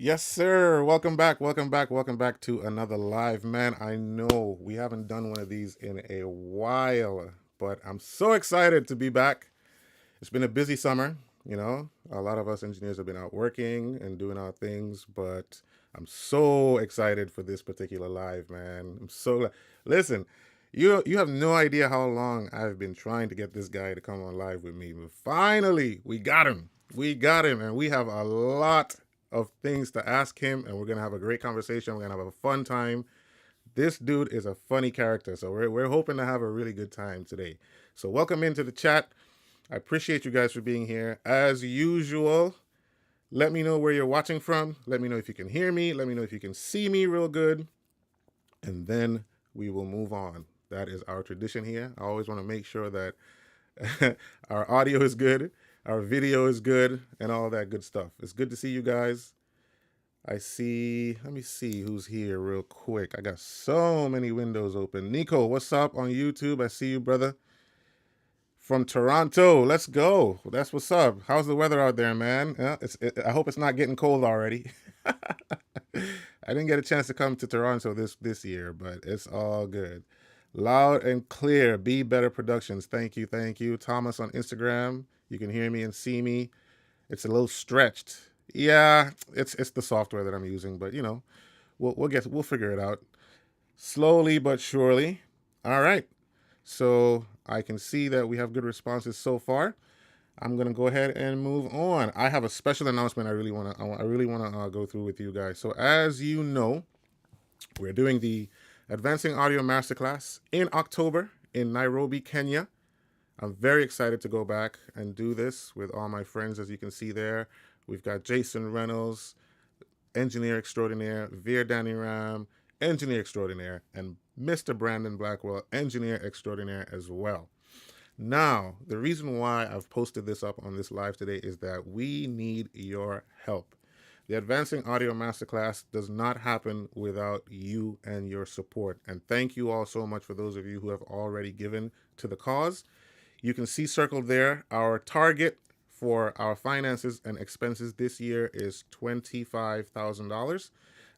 Yes, sir. Welcome back. Welcome back. Welcome back to another live, man. I know we haven't done one of these in a while, but I'm so excited to be back. It's been a busy summer. A lot of us engineers have been out working and doing our things, but I'm so excited for this particular live, man. Listen. You have no idea how long I've been trying to get this guy to come on live with me, but finally we got him. We got him, and we have a lot of things to ask him, and we're gonna have a great conversation. We're gonna have a fun time. This dude is a funny character, so we're hoping to have a really good time today. So welcome into the chat. I appreciate you guys for being here. As usual, let me know where you're watching from. Let me know if you can hear me. Let me know if you can see me real good. And then we will move on. That is our tradition here. I always want to make sure that our audio is good, our video is good, and all that good stuff. It's good to see you guys. Let me see who's here real quick. I got so many windows open. Nico, what's up on YouTube? I see you, brother. From Toronto, let's go. That's what's up. How's the weather out there, man? I hope it's not getting cold already. I didn't get a chance to come to Toronto this year, but it's all good. Loud and clear. Be Better Productions. Thank you, thank you. Thomas on Instagram. You can hear me and see me. It's a little stretched. Yeah, it's the software that I'm using, but we'll figure it out slowly but surely. All right. So I can see that we have good responses so far. I'm gonna go ahead and move on. I have a special announcement. I really wanna go through with you guys. So as you know, we're doing the Advancing Audio Masterclass in October in Nairobi, Kenya. I'm very excited to go back and do this with all my friends. As you can see there, we've got Jason Reynolds, engineer extraordinaire, Veer Danny Ram, engineer extraordinaire, and Mr. Brandon Blackwell, engineer extraordinaire as well. Now, the reason why I've posted this up on this live today is that we need your help. The Advancing Audio Masterclass does not happen without you and your support. And thank you all so much for those of you who have already given to the cause. You can see circled there, our target for our finances and expenses this year is $25,000.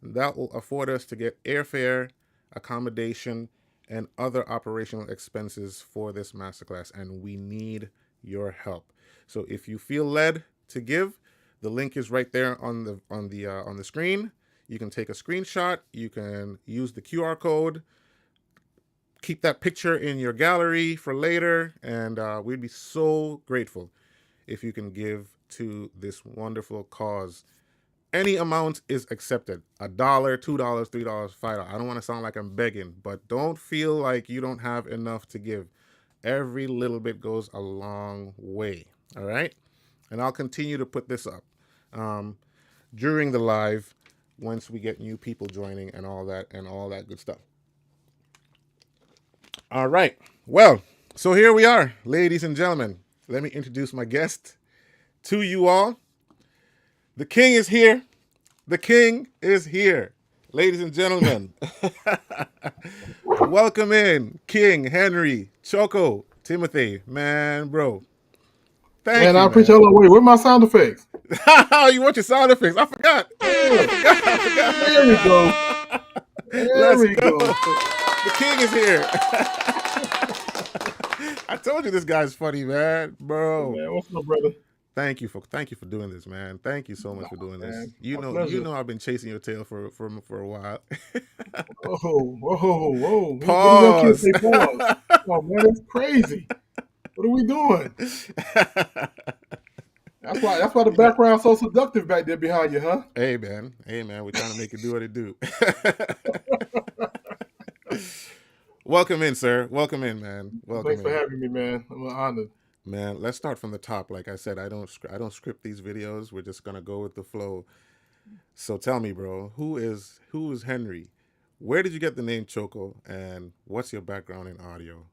That will afford us to get airfare, accommodation, and other operational expenses for this masterclass, and we need your help. So if you feel led to give, the link is right there on the screen. You can take a screenshot. You can use the QR code. Keep that picture in your gallery for later, and we'd be so grateful if you can give to this wonderful cause. Any amount is accepted. $1, $2, $3, $5. I don't want to sound like I'm begging, but don't feel like you don't have enough to give. Every little bit goes a long way. All right? And I'll continue to put this up during the live once we get new people joining and all that good stuff. All right. Well, so here we are, ladies and gentlemen. Let me introduce my guest to you all. The king is here. The king is here. Ladies and gentlemen, welcome in King Henry Choco Timothee. Man, bro. Thank Man, I you, appreciate man. it. Wait, where my sound effects? You want your sound effects? I forgot. Yeah, there we go. There Let's we go. go. The king is here. I told you this guy's funny, man. Bro. Man, what's up, brother? Thank you for doing this, man. Thank you so much Nah, for doing this. man, You my know, you pleasure. know I've been chasing your tail for a while. Whoa, whoa, whoa. What do young kids Pause. say? Pause. Oh, man, that's crazy. What are we doing? That's why the Yeah. background's so seductive back there behind you, huh? Hey man. Hey man, we're trying to make it do what it do. Welcome in, sir. Welcome in, man. Welcome Thanks for in. having me, man. I'm honored. Man, let's start from the top. Like I said, I don't script these videos. We're just gonna go with the flow. So tell me, bro, who is Henry? Where did you get the name Choco, and what's your background in audio?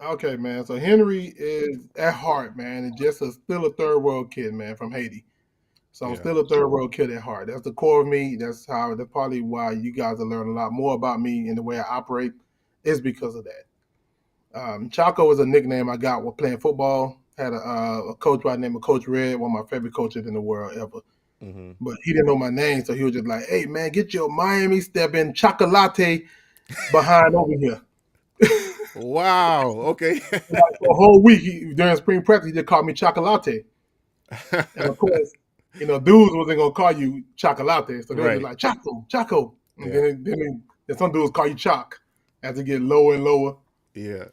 Okay, man. So Henry is at heart, man, is just still a third world kid, man, from Haiti. So I'm Yeah, still a third world kid at heart. That's the core of me. That's probably why you guys are learning a lot more about me and the way I operate is because of that. Choco was a nickname I got while playing football. Had a coach by the name of Coach Red, one of my favorite coaches in the world ever. Mm-hmm. but he didn't know my name, so he was just like, "Hey man, get your Miami stepping chocolate behind over here." Wow. Okay. Like for a whole week during spring practice, he just called me chocolate, and of course, dudes wasn't gonna call you chocolate, so they were just Right. like Choco, Choco, and Yeah. then some dudes call you Choc as it get lower and lower. Yeah.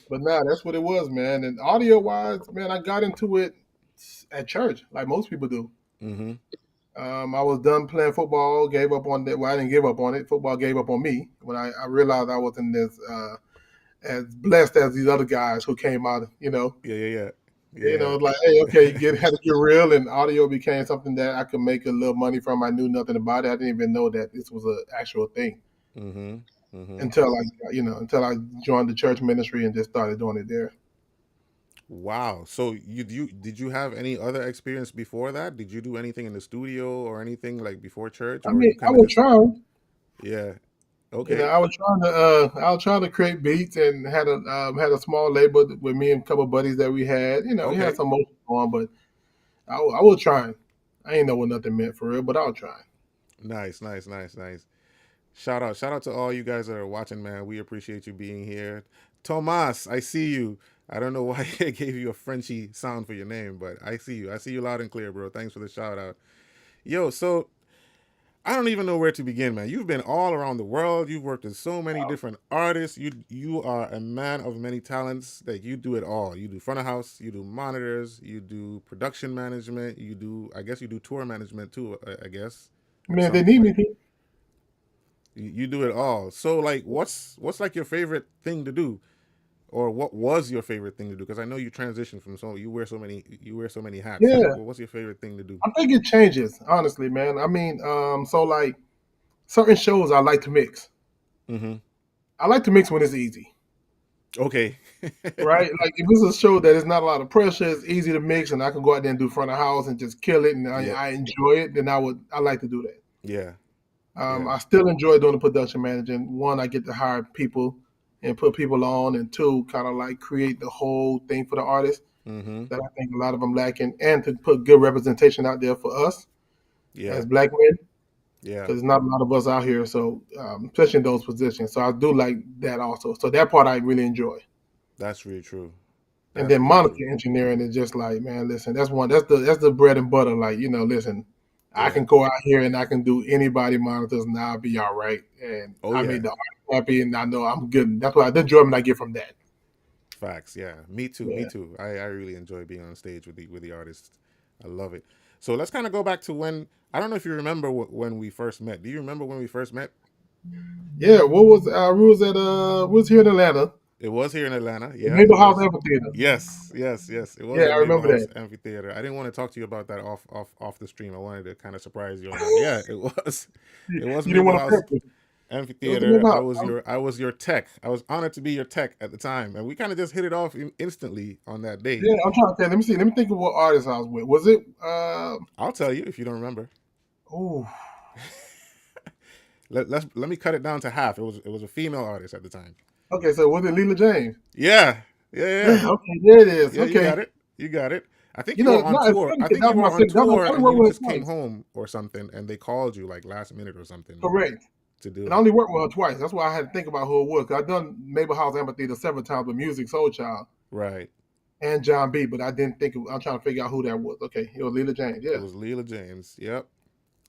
But nah, that's what it was, man. And audio wise, man, I got into it at church, like most people do. Mm-hmm. I was done playing football, gave up on that. Well, I didn't give up on it. Football gave up on me when I realized I wasn't as blessed as these other guys who came out. Yeah. Yeah. Yeah. Like, hey, okay, had to get real, and audio became something that I could make a little money from. I knew nothing about it. I didn't even know that this was an actual thing Yeah. Mm-hmm. Mm-hmm. until I joined the church ministry and just started doing it there. Wow. So you did you have any other experience before that? Did you do anything in the studio or anything like before church, I or mean, you I kind of was just trying. yeah? Okay. I was trying to create beats and had a small label with me and a couple of buddies that we had. We had Okay. some motion on, but I was trying. I ain't know what nothing meant for real, but I was trying. Nice. Nice. Nice. Nice. Shout out to all you guys that are watching, man. We appreciate you being here. Tomas, I see you. I don't know why I gave you a Frenchy sound for your name, but I see you. I see you loud and clear, bro. Thanks for the shout out. Yo, so I don't even know where to begin, man. You've been all around the world. You've worked with so many different artists. You are a man of many talents. That you do it all. You do front of house. You do monitors. You do production management. You do, I guess, you do tour management too. I guess at Man, some they need point me to. you do it all. So like, what's like your favorite thing to do, or what was your favorite thing to do? Because I know you transitioned from you wear so many hats. So like, Yeah, what's your favorite thing to do? I think it changes, honestly, man. I mean, so like certain shows I like to mix. Mm-hmm. I like to mix when it's easy, Okay. right? Like if it's a show that is not a lot of pressure, it's easy to mix, and I can go out there and do front of house and just kill it, and I, Yeah. I enjoy it. Then I like to do that. Yeah. Yeah. I still enjoy doing the production managing. One, I get to hire people and put people on, and two, kind of like create the whole thing for the artist Mm-hmm. that I think a lot of them lacking, and to put good representation out there for us Yeah. as black men, Yeah. because there's not a lot of us out here. So, especially in those positions, so I do like that also. So that part I really enjoy. That's really true. And That's then really true. monitor engineering is just like, man, listen, that's the bread and butter. Like, listen, I Yeah. can go out here and I can do anybody monitors and I'll be all right. And Oh I yeah. made the artist happy and I know I'm good. That's why the enjoyment I get from that. Facts. Yeah. Me too. Me Yeah. too. I really enjoy being on stage with the artists. I love it. So let's kind of go back to when I don't know if you remember when we first met. Do you remember when we first met? Yeah. What was we was at we was here in Atlanta, It was here in Atlanta. the Yeah, it Maple House was. Amphitheater. Yes, yes, yes. It was Yeah, at I Maple remember House that. Amphitheater. I didn't want to talk to you about that off the stream. I wanted to kind of surprise you on that. Yeah, it was. You, It was you didn't Maple want to House prep me. It was the Amphitheater. Maple House. I was your tech. I was honored to be your tech at the time, and we kind of just hit it off instantly on that day. Yeah, I'm trying to think. Let me see. Let me think of what artist I was with. Was it I'll tell you if you don't remember. oh Let me cut it down to half. It was a female artist at the time. okay, so was it Leela James? Yeah, yeah, yeah, Yeah, okay, there it is. yeah. You got Okay. it. You got it. I think you were on No, it's tour. funny I because think that you was were my on second. That was, tour I only and worked you with just her came twice. home or something, and they called you like last minute or something Correct. to do And I it. only worked with her twice. That's why I had to think about who it was. 'Cause I've done Maple House Amphitheater several times with Music Soul Child Right. and John B, but I didn't think I'm trying to figure out who that was. Okay, it was Leela James. It Yeah. was Leela James. Yep.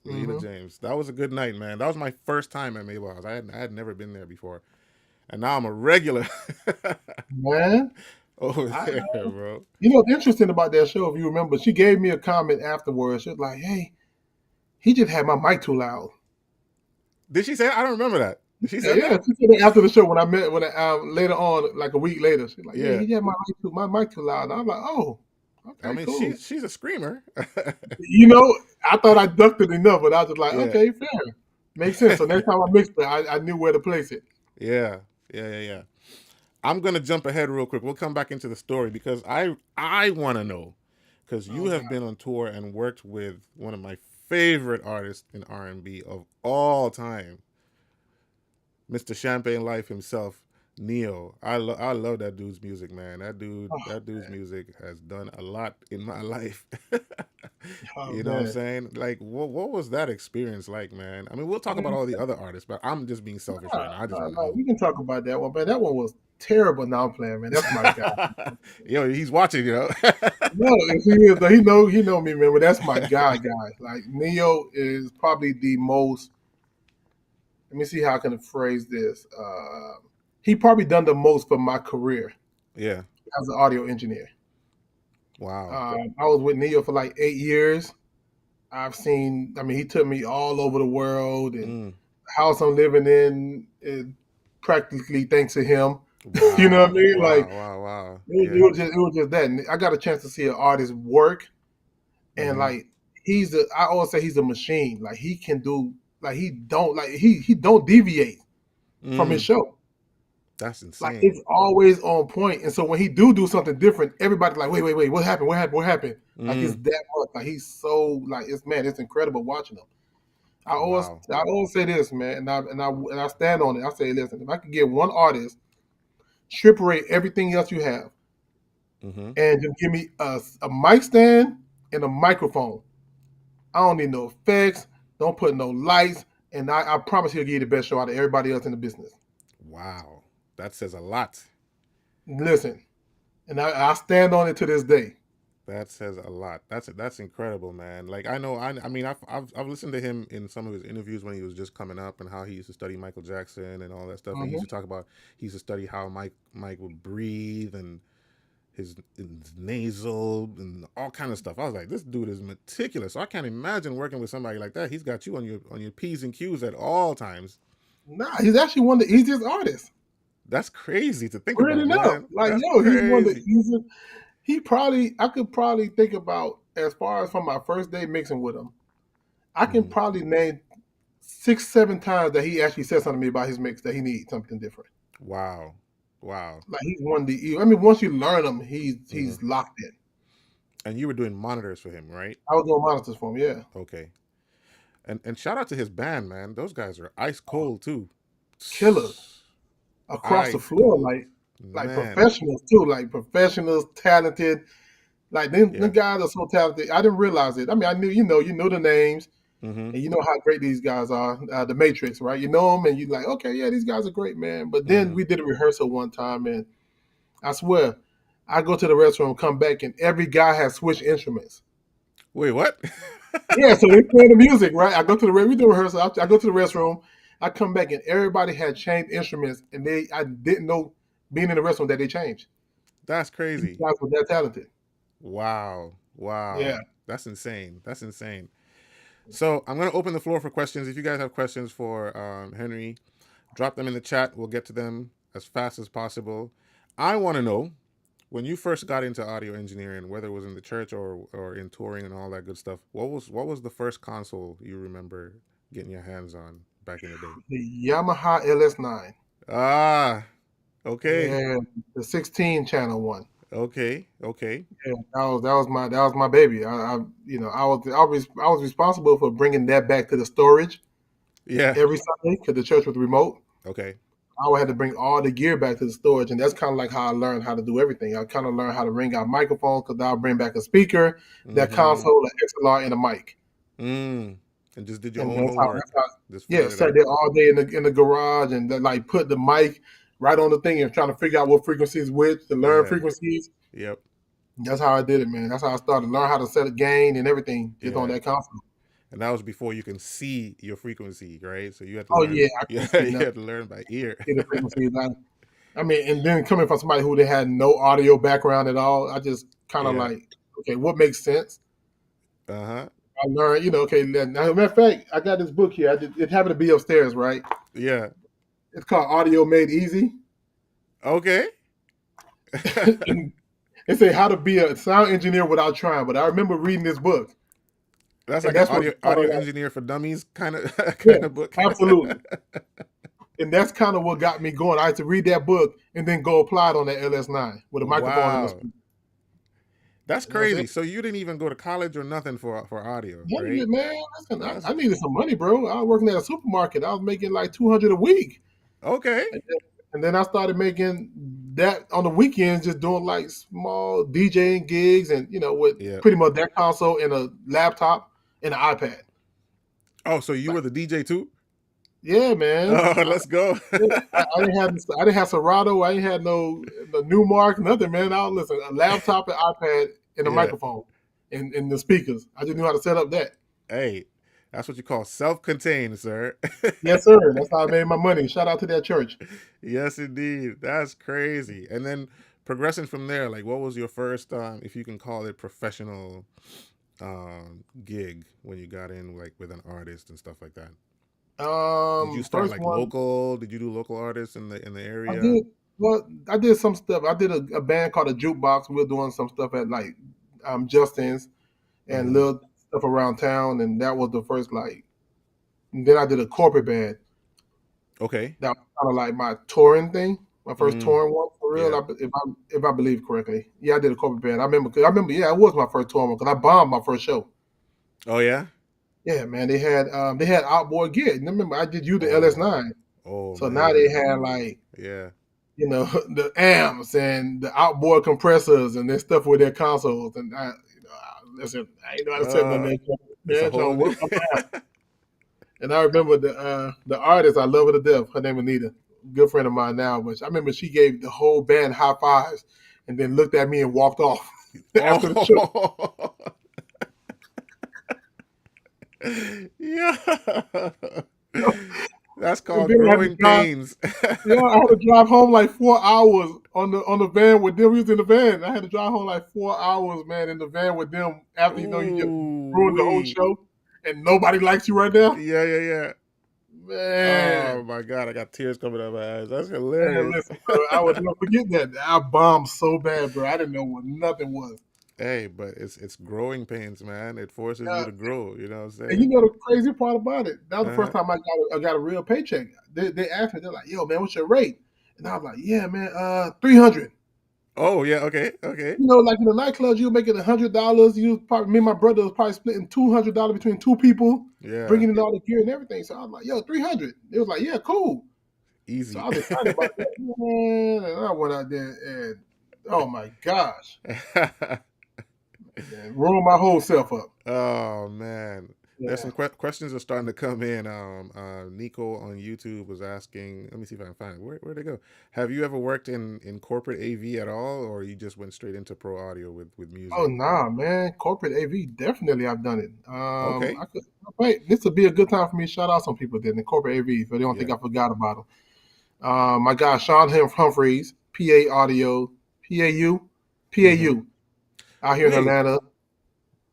Leela Mm-hmm. James. That was a good night, man. That was my first time at Mabel House. I had never been there before, and now I'm a regular Man, over I there, bro. what's interesting about that show, if you remember, she gave me a comment afterwards. She was like, "Hey, he just had my mic too loud." Did she say? I don't remember that. Did she Yeah, said yeah. that? She said that after the show when I later on, like a week later, she's like, "Yeah, Yeah. he had my mic too loud." And I'm like, "Oh, I okay, mean, cool." she's a screamer. I thought I ducked it enough, but I was just like, Yeah. okay, fair. Makes sense. So next time I mixed it, I knew where to place it. Yeah. Yeah. Yeah. Yeah. I'm gonna jump ahead real quick. We'll come back into the story because I want to know because you Oh have God. been on tour and worked with one of my favorite artists in R&B of all time, Mr. Champagne Life himself, Neo. I love that dude's music, man. Oh, That dude's music has done a lot in my life. Oh You know what I'm man. saying? Like, what was that experience like, man? I mean, we'll talk about all the other artists, but I'm just being selfish right now. I just No, want to no, know. we can talk about that one, man. That one was terrible. Now I'm playing, man. That's my guy. Yo, he's watching, you know. No, if he is, he know me, man. But that's my guy. Like Neo is probably the most. Let me see how I can phrase this. He probably done the most for my career Yeah. as an audio engineer. Wow. I was with Neo for like 8 years. I've seen. I mean, he took me all over the world, and Mm. the house I'm living in is practically thanks to him. You know what I Wow. mean? Like Wow. Wow. Wow. it Yeah. was just that. And I got a chance to see an artist work, and Mm-hmm. like I always say he's a machine. Like he can do. Like he don't deviate from his Mm. show. That's Like insane. it's always on point. And so when he do something different, everybody like, wait, what happened? What happened? What happened? Like it's Mm. that much. Like he's so like it's incredible watching him. I always Wow. I always say this, man, and I stand on it. I say, listen, if I could get one artist, strip rate everything else you have, Mm-hmm. and just give me a mic stand and a microphone. I don't need no effects. Don't put no lights, and I promise he'll give you the best show out of everybody else in the business. Wow. That says a lot. Listen, and I stand on it to this day. That says a lot. That's incredible, man. Like I know, I mean, I've listened to him in some of his interviews when he was just coming up, and how he used to study Michael Jackson and all that stuff. And he used Hmm. to talk about he used to study how Mike would breathe and his nasal and all kind of stuff. I was like, this dude is meticulous. So I can't imagine working with somebody like that. He's got you on your p's and q's at all times. Nah, he's actually one of the easiest artists. That's crazy to think Weird about, enough, man. like That's yo, he's one of the crazy. easiest. He probably I could probably think about as far as from my first day mixing with him. I can Hmm. probably name 6, 7 times that he actually said something to me about his mix that he needs something different. Wow, wow. Like he's one of the. I mean, once you learn him, Hmm. he's locked in. And you were doing monitors for him, right? I was doing monitors for him. Yeah, Okay. And shout out to his band, man. Those guys are ice cold too. killers across the Ice floor, cold, like man. professionals too, like professionals, talented. Like them Yeah. guys are so talented. I didn't realize it. I mean, I knew you know the names, Mm-hmm. and you know how great these guys are. The Matrix, right? You know them, and you like, okay, yeah, these guys are great, man. But then Mm-hmm. we did a rehearsal one time, and I swear, I go to the restroom, come back, and every guy has switched instruments. Wait, what? Yeah, so they play the music, right? I go to the we do rehearsal. I go to the restroom. I come back, and everybody had changed instruments, and I didn't know being in the restroom that they changed. That's These crazy. guys were that talented. Wow. Yeah. Wow. That's insane. That's insane. So I'm gonna open the floor for questions. If you guys have questions for Henry, drop them in the chat. We'll get to them as fast as possible. I want to know when you first got into audio engineering, whether it was in the church or in touring and all that good stuff. What was the first console you remember getting your hands on back in the day? The Yamaha LS9. Ah, okay, Yeah, the 16 channel one. okay, okay. Yeah, that was my baby. I was responsible for bringing that back to the storage Yeah, every Sunday because the church was remote. okay. I would have to bring all the gear back to the storage, and that's kind of like how I learned how to do everything. I kind of learned how to ring out microphones because I'll bring back a speaker, that Mm-hmm. console, an XLR, and a mic, Mm. And just did your and own that's how. homework. That's how. Just Yeah, figured it sat out. there all day in the garage and then, like put the mic right on the thing and trying to figure out what frequencies which to learn Yeah. frequencies. Yep. That's how I did it, man. That's how I started. Learn how to set a gain and everything just on Yeah. that console. And that was before you can see your frequency, right? So you had to Oh learn. yeah, I Yeah, couldn't see you nothing. had to learn by ear. See the frequencies. I mean, and then coming from somebody who they had no audio background at all, I just kind of Yeah. like, okay, what makes sense? Uh huh. I learned, okay. Now, matter of fact, I got this book here. It happened to be upstairs, right? Yeah. It's called Audio Made Easy. Okay. And it say how to be a sound engineer without trying. But I remember reading this book, That's and like an that's what audio engineer for dummies kind of yeah, kind of book. absolutely. And that's kind of what got me going. I had to read that book and then go apply it on that LS9 with a microphone and a Wow. speaker. That's And that's it. crazy. So you didn't even go to college or nothing for audio, None of right? it, man. Listen, That's I needed some money, bro. I was working at a supermarket. I was making like 200 a week, okay. and then I started making. that on the weekends, just doing like small DJing gigs, and with Yeah. pretty much that console and a laptop and an iPad. Oh, so you Like, were the DJ too? yeah, man. Oh, let's go. I didn't have Serato. I ain't had no Newmark, nothing, man. I was listen a laptop and iPad and a Yeah. microphone and the speakers. I just knew how to set up that. Hey, that's what you call self-contained, sir. Yes, sir. That's how I made my money. Shout out to that church. Yes, indeed. That's crazy. And then progressing from there, like what was your first, if you can call it professional gig when you got in like with an artist and stuff like that? Did you start First like one local? Did you do local artists in the I area? did. Well, I did some stuff. I did a band called a Jukebox. We were doing some stuff at like Justin's and Mm-hmm. little stuff around town, and that was the first like. And then I did a corporate band. Okay. That was kind of like my touring thing, my first Mm, touring one for real. yeah. If I believe correctly, yeah, I did a corporate band. I remember, yeah, it was my first touring one because I bombed my first show. Oh yeah. Yeah, man, they had outboard gear. And remember, I did you the Oh. LS9, Oh so now they man. had like Yeah. the amps and the outboard compressors and their stuff with their consoles. And listen, I ain't know how to set none of Uh, that stuff. it's a Man, trying whole to new. work my ass. And I remember the artist, I love her to death. Her name is Anita, good friend of mine now. But I remember she gave the whole band high fives and then looked at me and walked off after the show. Oh. Yeah. That's And called then I had to growing drive. pains. Yeah, I had to drive home like 4 hours on the van with them. We was in the van. I had to drive home like 4 hours, man, in the van with them after you just Ooh ruined the whole wee. show and nobody likes you right now. Yeah, yeah, yeah. Oh Man, my god, I got tears coming out of my eyes. That's man, hilarious. listen, bro, I would never forget that. I bombed so bad, bro. I didn't know what nothing was. Hey, but it's growing pains, man. It forces you Uh, to grow. You know what I'm and you saying? know the crazy part about it? That was the first Uh-huh. time I got a real paycheck. They asked me, they're like, "Yo, man, what's your rate?" And I was like, "Yeah, man, 300." Oh yeah. Okay. Okay. Like in the nightclubs, you were making $100. You was probably me and my brother was probably splitting $200 between two people, Yeah. bringing in all the gear and everything. So I was like, "Yo, 300." It was like, "Yeah, cool." So Easy. I was excited about that, man. And I went out there and oh my gosh, man, ruined my whole self up. Oh man, there's Yeah. some questions are starting to come in. Nico on YouTube was asking. Let me see if I can find it. Where'd they go? Have you ever worked in corporate AV at all, or you just went straight into pro audio with Oh music? nah, man. Corporate AV, definitely I've done it. Okay. I could wait. This would be a good time for me to shout out some people then in corporate AV, so they don't think Yeah. I forgot about them. My guy Sean Humphreys, PA Audio, PAU, Mm-hmm. PAU, out here in Wait, Atlanta.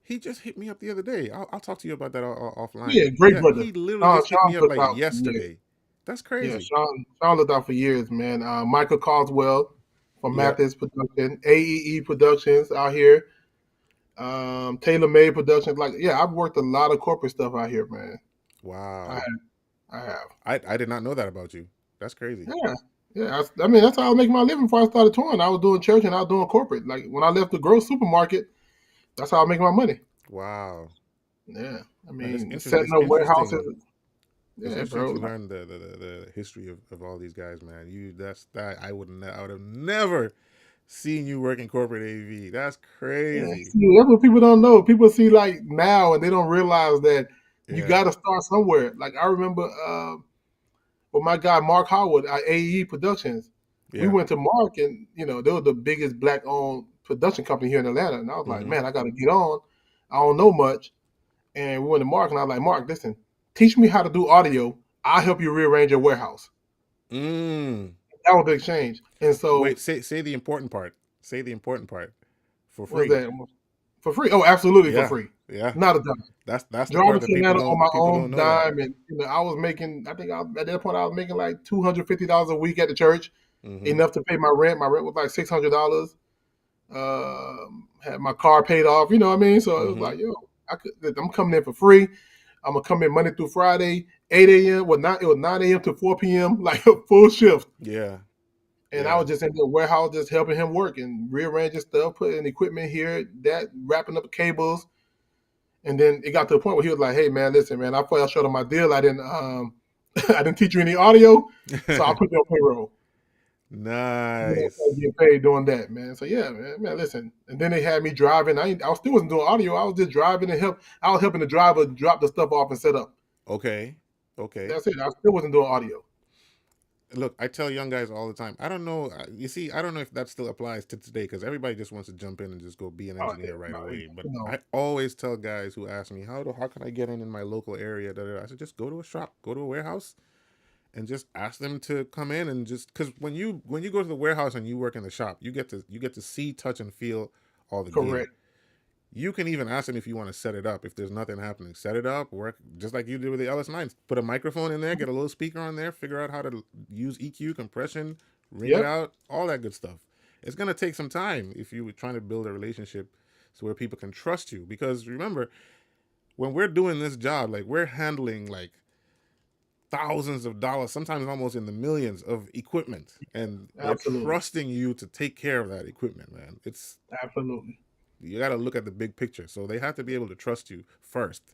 he just hit me up the other day. I'll talk to you about that Yeah, offline. great Yeah, brother. he literally Sean just hit Sean me up looked like out for years. yesterday. That's Yeah, crazy. Sean looked out for years, man. Michael Coswell from Yeah. Mathis Production, AEE Productions out here. Taylor Made Productions. Like, yeah, I've worked a lot of corporate stuff out here, man. I Wow. have. I have. I did not know that about you. That's crazy. Yeah. Yeah, I mean that's how I was making my living before I started touring. I was doing church and I was doing corporate. Like when I left the gross supermarket, that's how I was making my money. Wow. Yeah, I Man, mean setting up warehouses. it's Yeah, interesting bro. to learn the history of all these guys, man. That I would have never seen you work in corporate AV. That's Yeah, crazy. see, that's what people don't know. People see like now, and they don't realize that you Yeah, got to start somewhere. Like I remember with my guy Mark Howard at AE Productions, we yeah. went to Mark, and they were the biggest black-owned production company here in Atlanta. And I was like, Mm-hmm. man, I got to get on. I don't know much, and we went to Mark, and I was like, Mark, listen, teach me how to do audio. I'll help you rearrange your warehouse. Mm. That was the exchange. And Wait, so, say the important part. Say the important part for what was free. that? For free? Oh, absolutely for Yeah, free. yeah. Not a dime. That's the part Driving that to Atlanta on my people don't own know that. dime, and I was making. I think at that point I was making like $250 a week at the church, Mm-hmm. enough to pay my rent. My rent was like $600. Had my car paid off. You know what I mean? So it was Mm-hmm. like, yo, I'm coming in for free. I'm gonna come in Monday through Friday, 8 a.m. Well, not it was 9 a.m. to 4 p.m. like a full shift. Yeah, And I yeah. was just in the warehouse, just helping him work and rearranging stuff, putting equipment here, that wrapping up cables. And then it got to a point where he was like, "Hey man, listen, man, I fell short on my deal. I didn't I didn't teach you any audio, so I'll put you on payroll." You know, Nice. getting paid doing that, man. So yeah, man, listen. And then they had me driving. I still wasn't doing audio. I was just driving and help. I was helping the driver drop the stuff off and set up. Okay. Okay. That's it. I still wasn't doing audio. Look, I tell young guys all the time. I don't know. You see, I don't know if that still applies to today because everybody just wants to jump in and just go be an Oh yeah, engineer right no, away. But you know, I always tell guys who ask me how can I get in my local area. Da, da, da. I said just go to a shop, go to a warehouse, and just ask them to come in and just because when you go to the warehouse and you work in the shop, you get to see, touch, and feel all the gear. correct. You can even ask them if you want to set it up. If there's nothing happening, set it up. Work just like you did with the LS9s. Put a microphone in there, get a little speaker on there, figure out how to use EQ, compression, ring it Yep, out, all that good stuff. It's gonna take some time if you're trying to build a relationship so where people can trust you. Because remember, when we're doing this job, like we're handling like thousands of dollars, sometimes almost in the millions of equipment, and they're absolutely, trusting you to take care of that equipment, man. It's absolutely. you got to look at the big picture. So they have to be able to trust you first,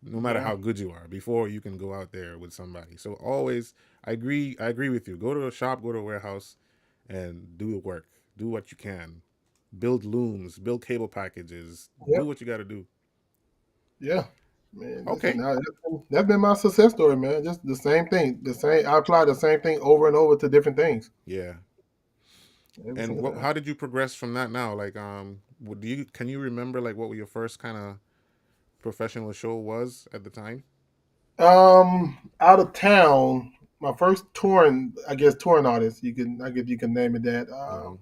no matter Yeah, how good you are, before you can go out there with somebody. So always, I agree with you. Go to a shop, go to a warehouse, and do the work. Do what you can. Build looms, build cable packages. Do yep, what you got to do. yeah. Man, listen, Okay. that's been my success story, man. Just the same thing. The same. I apply the same thing over and over to different things Yeah. every And single what? time. How did you progress from that now? Like, do you can you remember like what your first kind of professional show was at the time? Out of town, my first touring, I guess, touring artist. I guess you can name it that. Mm-hmm.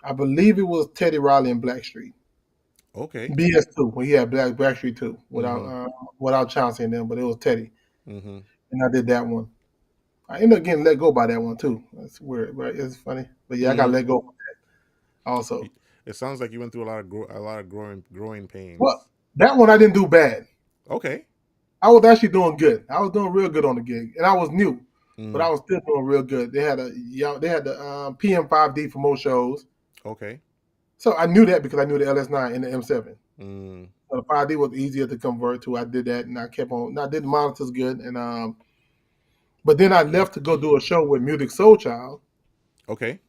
I believe it was Teddy Riley and Blackstreet. Okay. BS2 when he had Blackstreet 2 Mm-hmm. without Chauncey and them, but it was Teddy, Mm-hmm. and I did that one. I ended up getting let go by that one too. That's weird, but it's funny. But yeah, I got Mm-hmm. let go also. It sounds like you went through a lot of growing Well, pains. that one I didn't do bad. Okay. I was actually doing good. I was doing real good on the gig, and I was new, but Mm, I was still doing real good. They had the PM5D for most shows, okay. so I knew that because I knew the LS9 and the M7. Mm, So the 5D was easier to convert to. I did that, and I kept on. And I did the monitors good, and but then I left to go do a show with Music Soul Child okay.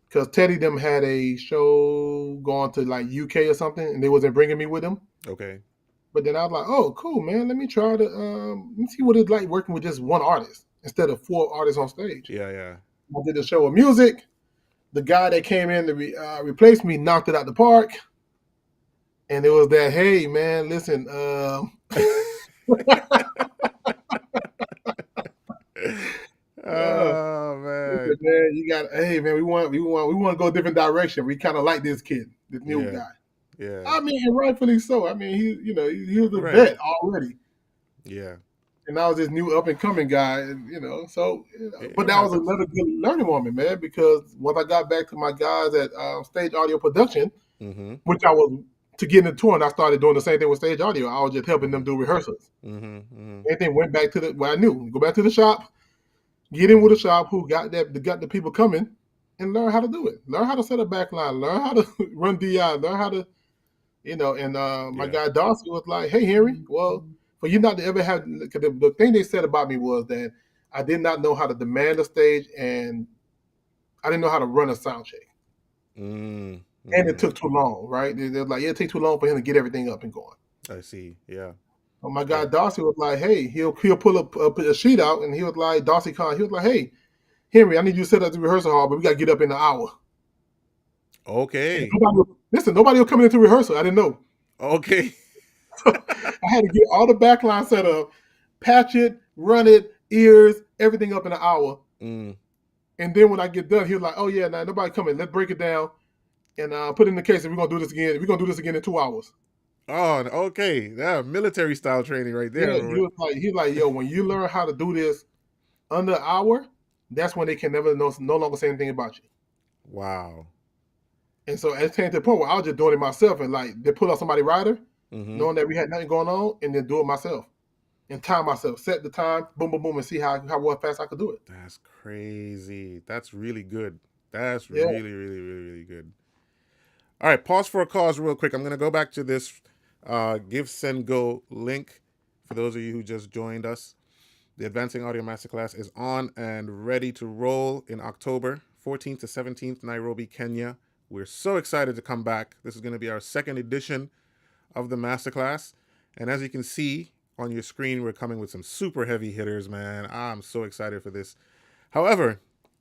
because Teddy them had a show going to like UK or something, and they wasn't bringing me with them. Okay. But then I was like, oh, cool, man. Let me see what it's like working with just one artist instead of four artists on stage. Yeah. Yeah. I did a show of music. The guy that came in to replace me knocked it out the park, and it was that, hey, man, listen, uh, Oh man. listen, man, you got, hey, man, we want to go a different direction. We kind of like this kid, this new Yeah. guy. Yeah. I mean, and rightfully so. I mean, he was a Right. vet already, Yeah. and I was this new up and coming guy, and so. But It that was happens. another good learning moment, man, because once I got back to my guys at Stage Audio Production, Mm-hmm. which I was to get into touring, I started doing the same thing with Stage Audio. I was just helping them Mm-hmm. do rehearsals. Mm-hmm. Mm-hmm. Anything went back to the what I knew. Go back to the shop, get in with Mm-hmm. a shop who got the people coming, and learn how to do it. Learn how to set a backline. Learn how to run DI. Learn how to And my Yeah. guy Darcy was like, "Hey Henry, well, for you not to ever have the thing they said about me was that I did not know how to demand a stage and I didn't know how to run a sound check, Mm, and it mm-hmm. took too long. Right? They're like, yeah, it take too long for him to get everything up and going. I see. Yeah. But my guy Yeah. Darcy was like, hey, he'll pull up a sheet out, and he was like, Darcy Khan, he was like, hey, Henry, I need you to set up the rehearsal hall, but we got to get up in an hour. And Okay. nobody will come into rehearsal. I didn't know. Okay. I had to get all the backline set up, patch it, run it, ears, everything up in an hour. Mm. And then when I get done, he was like, "Oh yeah, now nobody coming. Let's break it down and put it in the case. And we're gonna do this again. We're gonna do this again in 2 hours." Oh, okay. Yeah, military style training right Yeah, there. he was like, "Yo, when you learn how to do this under an hour, that's when they can never no longer say anything about you." Wow. And so it came to the point where I was just doing it myself, and like they put out somebody rider, Mm-hmm. knowing that we had nothing going on, and then do it myself and time myself, set the time, boom, boom, boom, and see how fast I could do it. That's crazy. That's really good. That's Yeah, really, really, really, really good. All right, pause for a cause real quick. I'm going to go back to this Give Send Go link for those of you who just joined us. The Advancing Audio Masterclass is on and ready to roll in October 14th to 17th, Nairobi, Kenya. We're so excited to come back. This is going to be our second edition of the Masterclass. And as you can see on your screen, we're coming with some super heavy hitters, man. I'm so excited for this. However,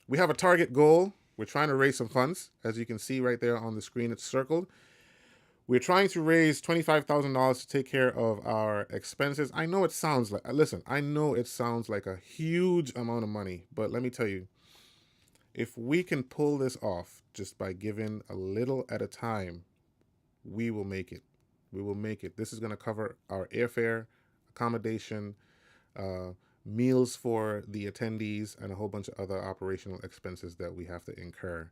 we have a target goal. We're trying to raise some funds. As you can see right there on the screen, it's circled. We're trying to raise $25,000 to take care of our expenses. I know it sounds like, listen, I know it sounds like a huge amount of money, but let me tell you, if we can pull this off just by giving a little at a time, we will make it. We will make it. This is going to cover our airfare, accommodation, uh, meals for the attendees, and a whole bunch of other operational expenses that we have to incur.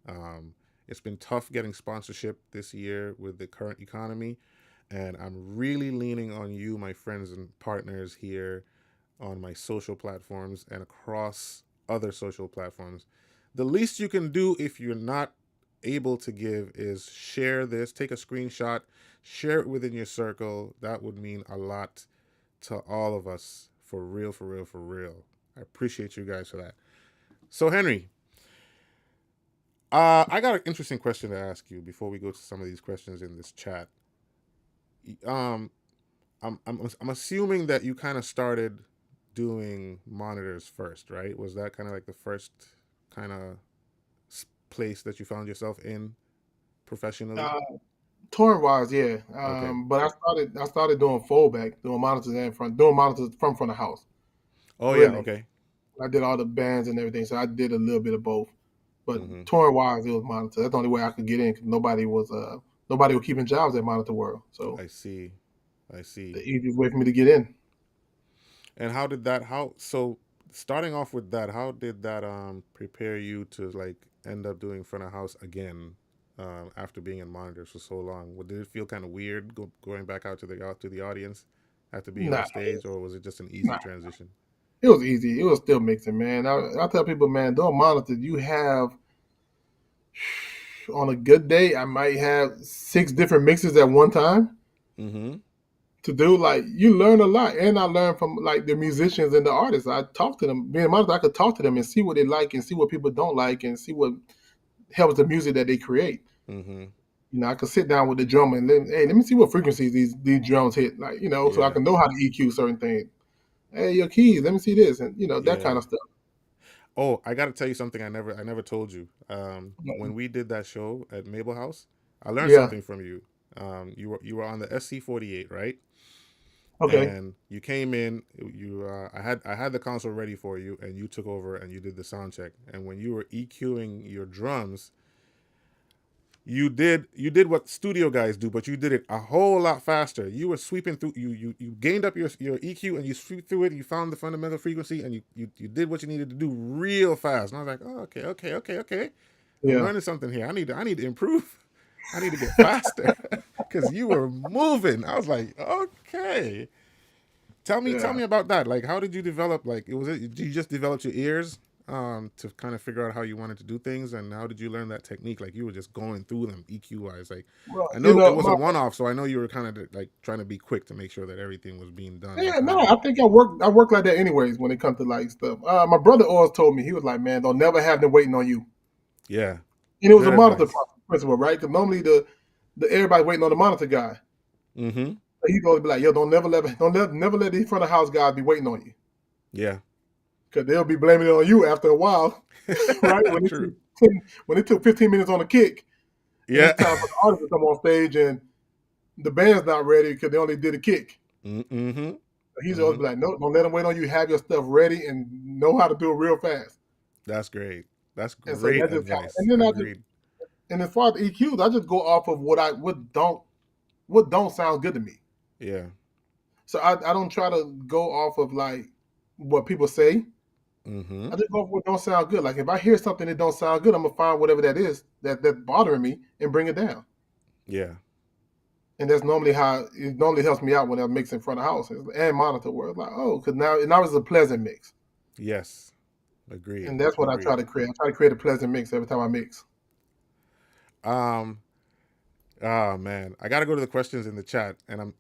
Um, it's been tough getting sponsorship this year with the current economy, and I'm really leaning on you, my friends and partners here on my social platforms and across other social platforms. The least you can do if you're not able to give is share this, take a screenshot, share it within your circle. That would mean a lot to all of us. For real, for real, for real. I appreciate you guys for that. So, Henry, I got an interesting question to ask you before we go to some of these questions in this chat. Um, I'm assuming that you kind of started doing monitors first, right? Was that kind of like the first kind of place that you found yourself in professionally? Uh, touring wise, yeah. Okay. But I started doing fallback, doing monitors and front, doing monitors from front of house. Oh yeah. Really, Okay. I did all the bands and everything, so I did a little bit of both. But Mm-hmm. touring wise, it was monitor. That's the only way I could get in because nobody was keeping jobs at Monitor World. So I see. I see. the easiest way for me to get in. And how did that? How so? Starting off with that, how did that prepare you to like end up doing front of house again after being in monitors for so long? Did it feel kind of weird going back out to the audience after being on Nah, stage, or was it just an easy nah. transition? It was easy. It was still mixing, man. I tell people, man, doing monitor, you have on a good day, I might have 6 different mixes at one time Mm-hmm. to do. Like you learn a lot, and I learned from like the musicians and the artists. I talk to them. Being a monitor, I could talk to them and see what they like and see what people don't like and see what helps the music that they create. Mm-hmm. I could sit down with the drummer and let me see what frequencies these drums hit, like so I Yeah. can know how to EQ certain things. Hey, your keys, let me see this, and that kind Yeah. of stuff. Oh, I got to tell you something I never told you. When we did that show at Mabel House, I learned Yeah. something from you. You were on the SC48, right? Okay. And you came in. I had the console ready for you, and you took over and you did the sound check. And when you were EQing your drums, you did what studio guys do, but you did it a whole lot faster. You were sweeping through. You gained up your EQ and you sweep through it. You found the fundamental frequency and you did what you needed to do real fast. And I was like, oh, okay, okay, okay, okay. I'm Yeah. learning something here. I need to improve. I need to get faster because you were moving. I was like, okay. Tell Yeah. me about that. Like, how did you develop? Like, did you just develop your ears to kind of figure out how you wanted to do things, and how did you learn that technique? Like, you were just going through them EQ wise. Like, Well, I know it was a my one off, so I know you were kind of like trying to be quick to make sure that everything was being done on yeah, no, time. I think I work like that anyways when it comes to like stuff. My brother always told me he was like, man, don't never have them waiting on you. Yeah, And it was a good monitor advice. principle, right? Because normally the everybody waiting on the monitor guy. Mm-hmm. He'd always be like, yo, never let these front of house guys be waiting on you Yeah. because they'll be blaming it on you after a while, right? True. When it took 15 minutes on a kick, and Yeah. it's time for the artist to come on stage and the band's not ready because they only did a kick. Mm-hmm. He's always Mm-hmm. be like, no, don't let them wait on you. Have your stuff ready and know how to do it real fast. That's great. That's And so great that just how. advice. And then Agreed. and as far as EQs, I just go off of what don't sound good to me. Yeah. So I don't try to go off of like what people say. Mm-hmm. I just go off what don't sound good. Like if I hear something that don't sound good, I'm gonna find whatever that is that's bothering me and bring it down. Yeah. And that's normally how it normally helps me out when I'm mixing front of house and monitor where it's like, oh, because now it's a pleasant mix. Yes. Agreed. And that's what I try Agreed. to create. I try to create a pleasant mix every time I mix. Um, Oh man, I got to go to the questions in the chat, and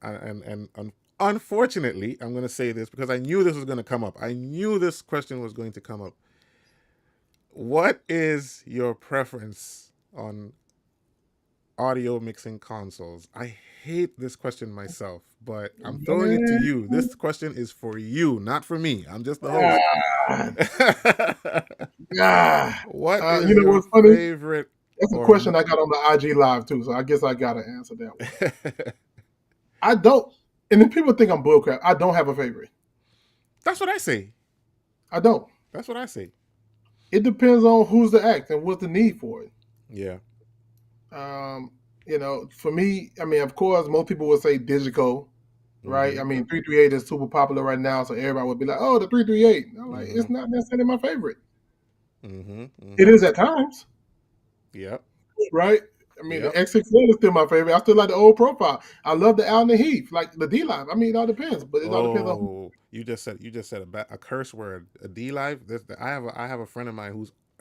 unfortunately, I'm going to say this because I knew this was going to come up. I knew this question was going to come up. What is your preference on audio mixing consoles? I hate this question myself, but I'm throwing it to Man, you. This question is for you, not for me. I'm just the host. ah, ah. What is You know your what's funny? favorite That's a or question I got on the IG live too, so I guess I gotta answer that one. I don't, and then people think I'm bullcrap. I don't have a favorite. That's what I say. I don't. That's what I say. It depends on who's the act and what's the need for it. Yeah. Um, for me, I mean, of course, most people would say digital, right? I Mm-hmm. mean, 338 is super popular right now, so everybody would be like, "Oh, the 338." I'm like, Mm-hmm. it's not necessarily my favorite. Mm-hmm. It Mm-hmm. is at times, Yep. right? I mean, the Yep. X6L is still my favorite. I still like the old profile. I love the Allen and Heath, like the D Live. I mean, it all depends, but it all depends on who. Oh, you just said a curse word, a D live. I have a friend of mine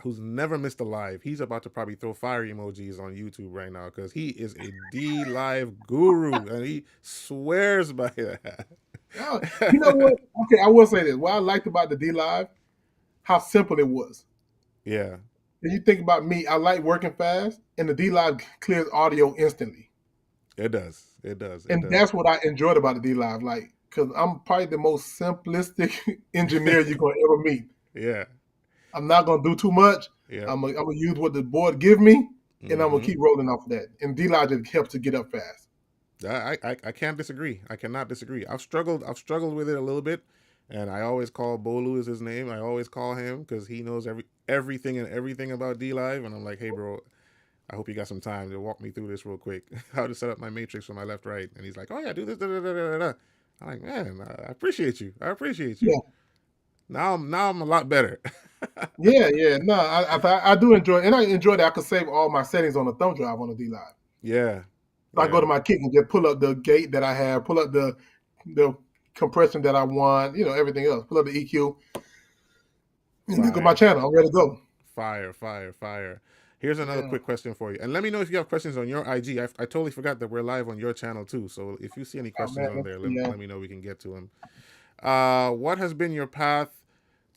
who's never missed a live. He's about to probably throw fire emojis on YouTube right now because he is a D live guru and he swears by that. Oh, you know what? Okay, I will say this. What I liked about the D Live, how simple it was. Yeah, If you think about me, I like working fast, and the D Live clears audio instantly. it does. It does. It And does. that's what I enjoyed about the D Live. Like, because I'm probably the most simplistic engineer you're going to ever meet. Yeah. I'm not going to do too much. Yep. I'm gonna use what the board give me, and I'm going to Mm-hmm. keep rolling off of that. And D Live just helps to get up fast. I can't disagree. I cannot disagree. I've struggled with it a little bit, and I always call Bolu is his name. I always call him because he knows everything about D Live, and I'm like, hey bro, I hope you got some time to walk me through this real quick. How to set up my matrix for my left right, and he's like, oh yeah, do this. Da, da, da, da, da. I'm like, man, I appreciate you. I appreciate you. Yeah, Now I'm a lot better. yeah. No, I do enjoy, and I enjoy that I can save all my settings on the thumb drive on the D Live. Yeah, So I go yeah, to my kick and just pull up the gate that I have, pull up the compression that I want, everything else. Pull up the EQ, and look at my fire. channel. I'm ready to go. Fire, fire, fire. Here's another Yeah. quick question for you. And let me know if you have questions on your IG. I totally forgot that we're live on your channel too. So if you see any Oh questions man, on let's there, see. let me know we can get to them. What has been your path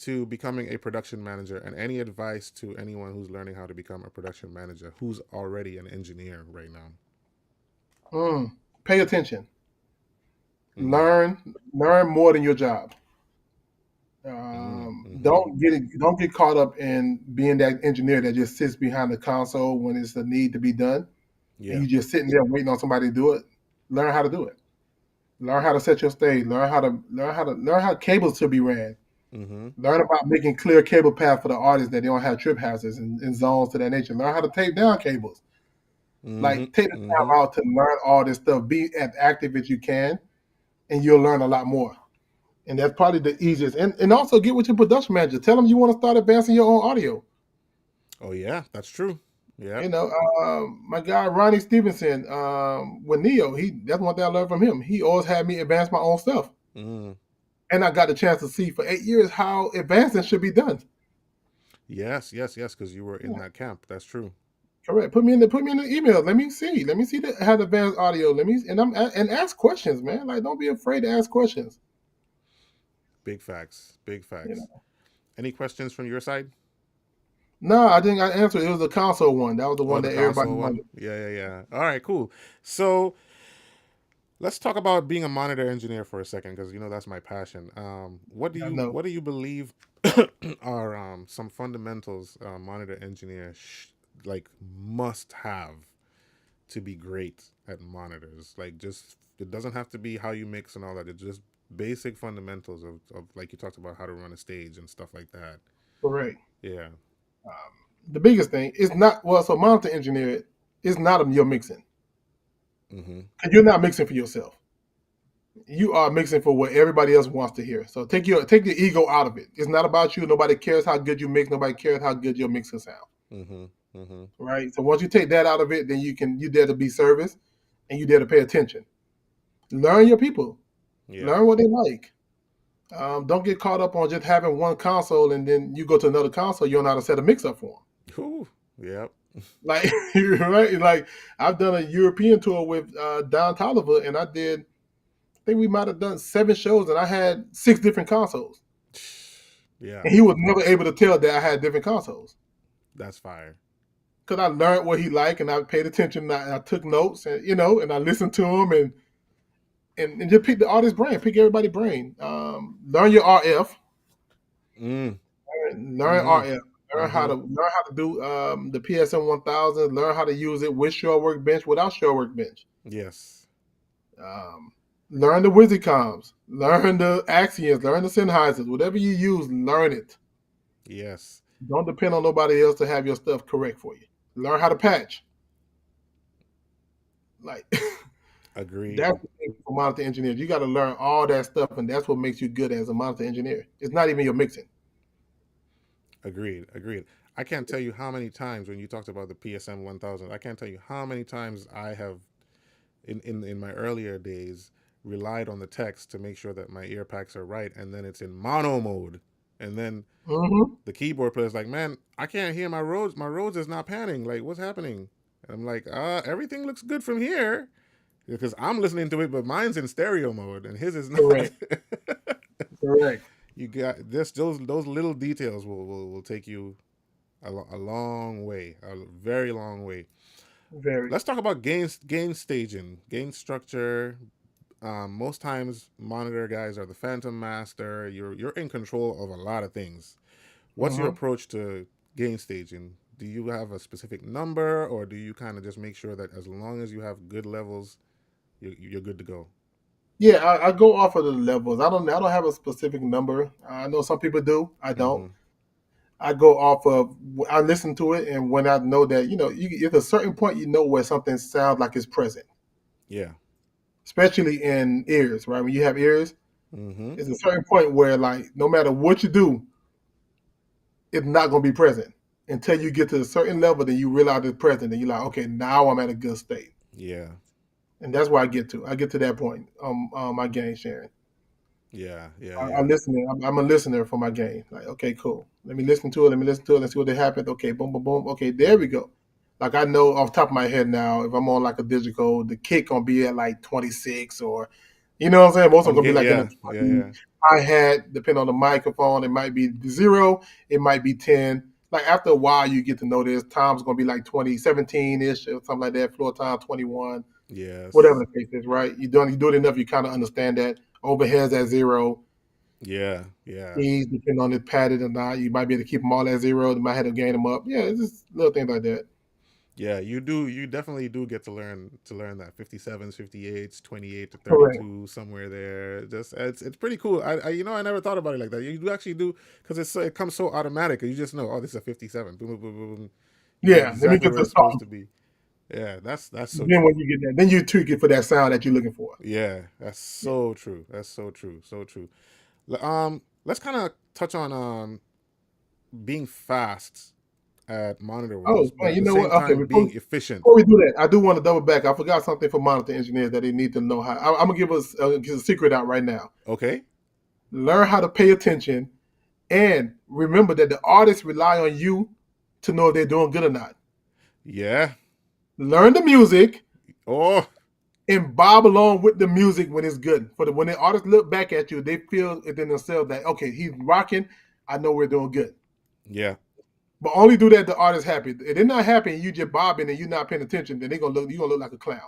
to becoming a production manager and any advice to anyone who's learning how to become a production manager who's already an engineer right now? Pay attention. Mm-hmm. Learn more than your job. Mm-hmm. Don't get caught up in being that engineer that just sits behind the console when it's the need to be done, and Yeah. you just sitting there waiting on somebody to do it. Learn how to do it. Learn how to set your stage. Learn how cables to be ran. Mm-hmm. Learn about making clear cable path for the artists that they don't have trip hazards and zones to that nature. Learn how to tape down cables. Mm-hmm. Like take the Mm-hmm. time out to learn all this stuff. Be as active as you can, and you'll learn a lot more. And that's probably the easiest. And also get with your production manager. Tell them you want to start advancing your own audio. Oh yeah, that's true. You Yep. know, my guy Ronnie Stevenson, with Neo, he that's one thing I learned from him. He always had me advance my own stuff, Mm. and I got the chance to see for 8 years how advancing should be done. Yes, yes, yes, because you were in that camp. That's true. Correct. Put me in the email. Let me see. Let me see how the advanced audio. And ask questions, man. Like don't be afraid to ask questions. Big facts. Big You facts. know. Any questions from your side? No, I didn't answer. It was the console one. That was the Oh, one the that everybody console one. wanted. Yeah, yeah, yeah. All right, cool. So let's talk about being a monitor engineer for a second, because that's my passion. What do I you know. what do you believe are some fundamentals monitor engineers like must have to be great at monitors? Like, just it doesn't have to be how you mix and all that. It's just basic fundamentals of like you talked about how to run a stage and stuff like that. Correct. Yeah. The biggest thing is not well. So monitor engineer is not your mixing. Mm-hmm. And you're not mixing for yourself. You are mixing for what everybody else wants to hear. So take the ego out of it. It's not about you. Nobody cares how good you mix. Nobody cares how good your mixing sound. Mm-hmm. Mm-hmm. Right. So once you take that out of it, then you dare to be service, and you dare to pay attention. Learn your people. Yeah. Learn what they like. Don't get caught up on just having one console and then you go to another console. You don't know how to set a mix up for them. Whew. Yep. Like right. Like I've done a European tour with Don Tolliver, and I did think we might have done 7 shows, and I had 6 different consoles, Yeah, and he was never able to tell that I had different consoles that's fire. because I learned what he liked, and I paid attention, and I took notes, and and I listened to him, and just pick the artist's brain, pick everybody's brain. Learn your RF, Mm. learn Mm-hmm. RF, Mm-hmm. learn how to do the PSM 1000, learn how to use it with Shore Workbench, without Shore Workbench. Yes. Um, learn the Wizzycoms, learn the Axioms, learn the Sennheisers, whatever you use, learn it. Yes. Don't depend on nobody else to have your stuff correct for you. Learn how to patch. Like Agreed. that's the thing for monitor engineers. You got to learn all that stuff, and that's what makes you good as a monitor engineer. It's not even your mixing. Agreed. Agreed. I can't tell you how many times when you talked about the PSM 1000, I can't tell you how many times I have in my earlier days relied on the text to make sure that my ear packs are right, and then it's in mono mode, and then Mm-hmm. the keyboard player's like, man, I can't hear my roads. My roads is not panning. Like, what's happening? And I'm like, everything looks good from here because I'm listening to it, but mine's in stereo mode and his is not. Correct. Correct. You got this. Those little details will take you a long way, a very long way. Very. Let's talk about game staging, game structure. Most times, monitor guys are the phantom master. You're in control of a lot of things. What's your Mm-hmm. approach to game staging? Do you have a specific number, or do you kind of just make sure that as long as you have good levels, you're good to go? Yeah, I go off of the levels. I don't have a specific number. I know some people do. I don't. Mm-hmm. I go off of I listen to it, and when I know that at a certain point you know where something sounds like it's present, Yeah. especially in ears, right? When you have ears, Mm-hmm. it's a certain point where like no matter what you do, it's not going to be present until you get to a certain level. Then you realize it's present, and you're like, okay, now I'm at a good state, Yeah. and that's where I get to. I get to that point. My game sharing. Yeah. Yeah. I Yeah. listen. I'm a listener for my game. Like, okay, cool. Let me listen to it. Let me listen to it. Let's see what happened. Okay, boom, boom, boom. Okay, there we go. Like I know off the top of my head now, if I'm on like a digital, the kick gonna be at like 26 or, you know what I'm saying. Most of them On gonna be game. like in the Yeah. Yeah. 20. Yeah. Hi hat, depending on the microphone, it might be 0, it might be 10. Like after a while, you get to know this. Time's gonna be like 2017 ish or something like that. Floor time 21, whatever Yes. the case is. Right? You do it enough, you kind of understand that. Overheads at 0. Yeah. Yeah. Keys, depending on if padded or not. You might be able to keep them all at 0. You might have to gain them up. Yeah, it's just little things like that. Yeah, you do. You definitely do get to learn that 57s, 58s, 28 to Correct. 32 somewhere there. Just it's pretty cool. I never thought about it like that. You do actually do because it comes so automatic. You just know, oh, this is a 57. Boom, boom, boom, boom, boom. You know Yeah, let me exactly get where the it's supposed song. to be. Yeah, that's so Then true. when you get that, then you tweak it for that sound that you're looking for. Yeah, that's Yeah. so true. That's so true. So true. Let's kind of touch on being fast at monitor Oh wise, but man, at you the know same what? Okay, time before being efficient. before we do that, I do want to double back. I forgot something for monitor engineers that they need to know how. I'm gonna give us a secret out right now. Okay. Learn how to pay attention and remember that the artists rely on you to know if they're doing good or not. Yeah. Learn the music Oh. and bob along with the music when it's good. When the artists look back at you, they feel within themselves that okay, he's rocking. I know we're doing good. Yeah. But only do that if the artist happy. If they're not happy and you just bobbing and you're not paying attention, then you're gonna look like a clown.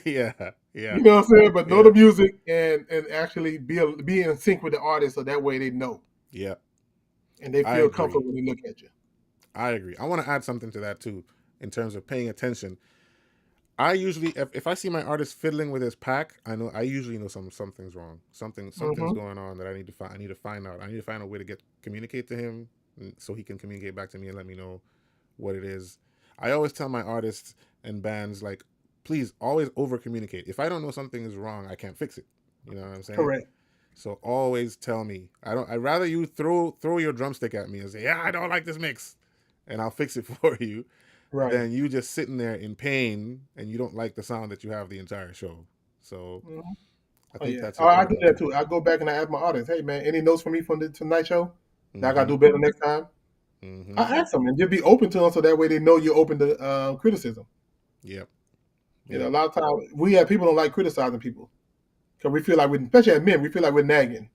Yeah. Yeah. You know what I'm saying? But know Yeah. the music and actually be in sync with the artist so that way they know Yeah. and they I feel comfortable agree. when they look at you. I agree. I want to add something to that too, in terms of paying attention. I usually, if I see my artist fiddling with his pack, I usually know something's wrong. Something's Mm-hmm. going on that I need to find. I need to find out. I need to find a way to communicate to him, so he can communicate back to me and let me know what it is. I always tell my artists and bands like, please always over communicate. If I don't know something is wrong, I can't fix it. You know what I'm saying? Correct. So always tell me. I don't. I'd rather you throw your drumstick at me and say, "Yeah, I don't like this mix," and I'll fix it for you, Right. than you just sitting there in pain and you don't like the sound that you have the entire show. So Mm-hmm. I Oh think yeah. that's I do important that too. too. I go back and I ask my audience, hey man, any notes for me from the tonight show that I gotta Mm-hmm. do better next time? Mm-hmm. I ask them and just be open to them so that way they know you're open to criticism. Yep. You know, a Yep. lot of times we have people don't like criticizing people. because we feel like, especially as men, we feel like we're nagging.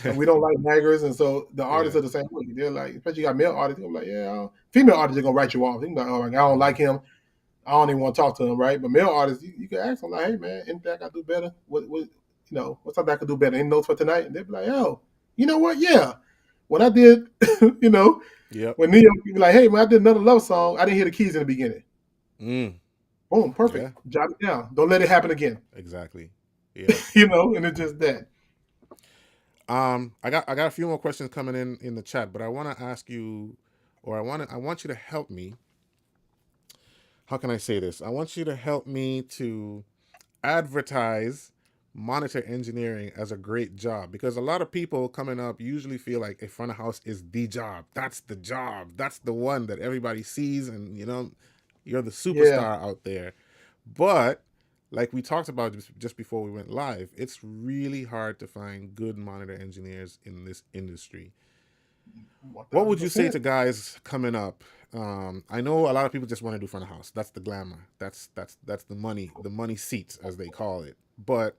And we don't like naggers, and so the artists Yeah. are the same way. They're like, especially you got male artists, they're like, yeah, female artists are gonna write you off. They're like, oh, like, I don't Hmm. like him. I don't even want to talk to him, right? But male artists, you can ask them like, hey man, anything I can do better? What's something I could do better? Any notes for tonight? And they'll be like, oh, you know what? Yeah, when I did, you know, Yep. when Neo be like, hey man, I did another love song. I didn't hear the keys in the beginning. Mm. Boom, Yeah. perfect. Jot it down. Don't let it happen again. Exactly. Yep. And it's just that. I got a few more questions coming in the chat, but I want to ask you, or I want you to help me. How can I say this? I want you to help me to advertise monitor engineering as a great job, because a lot of people coming up usually feel like a front of house is the job. That's the job. That's the one that everybody sees, and you're the Yeah. superstar out there. But like we talked about just before we went live, it's really hard to find good monitor engineers in this industry. One What thousand would you say percent. to guys coming up? I know a lot of people just want to do front of house. That's the glamour. That's the money seats as they call it. But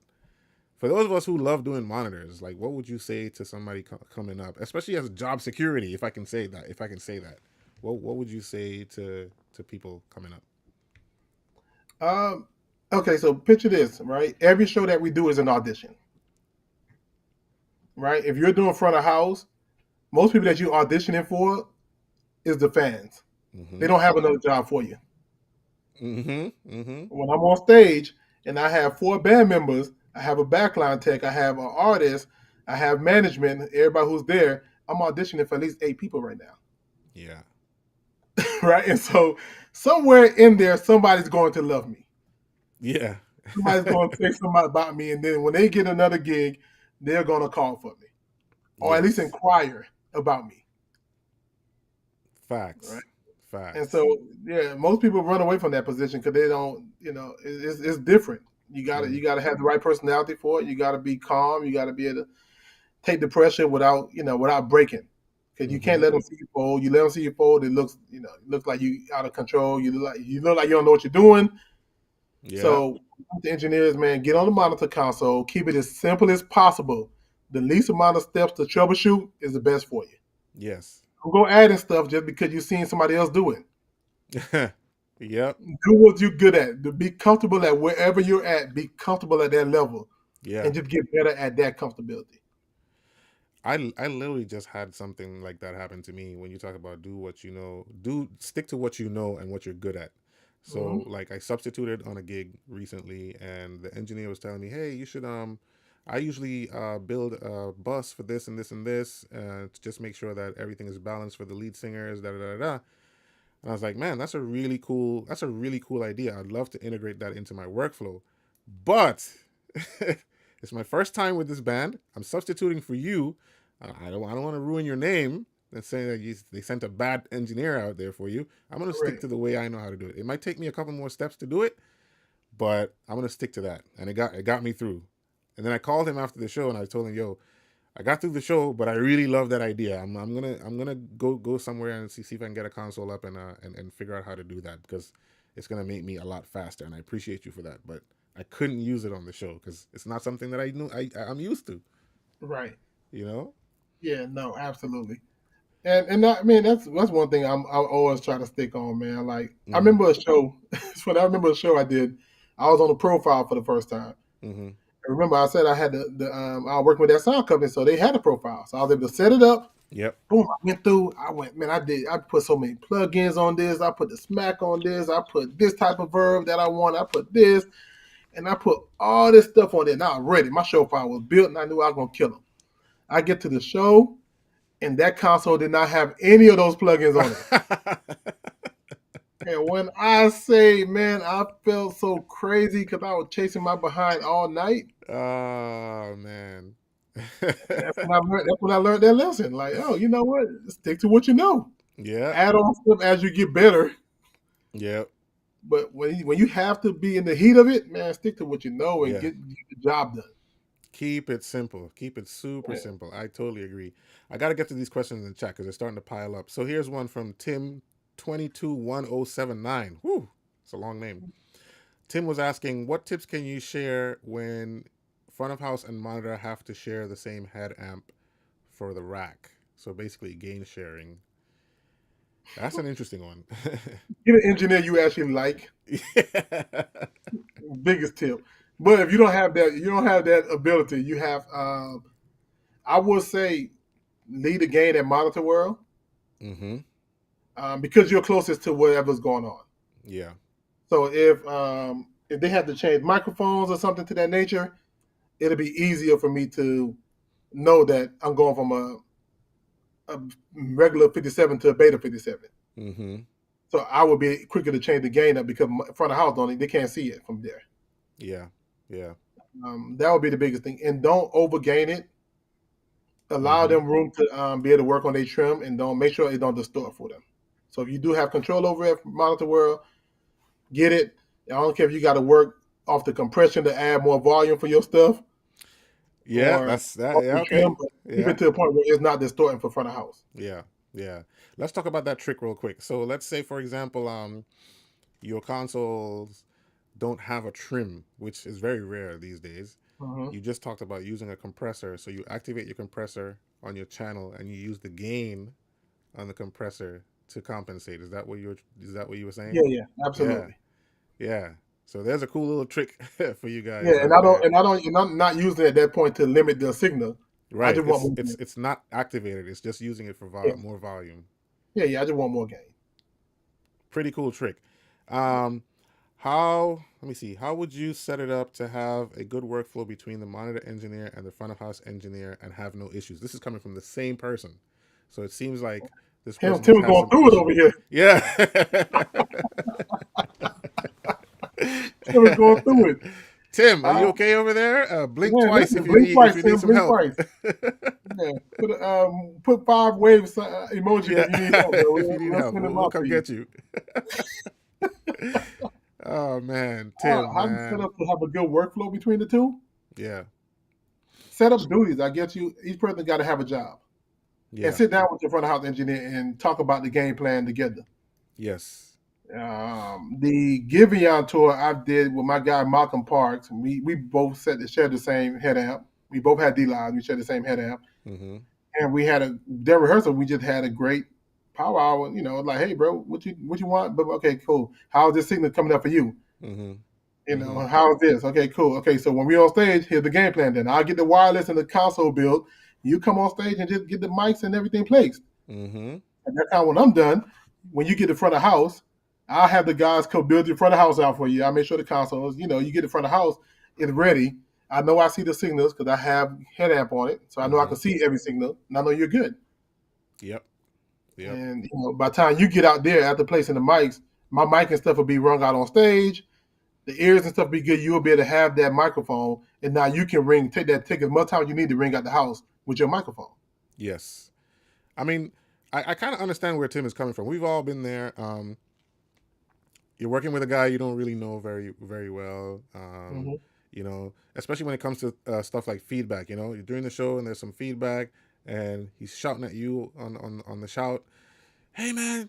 for those of us who love doing monitors, like what would you say to somebody coming up, especially as job security, if I can say that, what would you say to people coming up? Um, okay, so picture this, right? Every show that we do is an audition, right? If you're doing front of house, most people that you're auditioning for is the fans. They Mm-hmm. don't have another job for you. Mm-hmm. Mm-hmm. When I'm on stage and I have four band members, I have a backline tech, I have an artist, I have management, everybody who's there, I'm auditioning for at least 8 people right now. Yeah. Right? And so somewhere in there, somebody's going to love me. Yeah. Somebody's going to say something about me. And then when they get another gig, they're going to call for me or at least Yes. inquire about me. Right? Facts. And Facts. so, yeah, most people run away from that position because they don't, it's different. Mm. You gotta have the right personality for it. You gotta be calm. You gotta be able to take the pressure without breaking. Because you can't Mm-hmm. let them see you fold. You let them see you fold, it looks like you out of control. You look like you don't know what you're doing. Yeah. So the engineers, man, get on the monitor console. Keep it as simple as possible. The least amount of steps to troubleshoot is the best for you. Yes. Don't go adding stuff just because you've seen somebody else do it. Yep. Do what you're good at. To be comfortable at wherever you're at. Be comfortable at that level, Yeah. and just get better at that comfortability. I literally just had something like that happen to me. When you talk about do what you know, do stick to what you know and what you're good at. Mm-hmm. So like I substituted on a gig recently, and the engineer was telling me, hey, you should I usually build a bus for this and this and this to just make sure that everything is balanced for the lead singers, da da da da. And I was like, man, that's a really cool idea. I'd love to integrate that into my workflow. But it's my first time with this band. I'm substituting for you. I don't want to ruin your name and saying that they sent a bad engineer out there for you. I'm going to stick Correct. to the way I know how to do it. It might take me a couple more steps to do it, but I'm going to stick to that. And it got me through. And then I called him after the show and I told him, "Yo, I got through the show, but I really love that idea. I'm gonna go somewhere and see if I can get a console up and figure out how to do that, because it's gonna make me a lot faster. And I appreciate you for that. But I couldn't use it on the show because it's not something that I knew I'm used to. Right. You know? Yeah. No. Absolutely. And I mean that's one thing I always try to stick on, man. Like I Mm-hmm. remember a show. It's when I remember a show I did. I was on the profile for the first time. Mm-hmm. I remember I said I had I was working with that sound company, so they had a profile, so I was able to set it up. Yep. Boom, I went through. I went, man. I put so many plugins on this. I put the smack on this. I put this type of verb that I want. I put this, and I put all this stuff on there. Now I'm ready. My show file was built, and I knew I was gonna kill them. I get to the show, and that console did not have any of those plugins on it. And when I say, man, I felt so crazy because I was chasing my behind all night. Oh man. That's when I learned that lesson. Like, oh, you know what? Stick to what you know. Yep. Add on stuff as you get better. Yep. But when you have to be in the heat of it, man, stick to what you know and Yeah. get the job done. Keep it simple. Keep it super Yeah. simple. I totally agree. I got to get to these questions in the chat because they're starting to pile up. So here's one from Tim 221079. Whew, it's a long name. Tim was asking, what tips can you share when front of house and monitor have to share the same head amp for the rack. So basically, gain sharing. That's an interesting one. Get an engineer you actually like. Yeah. Biggest tip. But if you don't have that, you don't have that ability. You have, I would say, lead the game at Monitor World, Mm-hmm. because you're closest to whatever's going on. Yeah. So if they have to change microphones or something to that nature, it'll be easier for me to know that I'm going from a regular 57 to a beta 57. Mm-hmm. So I would be quicker to change the gain up because front of house only they can't see it from there. Yeah. Yeah. That would be the biggest thing, and don't overgain it. Allow Mm-hmm. them room to be able to work on their trim, and don't make sure it don't distort for them. So if you do have control over it, Monitor World, get it. I don't care if you got to work off the compression to add more volume for your stuff Yeah. or That's that. off Yeah. the Okay. trim, but keep Yeah. it to a point where it's not distorting for front of house. Yeah. Yeah. Let's talk about that trick real quick. So let's say, for example, your consoles don't have a trim, which is very rare these days. Mm-hmm. You just talked about using a compressor. So you activate your compressor on your channel and you use the gain on the compressor to compensate. Is that what you were saying? Yeah, yeah, Yeah. absolutely. Yeah. So there's a cool little trick for you Yeah, guys out there. and I'm not using it at that point to limit the signal. I Right. just want It's more it's gain. it's not activated. It's just using it for Yeah, more volume. yeah, yeah. I just want more gain. Pretty cool trick. Um, how let me see. How would you set it up to have a good workflow between the monitor engineer and the front of house engineer and have no issues? This is coming from the same person, so it seems like this person Tim just was has going some through it over issues. here. Yeah. Tim was going through it. Tim, are you Uh, okay over there? Blink yeah, twice listen, if blink if twice, you need Tim. some Blink help. twice. Yeah, put five waves emoji Yeah, if you need help, bro. if you need We'll help, send them we'll out come to you. get you. Oh man, Tim, How you set man, up to have a good workflow between the two? yeah, Set up duties. I get you. Each person got to have a job, and yeah, sit down with your front of house engineer and talk about the game plan together. yes, The Giveon tour I did with my guy Malcolm Parks, and we both shared the same head amp. We both had D lines. We shared the same head amp, mm-hmm, and we had a their rehearsal. We just had a great power hour. You know, like, hey, bro, what you want? But okay, cool. How's this signal coming up for you? mm-hmm, You mm-hmm, know, how's this? Okay, cool. Okay, so when we on stage, here's the game plan. Then I'll get the wireless and the console built. You come on stage and just get the mics and everything placed. mm-hmm, And that's how when I'm done, when you get the front of house, I'll have the guys come build your front of house out for you. I'll make sure the consoles, you get the front of house, it's ready. I know I see the signals because I have head amp on it. So I know I mm-hmm. can see every signal and I know you're good. Yep, yep, And by the time you get out there after placing the mics, my mic and stuff will be rung out on stage. The ears and stuff be good. You'll be able to have that microphone, and now you can take as much time as you need to ring out the house with your microphone. yes. I mean, I kind of understand where Tim is coming from. We've all been there. You're working with a guy you don't really know very very well. Mm-hmm. Especially when it comes to stuff like feedback. You're doing the show and there's some feedback, and he's shouting at you on the shout, "Hey man,"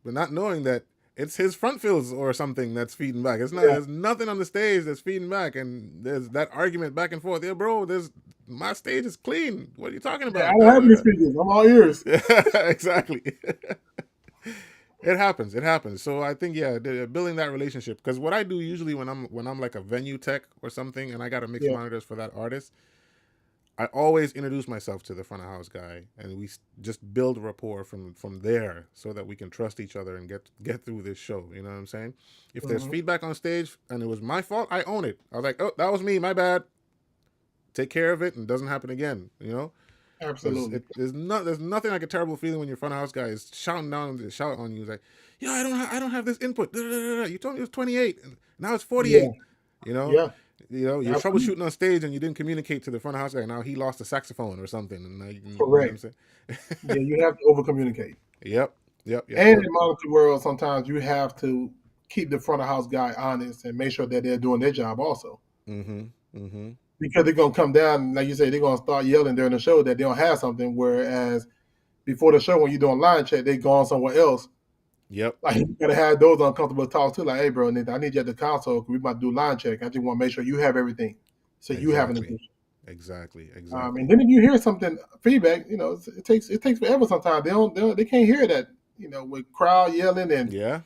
but not knowing that it's his front fills or something that's feeding back. It's not. Yeah, There's nothing on the stage that's feeding back, and there's that argument back and forth. Yeah, bro. There's my stage is clean. What are you talking yeah. I about? don't have any speakers. I'm all ears. Yeah, exactly. It happens. It happens. So I think building that relationship, because what I do usually when I'm like a venue tech or something and I got to mix Yeah. monitors for that artist, I always introduce myself to the front of house guy and we just build rapport from there so that we can trust each other and get through this show. You know what I'm saying? If there's Mm-hmm. feedback on stage and it was my fault, I own it. I was like, oh, that was me, my bad. Take care of it and it doesn't happen again. Because Absolutely. there's nothing like a terrible feeling when your front of house guy is shout on you. He's like, "Yo, I don't have this input. You told me it was 28, and now it's Yeah. 48." You know, Yeah. you're Absolutely. troubleshooting on stage and you didn't communicate to the front of house guy. Now he lost a saxophone or something, and now you know what I'm Correct. saying? Yeah. You have to over communicate. Yep, yep, yep, And yep. in monitor world, sometimes you have to keep the front of house guy honest and make sure that they're doing their job also. Mm-hmm. Mm-hmm. Because they're gonna come down, like you say, they're gonna start yelling during the show that they don't have something. Whereas before the show, when you're doing line check, they go on somewhere else. Yep. Like you gotta have those uncomfortable talks too. Like, hey, bro, I need you at the console because we about to do line check. I just want to make sure you have everything. So you have an Exactly. addition. Exactly. And Exactly. then if you hear something feedback, it takes forever. Sometimes they can't hear that. With crowd yelling and Yeah.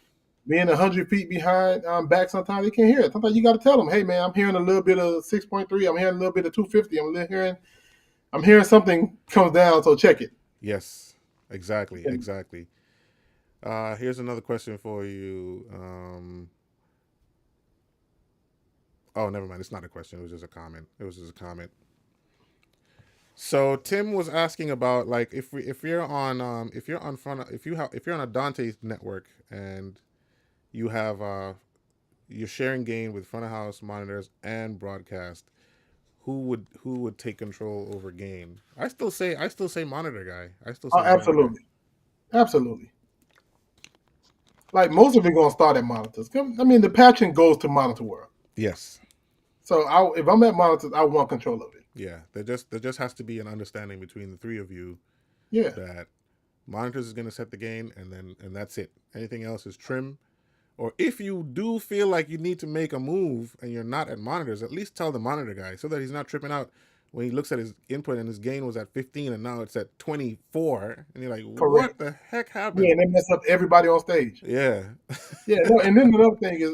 being 100 feet behind back, sometimes they can't hear it. Sometimes you got to tell them, "Hey man, I'm hearing a little bit of 6.3. I'm hearing a little bit of 250. I'm hearing something comes down. So check it." Yes. Exactly. And Exactly. Here's another question for you. Oh, never mind. It's not a question. It was just a comment. It was just a comment. So Tim was asking about like if you're on front if you're on a Dante's network and you have you're sharing gain with front of house monitors and broadcast, who would take control over gain? I still say monitor guy. I still oh, say monitor guy. absolutely, absolutely. Like most of it gonna start at monitors. I mean, the patching goes to monitor world. Yes. So if I'm at monitors, I want control of it. Yeah. There just has to be an understanding between the three of you Yeah, that monitors is going to set the gain and that's it. Anything else is trim. Or if you do feel like you need to make a move and you're not at monitors, at least tell the monitor guy so that he's not tripping out when he looks at his input and his gain was at 15 and now it's at 24 and you're like, correct. what the heck Yeah, happened? and they mess up everybody on stage. Yeah. Yeah, no, and then another thing is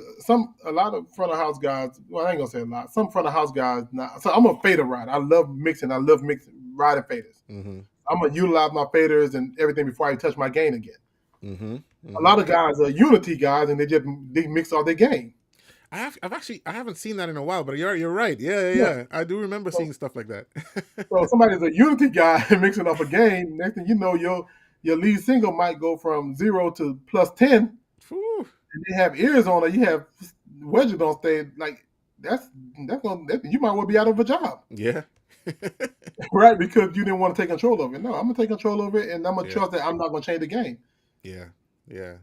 a lot of front of house guys. Well, I ain't gonna say a lot. Some front of house guys. Not, so I'm a fader rider. I love mixing. I love mixing riding faders. Mm-hmm. I'm gonna utilize my faders and everything before I touch my gain again. Mm-hmm. A Mm-hmm. lot of guys are unity guys and they mix all their gain. I haven't seen that in a while, but you're right. Yeah, yeah, Yeah. yeah. I do remember So, seeing stuff like that. so somebody's a unity guy mixing up a gain. Next thing you know, your lead single might go from 0 to +10, Whew. and they have ears on, or you have wedges on stage. Like that's you might well be out of a job. Yeah. Right, because you didn't want to take control of it. No, I'm gonna take control of it, and I'm gonna Yeah. trust that I'm not gonna change the game. Yeah. Yeah.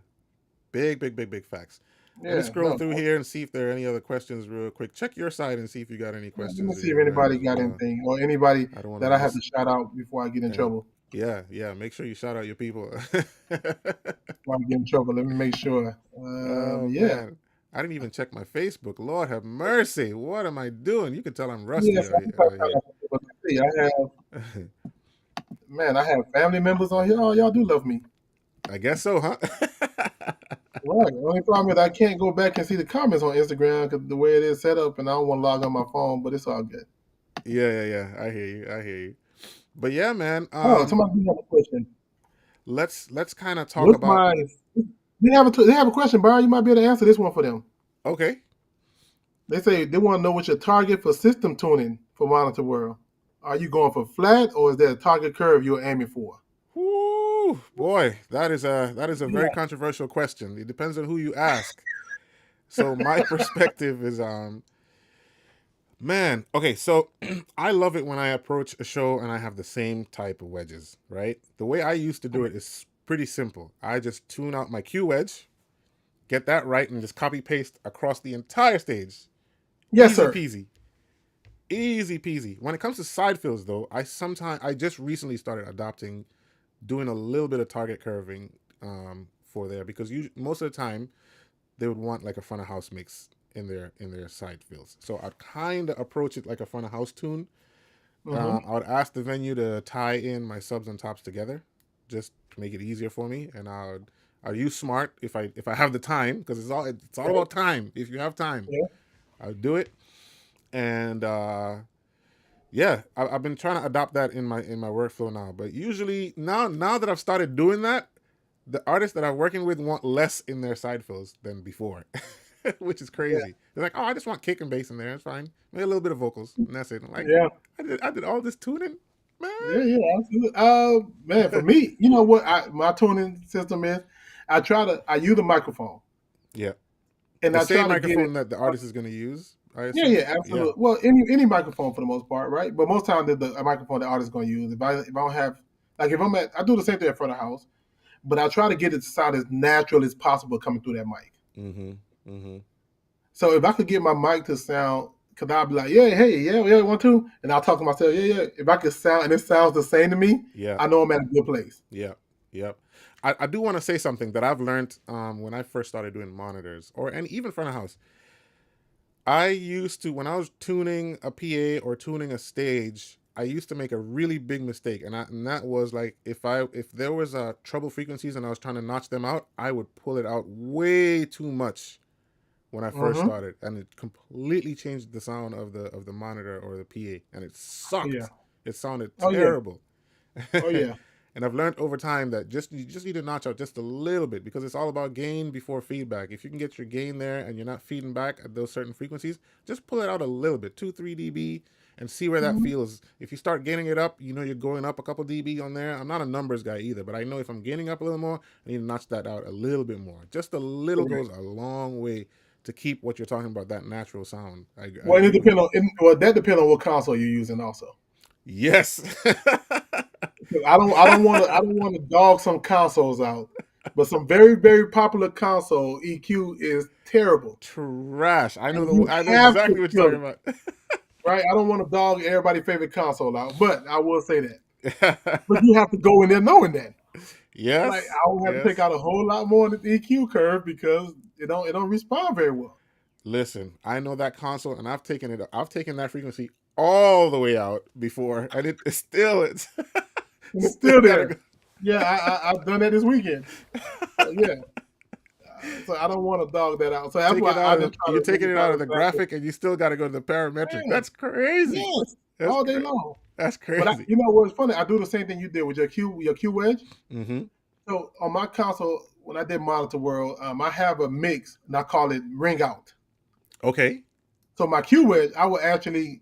Big, big, big, big facts. Let me Yeah, scroll no. through here and see if there are any other questions real quick. Check your side and see if you got any Let me questions in see if your mind anybody as got well. anything or anybody I don't want to that I have miss. to shout out before I get in And trouble. yeah, yeah. Make sure you shout out your people. Before I get in trouble, let me make sure. Oh Yeah, man, I didn't even check my Facebook. Lord have mercy. What am I doing? You can tell I'm rusty yes, out I think I shout here. out some people. Let's see, I have family members on here. Oh, y'all do love me. I guess so, huh? Right. The only problem is I can't go back and see the comments on Instagram because the way it is set up, and I don't want to log on my phone. But it's all good. Yeah, yeah, yeah. I hear you. I hear you. But yeah, man. Oh, somebody have a question. Let's kind of talk What's about. my? They have a question, Brian. You might be able to answer this one for them. Okay. They say they want to know what's your target for system tuning for Monitor World. Are you going for flat, or is there a target curve you're aiming for? Whoo, boy, that is a very Yeah. controversial question. It depends on who you ask. So my perspective is man, okay, so I love it when I approach a show and I have the same type of wedges, right? The way I used to do it is pretty simple. I just tune out my Q wedge, get that right, and just copy paste across the entire stage. Yes, Easy sir. peasy. Easy peasy. When it comes to side fills though, I just recently started adopting doing a little bit of target curving for there because most of the time they would want like a front of house mix in their side fills. So I'd kind of approach it like a front of house tune. Mm-hmm. I would ask the venue to tie in my subs and tops together, just to make it easier for me, and I'd use smart if I have the time because it's all Right. about time. If you have time, Yeah. I'll do it. And yeah, I've been trying to adopt that in my workflow now. But usually now that I've started doing that, the artists that I'm working with want less in their side fills than before, which is Yeah. crazy. They're like, "Oh, I just want kick and bass in there. It's fine. Maybe a little bit of vocals, and that's it." I'm like, Yeah. I did all this tuning, Yeah. man. Yeah. Absolutely. Man, for me, you know what my tuning system is? I use a microphone, Yeah, and the I same try to get it. microphone that the artist is going to use, I Yeah, assume. yeah, Yeah. absolutely. Well, any microphone for the most part, right? But most times the microphone the artist is going to use. If I don't have like if I'm at I do the same thing in front of the house, but I try to get it to sound as natural as possible coming through that mic. Mm-hmm. Mm-hmm. So if I could get my mic to sound, because I'll be like, yeah, hey, yeah, yeah, 1, 2, and I'll talk to myself, yeah, yeah. If I could sound and it sounds the same to me, Yeah. I know I'm at a good place. Yeah. Yep. I do want to say something that I've learned when I first started doing monitors or and even front of house. I used to, when I was tuning a PA or tuning a stage, I used to make a really big mistake, and that was like if there was trouble frequencies and I was trying to notch them out, I would pull it out way too much when I first Mm-hmm. started, and it completely changed the sound of the monitor or the PA, and it Yeah. sucked. It sounded Oh yeah. terrible. Oh yeah. And I've learned over time that you just need to notch out just a little bit because it's all about gain before feedback. If you can get your gain there and you're not feeding back at those certain frequencies, just pull it out a little bit, 2 3 dB, and see where that Mm-hmm. feels. If you start gaining it up, you know you're going up a couple dB on there. I'm not a numbers guy either, but I know if I'm gaining up a little more, I need to notch that out a little bit more. Just a little goes a long way to keep what you're talking about, that natural sound. I Well, agree with you. well, that depends on what console you're using also. Yes. 'Cause I don't want to dog some consoles out, but some very, very popular console EQ is terrible, Trash. and you I know have to exactly what kill you're it, talking right? I don't want to dog everybody's favorite console out, but I will say that. But about. you have to go in there knowing that. Like Yes. I will have to take Yes. out a whole lot more in the EQ curve because it don't respond very well. Listen, I know that console, and I've taken that frequency all the way out before, and it's still it's And it's still still gotta there. go. Yeah, I've done that this weekend. So yeah, so I don't want to dog that out. So that's Take why it out I of just the, try you're to really taking it find out of the exactly. graphic, and you still got to go to the parametric. Man, That's crazy. yes, That's all day crazy. long. That's But crazy. you know what's funny? I do the same thing you did with your Q wedge. Mm-hmm. So on my console, when I did Monitor World, I have a mix, and I call it ring out. Okay. So my Q wedge, I will actually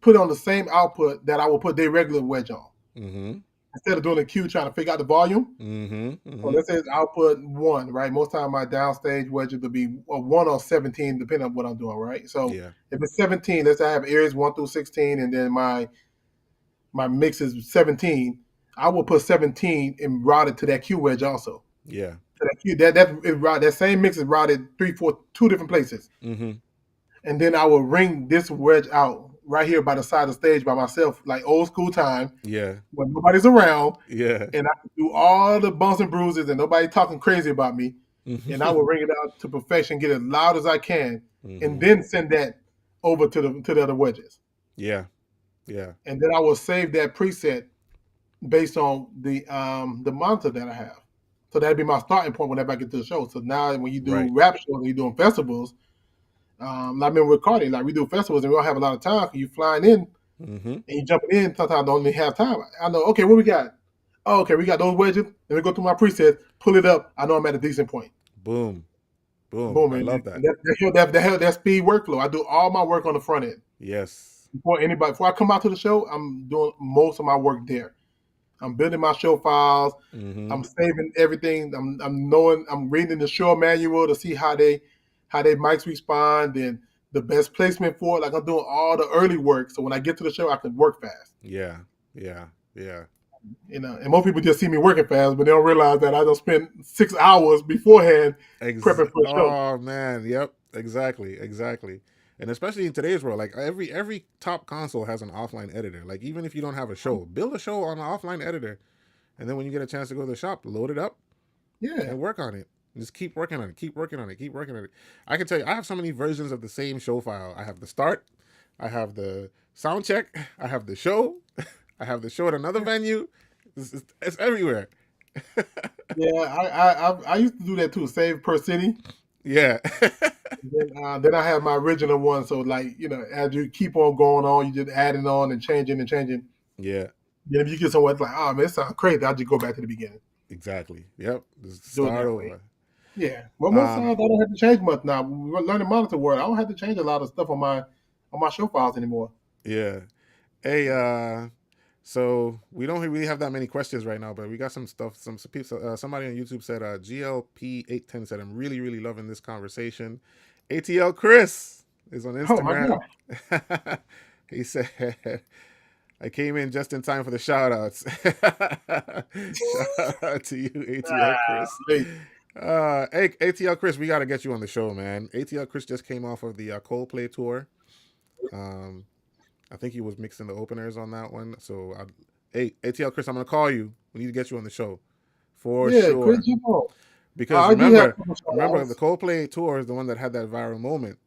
put on the same output that I will put their regular wedge on. Mm-hmm. Instead of doing a Q trying to figure out the volume. Mm-hmm. So Mm-hmm. let's say it's output one, right? Most time my downstage wedges will be a 1 or 17, depending on what I'm doing, right? So Yeah. if it's 17, let's say I have areas 1 through 16, and then my mix is 17. I will put 17 and route it to that Q wedge also. Yeah. To that Q, that same mix is routed two different places, Mm-hmm. and then I will ring this wedge out right here by the side of the stage by myself, like old school time Yeah. when nobody's around, Yeah. and I can do all the bumps and bruises and nobody talking crazy about me, and I Mm-hmm. will ring it out to perfection, get it as loud as I can, and Mm-hmm. then send that over to the other wedges, Yeah. Yeah. and then I will save that preset based on the monitor that I have. So that'd be my starting point whenever I get to the show. So now when you do Right. rap shows and you're doing festivals, like me with Cardi, like we do festivals and we don't have a lot of time. You flying in Mm-hmm. and you jumping in. Sometimes I don't even have time. I know. Okay, what we got? Oh, okay, we got those wedges. Then we go through my presets, pull it up. I know I'm at a decent point. Boom. Boom. Boom, I and love that. that speed workflow. I do all my work on the front end Yes. before I come out to the show. I'm doing most of my work there. I'm building my show files. Mm-hmm. I'm saving everything. I'm knowing. I'm reading the show manual to see how they mics respond and the best placement for it. Like I'm doing all the early work, so when I get to the show, I can work fast. Yeah. Yeah. Yeah. And most people just see me working fast, but they don't realize that I don't spend 6 hours beforehand prepping for a show. Oh man, yep, exactly, exactly. And especially in today's world, like every top console has an offline editor. Like even if you don't have a show, build a show on an offline editor, and then when you get a chance to go to the shop, load it up Yeah, and work on it. Just keep working on it, keep working on it, keep working on it. I can tell you, I have so many versions of the same show file. I have the start, I have the sound check, I have the show, I have the show at another venue. It's everywhere. yeah. I used to do that too. Save per city. Yeah. Then I have my original one. So like as you keep on going on, you just adding on and changing and changing. Yeah. Then if you get someone like, oh man, it sounds crazy, I'll just go back to the beginning. Exactly. Yep. Just Do it start that way. over. Yeah. Well, most Um, times I don't have to change much now. We're learning monitor world. I don't have to change a lot of stuff on my show files anymore. yeah. Hey, so we don't really have that many questions right now, but we got some stuff. Some people, somebody on YouTube said, GLP810 said, I'm really, really loving this conversation. ATL Chris is on Oh my Instagram. god. He said, I came in just in time for the shout outs. Shout out to you, ATL Chris. Golly. Hey, ATL Chris, we got to get you on the show, man. ATL Chris just came off of the Coldplay tour. Um, I think he was mixing the openers on that one. So, hey, ATL Chris, I'm gonna call you. We need to get you on the show for Yeah, Chris sure. Jimbo. Because I do have remember, a couple shout remember the outs. Coldplay tour is the one that had that viral moment.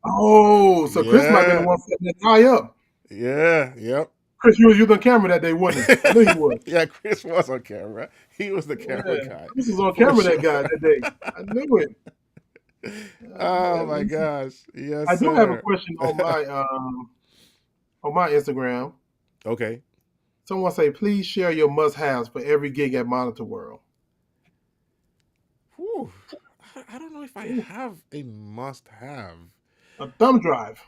Oh, so Chris might have been the Yeah, one setting that guy up. yeah, yep. Chris, you was using the camera that day, wasn't he? I knew he was. Yeah, Chris was on camera. He was the camera Yeah, guy Chris was on for camera sure. that guy that day. I knew it. Oh Man, my let me see. gosh. Yes, I do have a sir. question on my Instagram. Okay. Someone say, please share your must-haves for every gig at Monitor World. Whew. I don't know if I Ooh, have a must have. a thumb drive.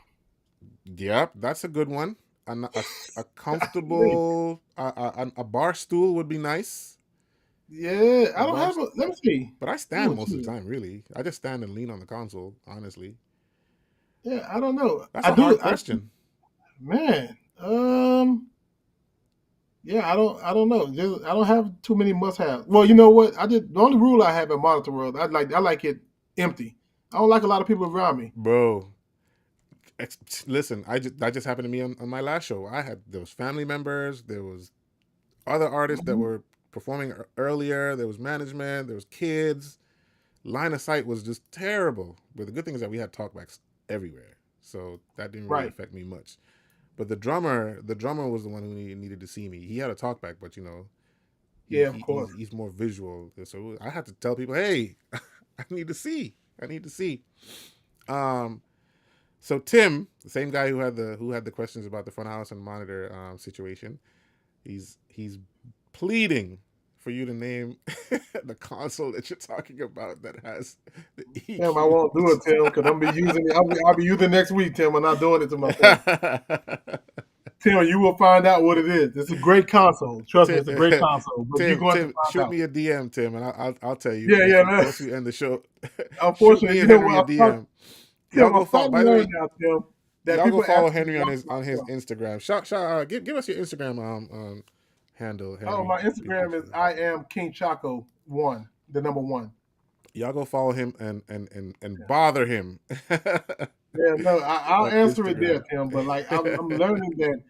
Yep, that's a good one. A Golly. comfortable a bar stool would be nice. Yeah, A I don't bar, have a. Let me see. but I Ooh, stand most of the gee. time. Really, I just stand and lean on the console. Honestly, Yeah, I don't know. that's I a hard do. question, Man. Yeah, I don't know. I don't have too many must-haves. Well, you know what? I did the only rule I have at Monitor World. I like it empty. I don't like a lot of people around me. bro. Listen, that just happened to me on my last show. There was family members, there was other artists that Mhm. were performing earlier, there was management, there was kids. Line of sight was just terrible. But the good thing is that we had talkbacks everywhere, so that didn't really Right. affect me much. But the drummer was the one who needed to see me. He had a talkback, but Yeah, of course. he's more visual. So I had to tell people, hey, I need to see. I need to see. Um, so Tim, the same guy who had the questions about the front house and monitor situation, he's pleading for you to name the console that you're talking about that has the Tim, I won't do it, EQs. Tim, because I'm be using it. I'll be using it next week, Tim. I'm not doing it to myself. Tim, you will find out what it is. It's a great console. Trust me, Tim, it's a great console. But you're going to Tim, find shoot out. me a DM, Tim, and I'll tell you Yeah, once yeah. we Man. once we end the show. Shoot Unfortunately, me you and know Henry a what? DM. Y'all Tim, I'm go follow. starting By to the learn way, now, Tim, that y'all go people follow ask me to Henry on watch his my stuff. Instagram. Give us your Instagram handle, Oh, Henry. my Instagram is I am King Choco one, the number one. Y'all go follow him and bother him Yeah, no, I'll on answer it there, Instagram. Tim. But like, I'm learning that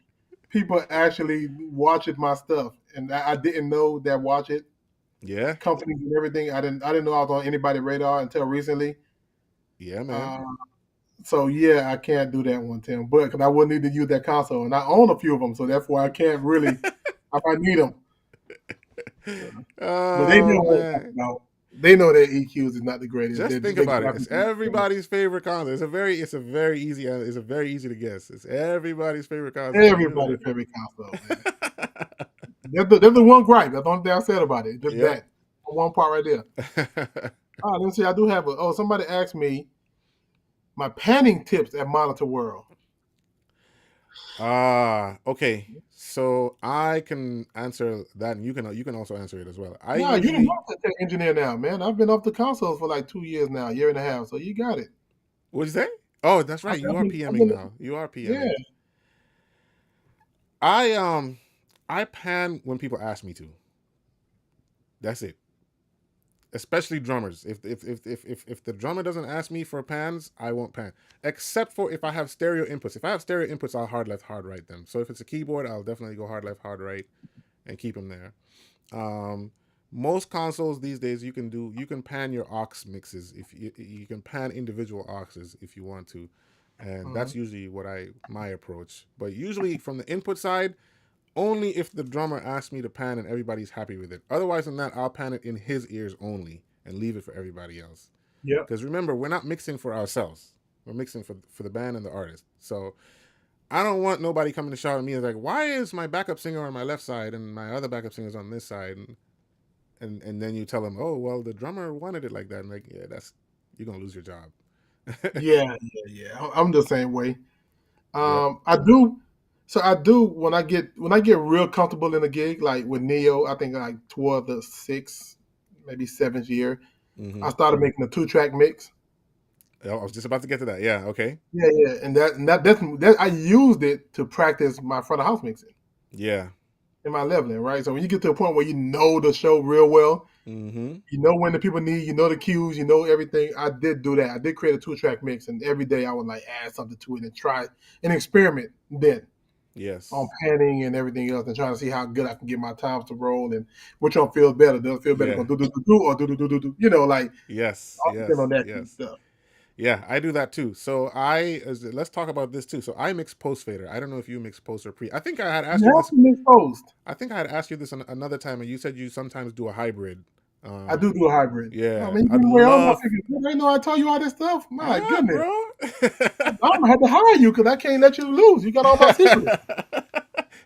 people actually watch my stuff, and I didn't know that watch it Yeah, companies and everything. I didn't know I was on anybody's radar until recently. yeah, man. Uh, so yeah, I can't do that one, Tim. But because I would need to use that console, and I own a few of them, so that's why I can't really. I might need them, but they know Oh what I'm talking man. about. They know that EQs is not the greatest. Just think They about it. It's graphics. everybody's favorite console. It's a very easy to guess. It's everybody's favorite console. You know Everybody's favorite console, man. that. There's the one gripe. That's the only thing I said about it. Just Yep. that one part right there. Oh, let me see. I do have a. Oh, somebody asked me my panning tips at Monitor World. Okay. So I can answer that, and you can also answer it as well. I No, you're the usually marketing engineer now, man. I've been off the consoles for like 2 years now, year and a half. So you got it. What'd you say? Oh, that's right. You are I've PMing been now. You are yeah, PMing. I pan when people ask me to. That's it. Especially drummers. If the drummer doesn't ask me for pans, I won't pan. Except for if I have stereo inputs. If I have stereo inputs, I'll hard left, hard right them. So if it's a keyboard, I'll definitely go hard left, hard right, and keep them there. Um, Most consoles these days you can pan your aux mixes if you can pan individual auxes if you want to, and mhm. that's usually my approach. But usually from the input side, only if the drummer asks me to pan and everybody's happy with it. Otherwise than that, I'll pan it in his ears only and leave it for everybody else. Yep, Because remember, we're not mixing for ourselves. We're mixing for the band and the artist. So I don't want nobody coming to shout at me and like, why is my backup singer on my left side and my other backup singer's on this side? And then you tell them, oh well, the drummer wanted it like that. And like, yeah, that's you're gonna lose your job. yeah. I'm the same way. Yep. I do. So I do when I get real comfortable in a gig, like with Neo. I think like toward the sixth, maybe seventh year, I Mm-hmm. started making a 2-track mix. I was just about to get to that. Yeah. Okay. Yeah, and that I used it to practice my front of house mixing Yeah. and my leveling, right? So when you get to a point where you know the show real well, Mm-hmm. you know when the people need, you know the cues, you know everything. I did do that. I did create a 2-track mix, and every day I would like add something to it and try and experiment then on Yes. panning and everything else, and trying to see how good I can get my times to roll and which one feels better. Does it feel better Yeah. going do do do do or do do do do do? You know, like Yes. all depend Yes. on that kind of Yes. stuff. Yeah, I do that too. So let's talk about this too. So I mix post fader. I don't know if you mix post or pre. I think I had asked You you have this. to mix post. I think I had asked you this another time, and you said you sometimes do a hybrid. I do a hybrid. Oh Yeah, man, you I'd giving away all my love. secrets. I didn't know I tell you all this stuff. My Yeah, goodness. bro. I'm gonna have to hire you because I can't let you lose. You got all my secrets.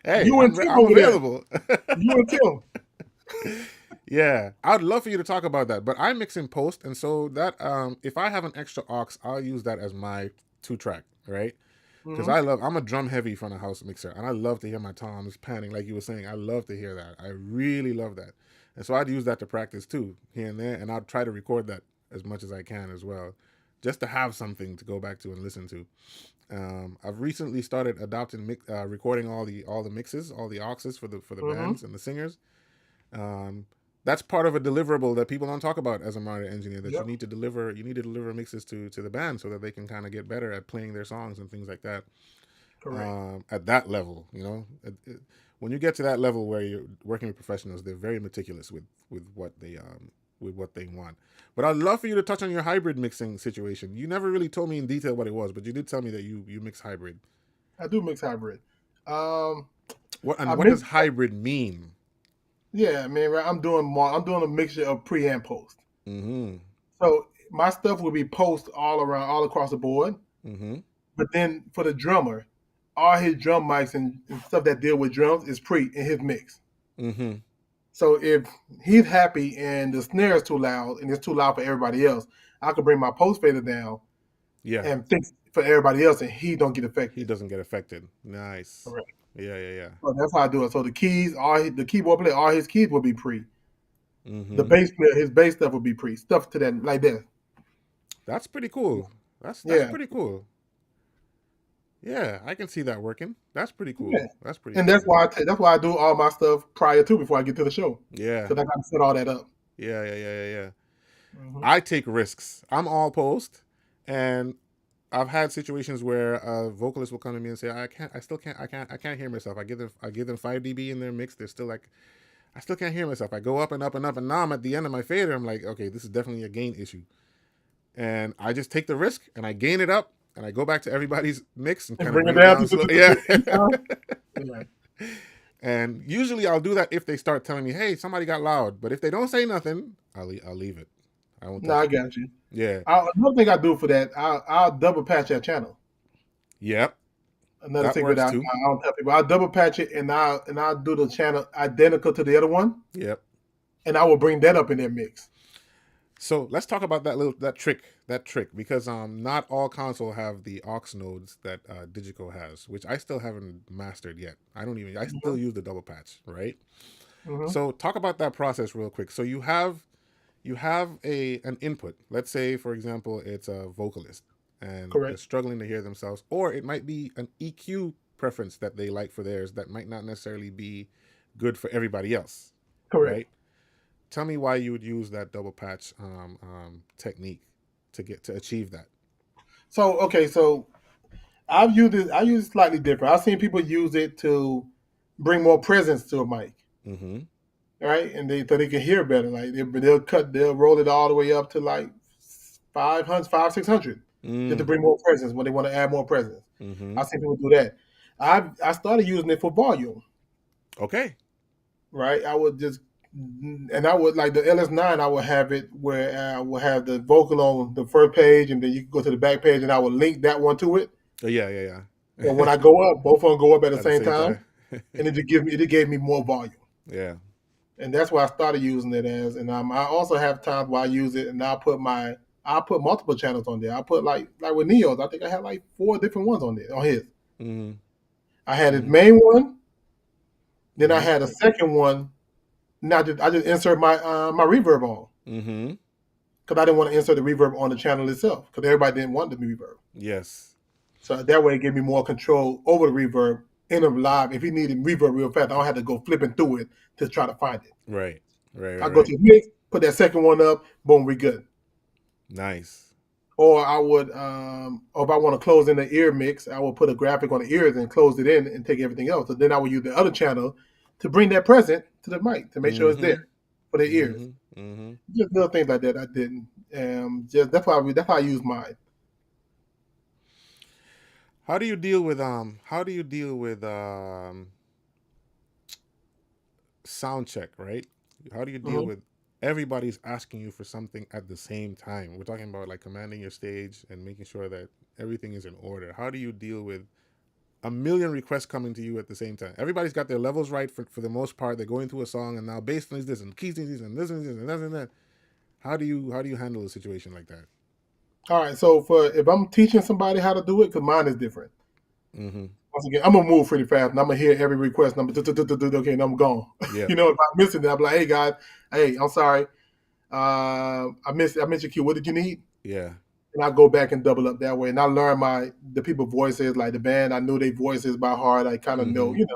Hey, You and Tim I'm over there. available. You and Tim. Yeah, I'd love for you to talk about that, but I mix in post, and so that if I have an extra aux, I'll use that as my two track, right? Because Hmm. I'm a drum heavy front of house mixer, and I love to hear my toms panning, like you were saying. I love to hear that. I really love that, and so I'd use that to practice too, here and there, and I'd try to record that as much as I can as well, just to have something to go back to and listen to. I've recently started adopting recording all the mixes, all the auxes for the Hmm. bands and the singers. Um, that's part of a deliverable that people don't talk about as a monitor engineer. That Yep. you need to deliver mixes to the band so that they can kind of get better at playing their songs and things like that. Correct. At that level, when you get to that level where you're working with professionals, they're very meticulous with what they want. But I'd love for you to touch on your hybrid mixing situation. You never really told me in detail what it was, but you did tell me that you mix hybrid. I do mix hybrid. Um, I What mix. does hybrid mean? Yeah, man. Right. I'm doing a mixture of pre and post. Mm-hmm. So my stuff will be post all around, all across the board. Mm-hmm. But then for the drummer, all his drum mics and stuff that deal with drums is pre in his mix. Mm-hmm. So if he's happy and the snare is too loud and it's too loud for everybody else, I could bring my post fader down Yeah. and fix for everybody else, and he don't get He affected. doesn't get affected. Nice. Correct. Yeah, yeah, yeah. So that's how I do it. So the keys, the keyboard player, all his keys will be pre. The Mm-hmm. bass player, his bass stuff will be pre. Stuff to that like that. That's pretty cool. That's Yeah, pretty cool. Yeah, I can see that working. That's pretty yeah. cool. That's pretty And that's cool. why that's why I do all my stuff prior to before I get to the show Yeah. because I got to set all that up. Yeah, yeah, yeah, yeah, yeah. Hmm. I take risks. I'm all post, and I've had situations where a vocalist will come to me and say, I still can't, I can't hear myself. I give them 5 dB in their mix. They're still like, I still can't hear myself. I go up and up and up, and now I'm at the end of my fader. I'm like, okay, this is definitely a gain issue. And I just take the risk and I gain it up and I go back to everybody's mix and And kind of bring it bring it down down to slow. Yeah. down. Yeah. And usually I'll do that if they start telling me, hey, somebody got loud. But if they don't say nothing, I'll leave it. I won't No, touch I it. got you. Yeah. Another thing I do for that, I'll double patch that channel. Yep. Another That secret works too. I don't tell people. I'll double patch it and I'll do the channel identical to the other one, Yep. and I will bring that up in their mix. So let's talk about that trick, because not all console have the aux nodes that Digico has, which I still haven't mastered yet. I still Hmm. use the double patch, right? Hmm. So talk about that process real quick. So you have a an input. Let's say, for example, it's a vocalist and they're Correct. struggling to hear themselves, or it might be an EQ preference that they like for theirs that might not necessarily be good for everybody else, Correct. right? Tell me why you would use that double patch technique to achieve that. So okay, so I've used it. I use it slightly different. I've seen people use it to bring more presence to a mic, Mm-hmm. right? And they so they can hear better. Like they'll roll it all the way up to like 500, 600, just to Mm. bring more presence when they want to add more presence. Mm-hmm. I've seen people do that. I started using it for volume, Okay. right? I would just and I would like the LS9. I would have it where I would have the vocal on the first page, and then you can go to the back page, and I would link that one to it. Oh, yeah, yeah, So yeah. when I go up, both of them go up at the At the same same time, time. and it gave me more volume. Yeah. And that's why I started using it as. And I also have times where I use it, and I put multiple channels on there. I put like with Neo's, I think I had like 4 different ones on there on his. Mm-hmm. I had his Mm-hmm. main one, then I Mm-hmm. had a second one. Now I just insert my reverb on Mm-hmm. because I didn't want to insert the reverb on the channel itself because everybody didn't want the reverb. Yes. So that way it gave me more control over the reverb in a live. If he needed reverb real fast, I don't have to go flipping through it to try to find it. Right. Right. I Right. go Right. to the mix, put that second one up, boom, we good. Nice. Or I would, or if I want to close in the ear mix, I would put a graphic on the ears and close it in and take everything else. So then I would use the other channel to bring that present to the mic to make sure it's Mm-hmm. there for their ears. Mm-hmm. Mm-hmm. Just little things like that I didn't. Just that's how I use mine. How do you deal with sound check, right? How do you deal Mhm. with everybody's asking you for something at the same time? We're talking about like commanding your stage and making sure that everything is in order. How do you deal with a million requests coming to you at the same time? Everybody's got their levels right for the most part. They're going through a song and now bass needs this and keys needs this and this and this and that and that. How do you handle a situation like that? All right. So for if I'm teaching somebody how to do it, because mine is different. Mm-hmm. Once again, I'm gonna move pretty fast, and I'm gonna hear every request. And okay, and I'm gone. Yeah. You know, if I'm missing it, I'm like, hey guys, hey, I'm sorry, I missed your cue. What did you need? Yeah. And I go back and double up that way. And I learn the people voices, like the band. I knew their voices by heart. I kind of know, Mm-hmm. you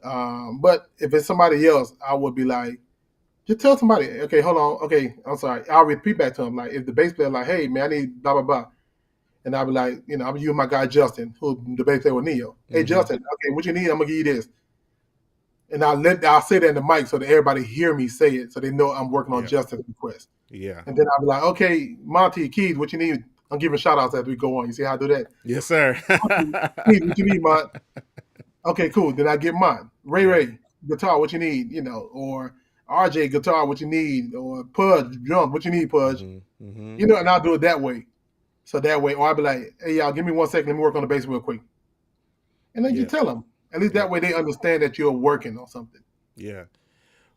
know. But if it's somebody else, I would be like, just tell somebody, okay, hold on, okay, I'm sorry. I'll repeat back to him. Like if the bass player, like, hey man, I need blah blah blah. And I'll be like, you know, I'm using my guy Justin, who the bass player with Neo. Hey Mm-hmm. Justin, okay, what you need? I'm gonna give you this. And I'll say that in the mic so that everybody hear me say it, so they know I'm working on Yeah. Justin's request. Yeah. And then I'll be like, okay, Monty, Keys, what you need? I'm giving shout outs as we go on. You see how I do that? Yes, sir. Monty, Keys, what you need, Mont? Okay, cool. Then I get mine. Ray Yeah. Ray, guitar, what you need? You know, or RJ, guitar, what you need? Or Pudge, drums, what you need, Pudge? Mm-hmm. Mm-hmm. You know, and I'll do it that way. So that way, or I'll be like, hey, y'all, give me 1 second. Let me work on the bass real quick. And then you Yeah. tell them. At least Yeah. that way they understand that you're working on something. Yeah.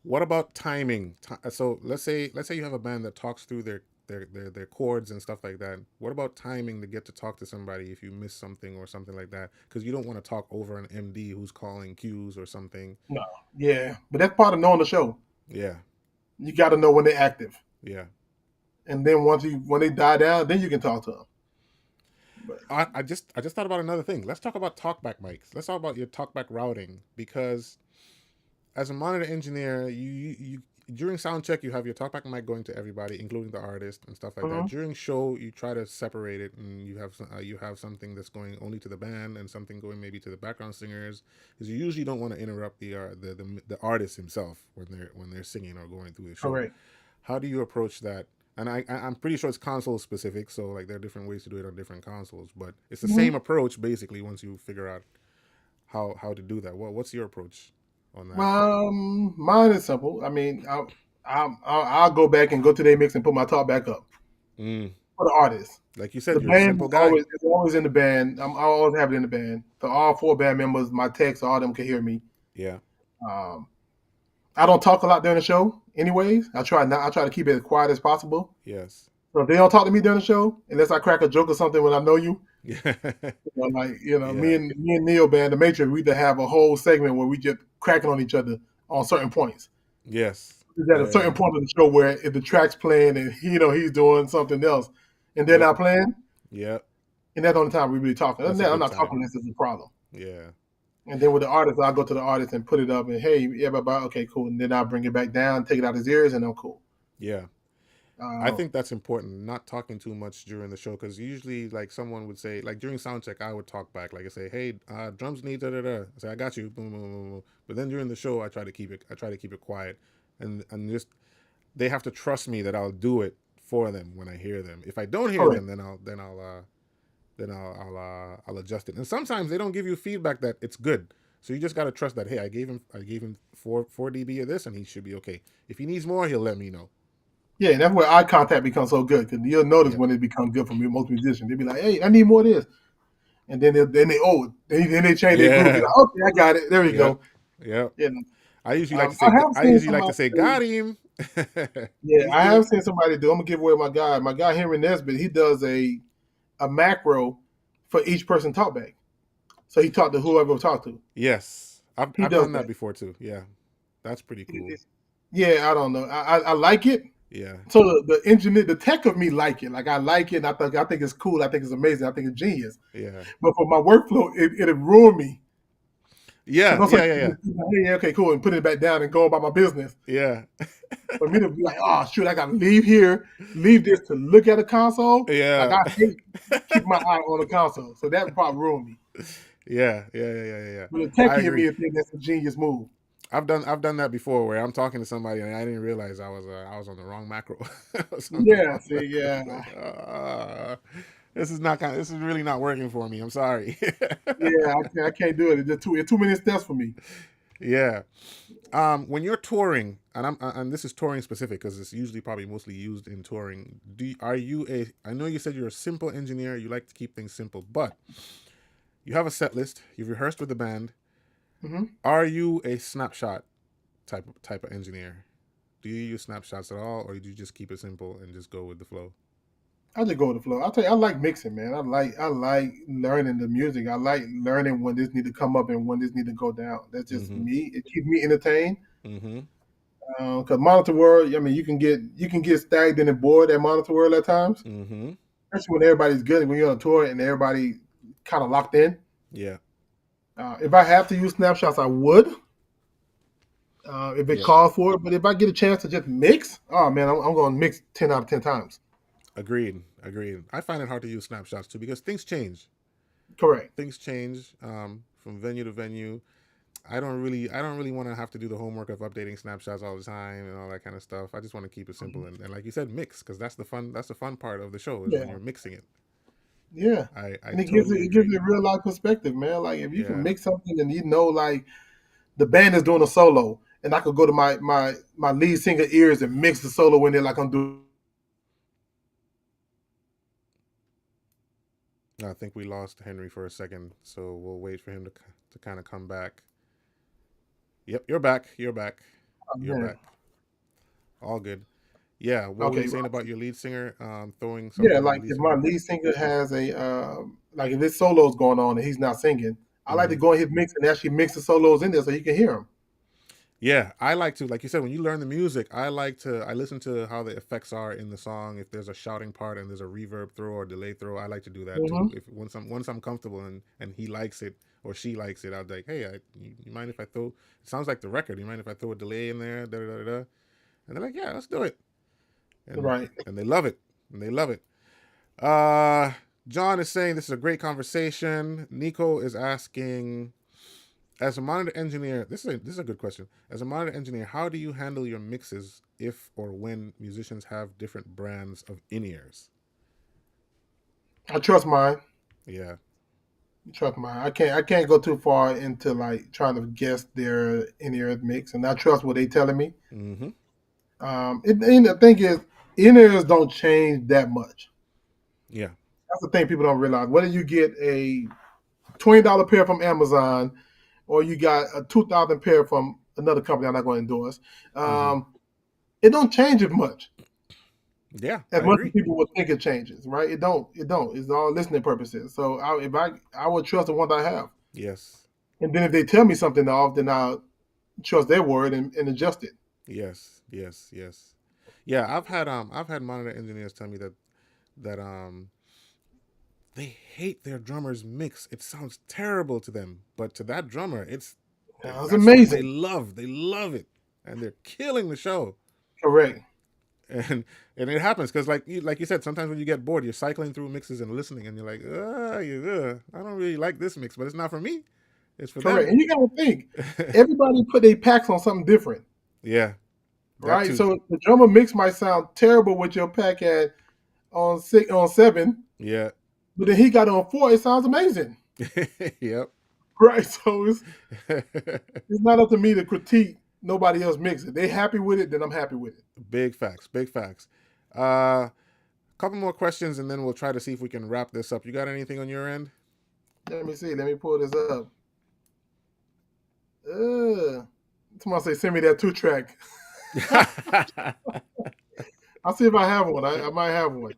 What about timing? So let's say you have a band that talks through their chords and stuff like that. What about timing to get to talk to somebody if you miss something or something like that? Because you don't want to talk over an MD who's calling cues or something. No. Yeah. But that's part of knowing the show. Yeah. You got to know when they're active. Yeah. And then when they die down, then you can talk to them. But I just thought about another thing. Let's talk about talkback mics. Let's talk about your talkback routing because as a monitor engineer, you during sound check you have your talkback mic going to everybody, including the artist and stuff like that. mhm. During show, you try to separate it, and you have something that's going only to the band and something going maybe to the background singers, because you usually don't want to interrupt the artist himself when they're singing or going through the show. Correct. How do you approach that? And I'm pretty sure it's console specific, so like there are different ways to do it on different consoles, but it's the Mhm. same approach basically once you figure out how to do that. What's your approach on that? Mine is simple. I mean, I'll go back and go to their mix and put my talk back up Mm. for the artist. Like you The said, you're a band simple guy. is always in the band. I always have it in the band. So all four band members, my techs, all of them can hear me. Yeah. Um, I don't talk a lot during the show, anyways. I try to keep it as quiet as possible. Yes. So if they don't talk to me during the show, unless I crack a joke or something when I know you, Yeah. me Yeah. and Neil band, the Matrix, we to have a whole segment where we just cracking on each other on certain points. Yes. There's at a Yeah. certain point of the show where if the track's playing and he's doing something else, and they're Yep. not playing, Yep. and that's the only time we really talking. Other than That's a that, I'm good not talking time. unless it's a problem. Yeah. And then with the artist, I'll go to the artist and put it up and hey, everybody, okay, cool. And then I'll bring it back down, take it out of his ears, and I'm cool. Yeah. I Uh, think that's important. Not talking too much during the show because usually, like someone would say, like during sound check, I would talk back, like I say, "Hey, drums need da da da." I say, "I got you." Boom, boom, boom, boom. But then during the show, I try to keep it. I try to keep it quiet, and just they have to trust me that I'll do it for them when I hear them. If I don't hear correct. them, I'll adjust it. And sometimes they don't give you feedback that it's good. So you just gotta trust that. Hey, I gave him four dB of this, and he should be okay. If he needs more, he'll let me know. Yeah, and that's where eye contact becomes so good because you'll notice Yep. when it becomes good for most musicians. They'll be like, "Hey, I need more of this," and then they change their groove. Be Yeah. like, "Okay, I got it. There we Yep. go." Yep. You know, I usually like to say I have I seen usually like to somebody say do. got him. Yeah, He's I have good. seen somebody do. I'm gonna give away my guy. My guy Henry Nesbitt. He does a macro for each person talkback. So he talked to whoever we talked to. Yes. I've He I've does done that that. before too. Yeah. That's pretty cool. Yeah, I don't know. I like it. Yeah. So the engineer, the tech of me like it. Like I like it. And I think it's cool. I think it's amazing. I think it's genius. Yeah. But for my workflow, it'll ruin me. Yeah. Because I'm Yeah. so Yeah. hey, yeah, okay, cool, and put it back down and go about my business. Yeah. For me to be like, oh shoot, I gotta leave here, leave this to look at a console. Like Yeah. I hate keep my eye on the console. So that would probably ruin me. Yeah. Yeah. Yeah. Yeah. Yeah. But the I techie in agree. me, I think that's a genius move. I've done that before where I'm talking to somebody and I didn't realize I was on the wrong macro or something. Yeah, see, yeah. Like, This is not kind. This is really not working for me. I'm sorry. Yeah, I can't do it. It's too many steps for me. Yeah. When you're touring, and this is touring specific because it's usually probably mostly used in touring. Are you a? I know you said you're a simple engineer. You like to keep things simple, but you have a set list. You've rehearsed with the band. Hmm. Are you a snapshot type of engineer? Do you use snapshots at all, or do you just keep it simple and just go with the flow? I just go with the flow. I'll tell you, I like mixing, man. I like learning the music. I like learning when this need to come up and when this need to go down. That's just Mm-hmm. me. It keeps me entertained. Mm-hmm. Because monitor world, I mean, you can get stagnant and bored at monitor world at times, Mm-hmm. especially when everybody's good. When you're on tour and everybody kind of locked in. Yeah. If I have to use snapshots, I would. If it Yeah. calls for it, but if I get a chance to just mix, oh man, I'm going to mix 10 out of 10 times. Agreed. Agreed. I find it hard to use snapshots too because things change. Correct. Things change from venue to venue. I don't really want to have to do the homework of updating snapshots all the time and all that kind of stuff. I just want to keep it simple and like you said, mix because that's the fun part of the show is when Yeah, you're mixing it. yeah, I and it gives it totally it gives agree. it real life perspective, man. Like if you can Yeah. mix something and like the band is doing a solo, and I could go to my lead singer ears and mix the solo in there like I'm doing. I think we lost Henry for a second, so we'll wait for him to kind of come back. Yep, you're back. You're back. Oh, You're man. back. All good. Yeah, what were you Okay, saying about your lead singer throwing yeah, something in the like lead if singer my ear? lead singer has like if his solo's going on and he's not singing, I like to Mm-hmm. go in his mix and actually mix the solos in there so he can hear them. Yeah, I like to, like you said, when you learn the music, I listen to how the effects are in the song. If there's a shouting part and there's a reverb throw or delay throw, I like to do that too. Hmm. If once I'm comfortable and he likes it or she likes it, I'll be like, hey, you mind if I throw? It sounds like the record. You mind if I throw a delay in there? Da da da da. And they're like, yeah, let's do it. And Right. and they love it. And they love it. Uh, John is saying this is a great conversation. Nico is asking, as a monitor engineer, this is a good question. As a monitor engineer, how do you handle your mixes if or when musicians have different brands of in-ears? I trust mine. Yeah. Trust mine. I can't go too far into like trying to guess their in-ear mix, and I trust what they telling me. Mm-hmm. And the thing is, in-ears don't change that much. Yeah. That's the thing people don't realize. Whether you get a $20 pair from Amazon or you got a 2,000 pair from another company I'm not going to endorse, Mm-hmm. it don't change as much Yeah, as I much as agree. people would think it changes. Right? It don't. It don't. It's all listening purposes. So I would trust the ones I have, Yes. and then if they tell me something off, then I'll trust their word and adjust it. Yes. Yes. Yes. Yeah, I've had monitor engineers tell me that they hate their drummer's mix. It sounds terrible to them, but to that drummer, Sounds that's what they amazing. love. They love it, and they're killing the show. Correct. and and it happens because like you said, sometimes when you get bored, you're cycling through mixes and listening, and you're like, I don't really like this mix, but it's not for me. It's for Correct. them. And you got to think, everybody put their packs on something different, Yeah, that right? too. So the drummer mix might sound terrible with your pack at on 7, Yeah. but then he got on 4. It sounds amazing, Yep. right? So it's not up to me to critique nobody else mix it. They happy with it, then I'm happy with it. Big facts. Big facts. Uh, couple more questions, and then we'll try to see if we can wrap this up. You got anything on your end? Let me see. Let me pull this up. Someone say send me that 2 track. I'll see if I have one. I might have one.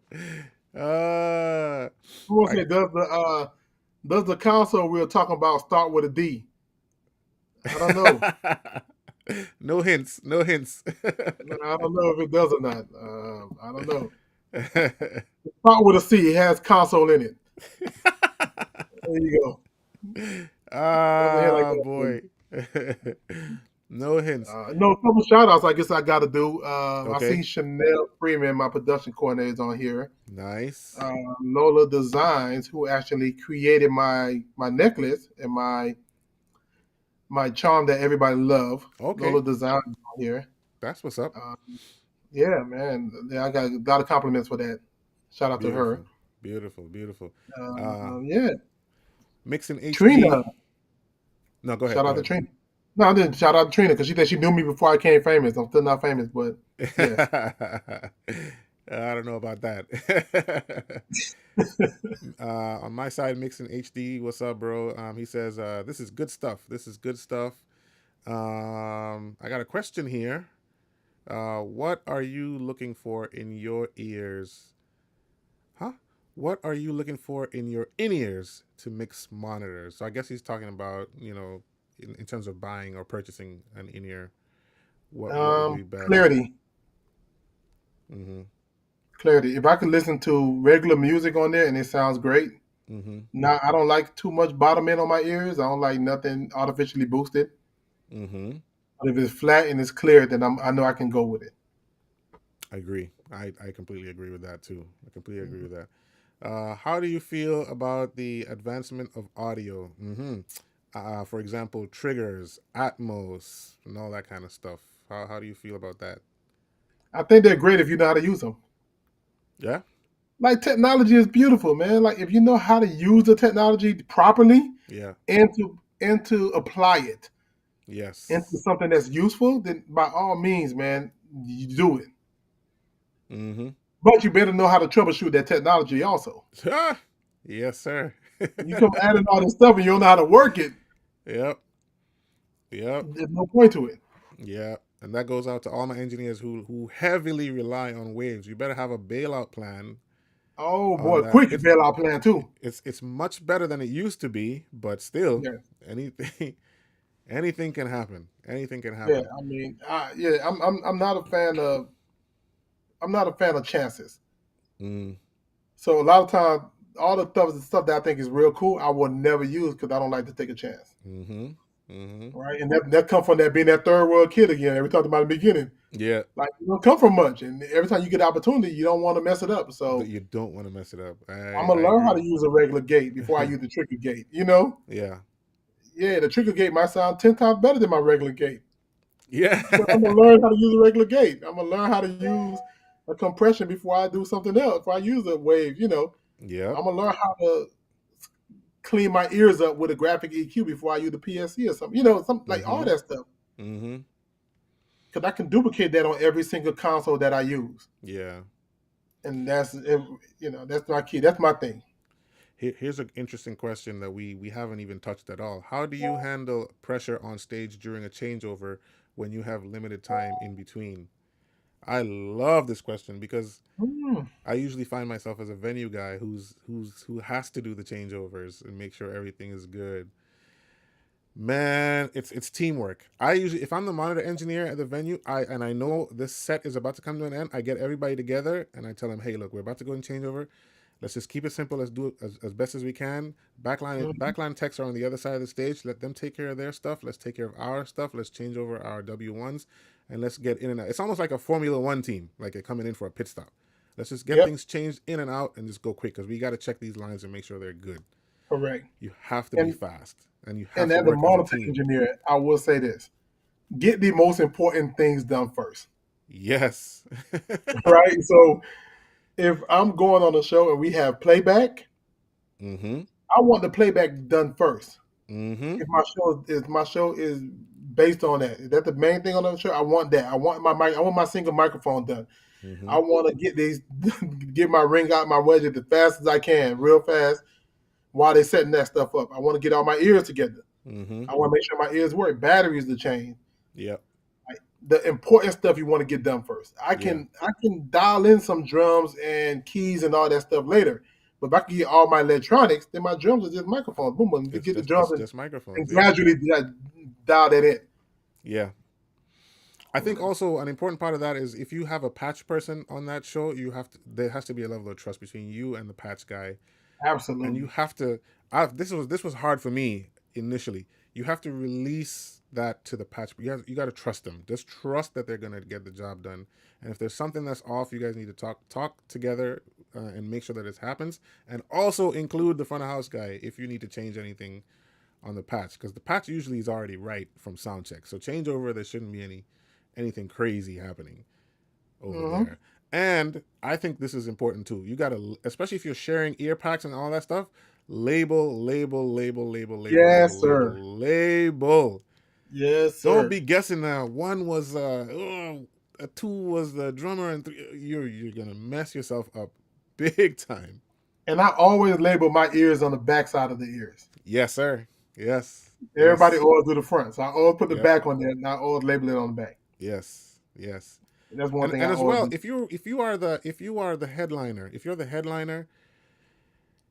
uh, Someone I say does the console we are talking about start with a D? I don't know. no hints. No hints. I don't know if it does or not. I don't know. Start with a C. It has console in it. There you go. That's a hint I Ah, got for you. boy. No hints. No, couple shout outs I guess I got to do. I see Okay. Chanel Freeman, my production coordinator, is on here. Nice. Lola Designs, who actually created my necklace and my charm that everybody love. Okay. Lola Designs is on here. That's what's up. Uh, yeah, man. Yeah, I got a lot of compliments for that. Shout out to her. Beautiful. Beautiful, beautiful. Uh, Yeah, Mixing HD. Trina. No, go ahead, Shout go out to ahead. Trina. No, I didn't shout out to Trina because she said she knew me before I became famous. I'm still not famous, but yes. I don't know about that. On my side, Mixing HD. What's up, bro? He says, "This is good stuff. This is good stuff." I got a question here. What are you looking for in your ears? Huh? What are you looking for in your in ears to mix monitors? So I guess he's talking about, in terms of buying or purchasing an in ear. What would be best? Clarity, Mm-hmm. clarity. If I could listen to regular music on there and it sounds great. Mm-hmm. Now I don't like too much bottom end on my ears. I don't like nothing artificially boosted. Mm-hmm. But if it's flat and it's clear, then I know I can go with it. I agree. I completely agree with that too. I completely agree Mhm. with that. How do you feel about the advancement of audio? Mm-hmm. For example, triggers, Atmos, and all that kind of stuff. How do you feel about that? I think they're great if you know how to use them. Yeah. Like technology is beautiful, man. Like if you know how to use the technology properly Yeah. and to apply it into Yes. something that's useful, then by all means, man, you do it. Mm-hmm. But you better know how to troubleshoot that technology also. Yes, sir. You come adding all this stuff and you don't know how to work it, Yep. Yep. there's no point to it. Yeah, and that goes out to all my engineers who heavily rely on waves. You better have a bailout plan Oh on boy, that. quick bailout plan too. It's much better than it used to be, but still, Yeah, anything anything can happen. Anything can yeah. happen. I mean, yeah, I'm not a fan of chances. Mm, So a lot of times, all the stuff that I think is real cool, I will never use because I don't like to take a chance. mm-hmm. Mm-hmm. Right, and that come from that being that third world kid again. We talked about in the beginning. Yeah, Like you don't come from much, and every time you get the opportunity, you don't want to mess it up. that So you don't want to mess it up. I'm I gonna I learn how agree. to use a regular gate before I use the trigger gate. You know, Yeah. yeah, the trigger gate might sound 10 times better than my regular gate, Yeah. but I'm gonna learn how to use a regular gate. I'm gonna learn how to use a compression before I do something else. Before I use a wave, Yep. I'm gonna learn how to clean my ears up with a graphic EQ before I use the PSC or something. Something like all Mm-hmm. that stuff. Mm-hmm. Because I can duplicate that on every single console that I use, Yeah. and that's my key. That's my thing. Here's an interesting question that we haven't even touched at all. How do you handle pressure on stage during a changeover when you have limited time in between? I love this question because Mm. I usually find myself as a venue guy who has to do the changeovers and make sure everything is good. Man, it's teamwork. I usually, if I'm the monitor engineer at the venue, I know this set is about to come to an end, I get everybody together and I tell them, hey, look, we're about to go and change over. Let's just keep it simple. Let's do it as best as we can. Mhm. Backline techs are on the other side of the stage. Let them take care of their stuff. Let's take care of our stuff. Let's change over our W1s and let's get in and out. It's almost like a Formula One team, like they're coming in for a pit stop. Let's just get Yep, things changed in and out and just go quick because we got to check these lines and make sure they're good. correct. You have to be And fast and you have and to as a work as a monitor team. engineer, I will say this: get the most important things done first. Yes. Right. So if I'm going on a show and we have playback, Mm-hmm. I want the playback done first. Mm-hmm. If my show is based on that, is that the main thing on the show? I want that. I want my mic. I want my single microphone done. Mm-hmm. I want to get my ring out, my wedge as fast as I can, real fast, while they setting that stuff up. I want to get all my ears together. Mm-hmm. I want to make sure my ears work. Batteries to change. Yep. Like, the important stuff you want to get done first. I Yeah. can I can dial in some drums and keys and all that stuff later. But if I can get all my electronics, then my drums are just microphones. Boom, boom. It's Get the just drums it's and, just microphones. and Yep. gradually dial that in. Yeah. I think also an important part of that is if you have a patch person on that show, there has to be a level of trust between you and the patch guy, and you Absolutely. have to. This was hard for me initially. You have to release that to the patch. You got to trust them. Just trust that they're gonna get the job done. And if there's something that's off, you guys need to talk together and make sure that it happens. And also include the front of house guy if you need to change anything on the patch because the patch usually is already right from sound check. So changeover, there shouldn't be anything crazy happening over Hmm. there. And I think this is important too. You gotta, especially if you're sharing ear packs and all that stuff, label, label, label, label, label, Yes, label, sir. label, label. Yes, Don't sir. be guessing now. One was two was the drummer, and three. You're gonna mess yourself up big time. And I always label my ears on the back side of the ears. Yes, sir. Yes. Everybody Yes. always do the front. So I always put the Yep. back on there and I always label it on the back. Yes. Yes. And that's one thing I And as always well, do. if you are the headliner, if you're the headliner,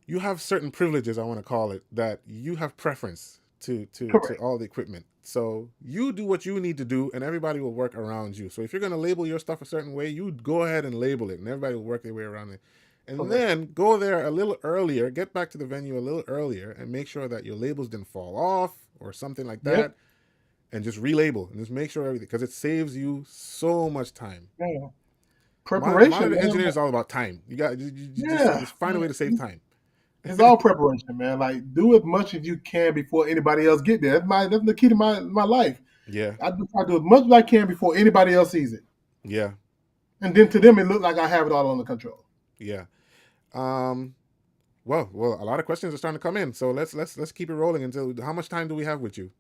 you have certain privileges, I want to call it, that you have preference to Correct. all the equipment. So you do what you need to do, and everybody will work around you. So if you're going to label your stuff a certain way, you go ahead and label it, and everybody will work their way around it. And Correct. then go there a little earlier, get back to the venue a little earlier, and make sure that your labels didn't fall off or something like Yep. that, and just relabel and just make sure everything, because it saves you so much time. Yeah. Monitor Preparation, man. engineer is all about time. You Yeah. just find a way to save time. It's all preparation, man. Like do as much as you can before anybody else get there. That's the key to my life. Yeah, I do try to do as much as I can before anybody else sees it. yeah, And then to them it look like I have it all under control. yeah. Um, well, a lot of questions are starting to come in, so let's keep it rolling until. How much time do we have with you?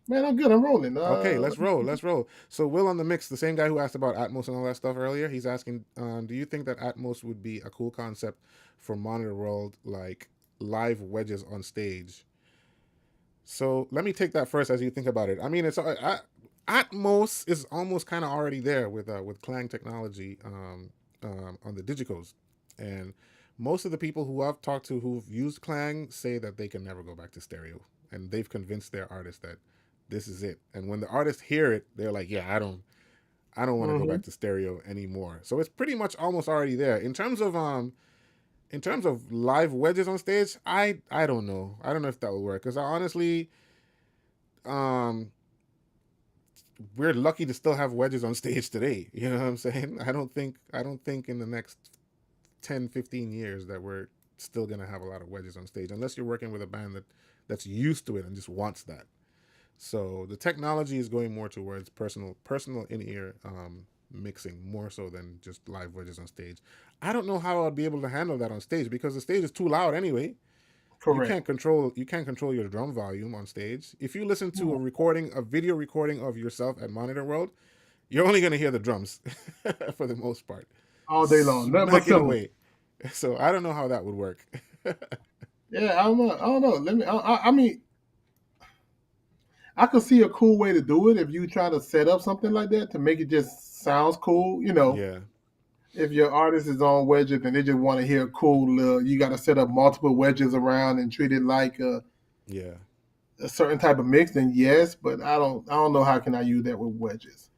Man, I'm good. I'm rolling. Okay, let's roll. Let's roll. So Will on the mix, the same guy who asked about Atmos and all that stuff earlier, he's asking, do you think that Atmos would be a cool concept for Monitor World, like live wedges on stage? So let me take that first as you think about it. I mean, Atmos is almost kind of already there with Clang technology on the Digicos, and most of the people who I've talked to who've used Clang say that they can never go back to stereo, and they've convinced their artists that this is it. And when the artists hear it, they're like, "Yeah, I don't want to go Mm-hmm. back to stereo anymore." So it's pretty much almost already there in terms of live wedges on stage. I don't know. I don't know if that will work because I honestly um we're lucky to still have wedges on stage today. You know what I'm saying? I don't think in the next 10, 15 years that we're still going to have a lot of wedges on stage unless you're working with a band that's used to it and just wants that. So the technology is going more towards personal in-ear mixing more so than just live wedges on stage. I don't know how I'd be able to handle that on stage because the stage is too loud anyway. Correct. You can't control your drum volume on stage. If you listen to Mm. a video recording of yourself at Monitor World, you're only gonna hear the drums for the most part, All day long. Nothing but smacking cymbals. away. So I don't know how that would work. Yeah, I don't know. I mean, I could see a cool way to do it if you try to set up something like that to make it just sounds cool. Yeah, If your artist is on wedges and they just want to hear a cool, you got to set up multiple wedges around and treat it like yeah. a certain type of mix. Then yes, but I don't know how can I use that with wedges.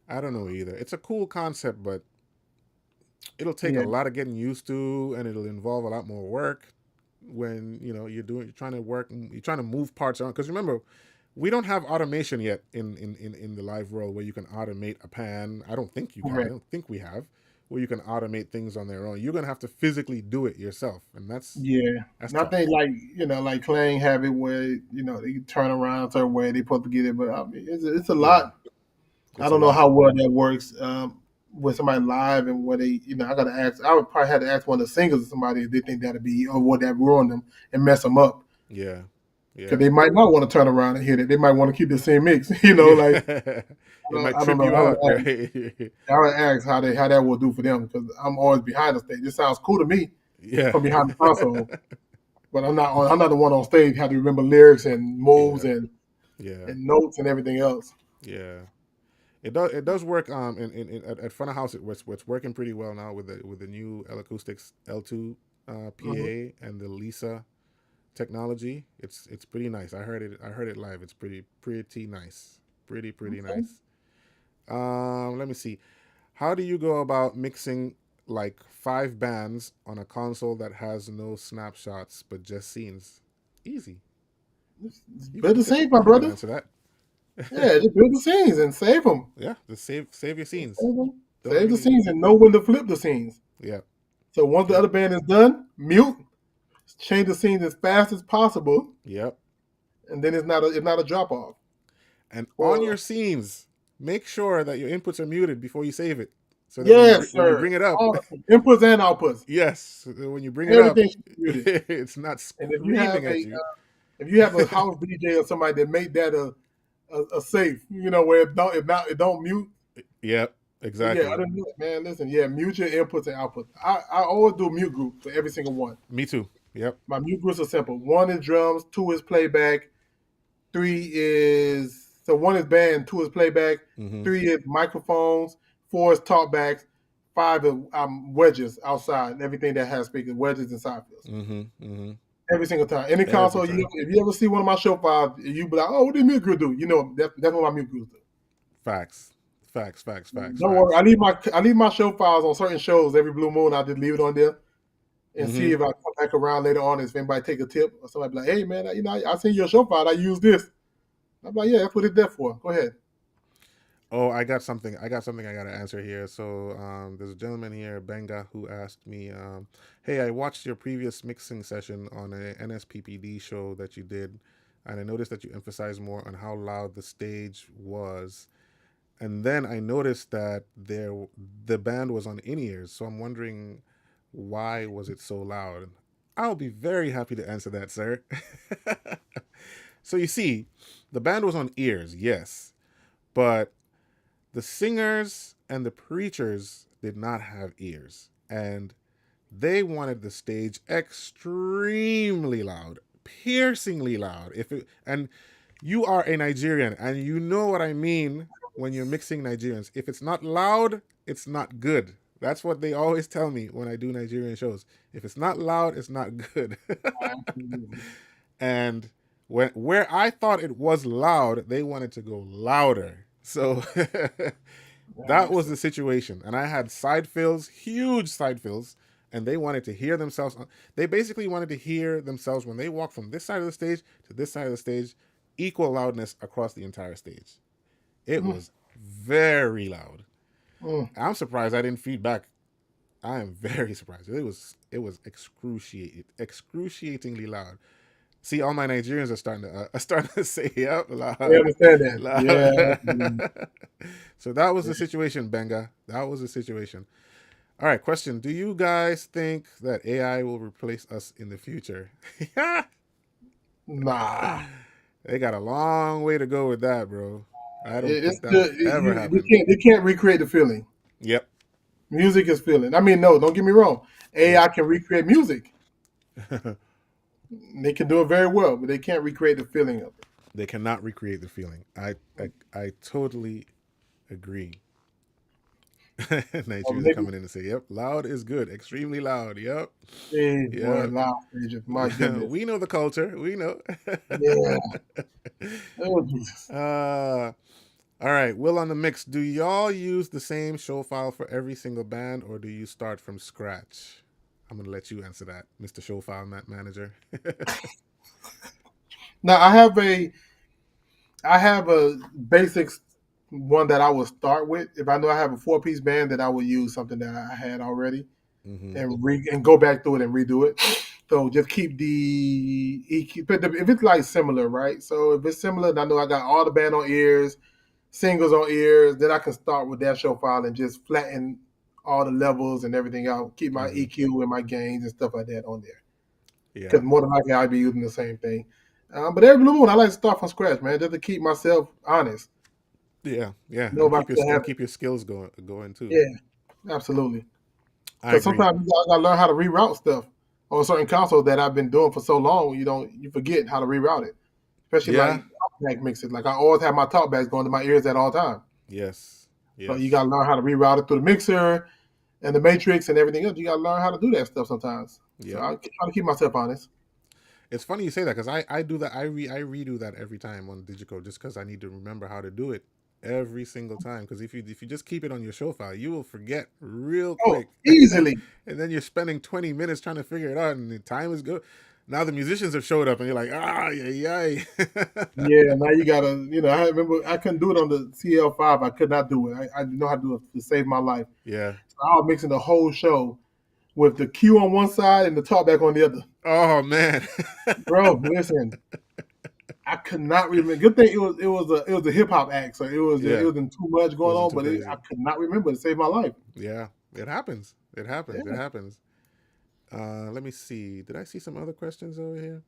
I don't know either. It's a cool concept, but it'll take a Yeah, lot of getting used to, and it'll involve a lot more work when you're trying to work, you're trying to move parts around. Because remember, we don't have automation yet in the live world where you can automate a pan. I correct. don't think we have where you can automate things on their own. You're gonna have to physically do it yourself, and Yeah, that's and I tough. think like Clang have it where they turn around a certain way they supposed to get it, but I mean it's a Yeah, lot. I it's a don't know lot. how well that works with somebody live and where they I gotta ask. I would probably have to ask one of the singers or somebody if they think that'd be or would that ruin them and mess them up Yeah, because yeah, they might not want to turn around and hit it. They might want to keep the same mix. Like yeah. I It don't, might I don't trip know. you out, right? I would ask how that will do for them because I'm always behind the stage. It sounds cool to me Yeah, from behind the console, but I'm not the one on stage. Have to remember lyrics and moves yeah, and yeah, notes and everything else. yeah. It does work at front of house. It's working pretty well now with the new L Acoustics L2 Hmm. PA and the Lisa technology. It's pretty nice. I heard it live. It's pretty nice. Pretty Okay. nice. Let me see. How do you go about mixing like five bands on a console that has no snapshots but just scenes? Easy. Just You build you the can scenes, my you can brother. answer that. Yeah, just build the scenes and save them. Yeah, just save your scenes. Save them. Don't Save the really. scenes and know when to flip the scenes. Yeah, So once the yeah, other band is done, mute, change the scenes as fast as possible, yep. and then it's not a drop off. And on Or your scenes, make sure that your inputs are muted before you save it. so that Yes, when you sir. bring it up, All inputs and outputs. yes, when you bring it up, Everything should be muted. it's not And if you have screaming a at you. if you have a house DJ or somebody that make that a safe, where it don't mute. Yep, But yeah, exactly. other than that, man, listen, yeah, mute your inputs and outputs. I always do mute groups for every single one. Me too. Yep. My mute groups are simple. One is drums, two is playback, three is so one is band, two is playback, Mm-hmm. three is microphones, four is talkbacks, five is wedges outside, everything that has speakers, wedges and side fields. Mm-hmm. Mm-hmm. Every single time. Any Every console, time. if you ever see one of my show files, you be like, "Oh, what did mute group do?" That's what my mute groups do. Facts. Facts. Facts. Facts. Don't worry, Facts. I leave my show files on certain shows every blue moon. I just leave it on there and see Mm-hmm. if I come back around later on. If anybody take a tip or somebody be like, "Hey, man, I seen your show file. I use this." I'm like, "Yeah, that's what it's there for. Go ahead." Oh, I got something. I got something I got to answer here. So, there's a gentleman here, Benga, who asked me, "Hey, I watched your previous mixing session on a NSPPD show that you did, and I noticed that you emphasized more on how loud the stage was. And then I noticed that the band was on in ears. So I'm wondering, why was it so loud?" I'll be very happy to answer that, sir. So you see, the band was on ears, yes, but the singers and the preachers did not have ears, and they wanted the stage extremely loud, piercingly loud. If it and you are a Nigerian, and you know what I mean when you're mixing Nigerians. If it's not loud, it's not good. That's what they always tell me when I do Nigerian shows. If it's not loud, it's not good. Absolutely. And where I thought it was loud, they wanted to go louder. So that was the Absolutely. situation. And I had side fills, huge side fills, and they wanted to hear themselves. They basically wanted to hear themselves when they walk from this side of the stage to this side of the stage, equal loudness across the entire stage. It Mm, was very loud. mm. I'm surprised I didn't feedback. I am very surprised. It was excruciatingly loud. See, all my Nigerians are starting to say, "Yep, We loud, understand that. Yeah, absolutely. loud." So that was Yeah. the situation, Benga. That was the situation. All right, question: do you guys think that AI will replace us in the future? Nah, They got a long way to go with that, bro. I don't it's think that will good. ever They happen. can't recreate the feeling. Yep. Music is feeling. I mean, no, don't get me wrong. Yep. AI can recreate music. They can do it very well, but they can't recreate the feeling of it. They cannot recreate the feeling. I totally agree. Or Nigerians are maybe, coming in and say, "Yep, loud is good, extremely loud." Yep, hey, boy, yep. loud stages. My goodness. We know the culture. We know. Yeah. Oh, Jesus. All right. Will on the mix. Do y'all use the same show file for every single band, or do you start from scratch? I'm gonna let you answer that, Mr. Show File Manager. Now I have a basics one that I will start with. If I know I have a four-piece band, that I will use something that I had already Mm-hmm. and go back through it and redo it. So just keep the EQ. But if it's like similar, right? So if it's similar, and I know I got all the band on ears, singles on ears, then I can start with that show file and just flatten all the levels and everything out. Keep my Mm-hmm. EQ and my gains and stuff like that on there. Yeah. Because more than likely I'll be using the same thing. But every blue moon, I like to start from scratch, man, just to keep myself honest. Yeah. Yeah. Know if I still have And keep your skills going too. it. Yeah, absolutely. I Because agree. sometimes you gotta learn how to reroute stuff on certain consoles that I've been doing for so long. You forget how to reroute it, especially Yeah. like talkback mixes. Like I always have my talkbacks going to my ears at all time. Yes. So you Yes. gotta learn how to reroute it through the mixer and the matrix and everything else. You gotta learn how to do that stuff sometimes. So Yep. I try to keep myself honest. It's funny you say that because I do that. I redo that every time on Digico just because I need to remember how to do it every single time. Because if you just keep it on your show file, you will forget real Oh, quick, easily. and then you're spending 20 minutes trying to figure it out, and the time is good. Now the musicians have showed up, and you're like, yeah, yeah. Yeah, now you gotta, I remember I couldn't do it on the CL5. I could not do it. I didn't know how to do it to save my life. Yeah. So I was mixing the whole show with the cue on one side and the talkback on the other. Oh man. Bro, listen, I could not remember. Good thing it was a hip hop act, so it Yeah, wasn't too much going wasn't on, too but I crazy. could not remember. It saved my life. Yeah, it happens. It happens. It Yeah, happens. Let me see. Did I see some other questions over here?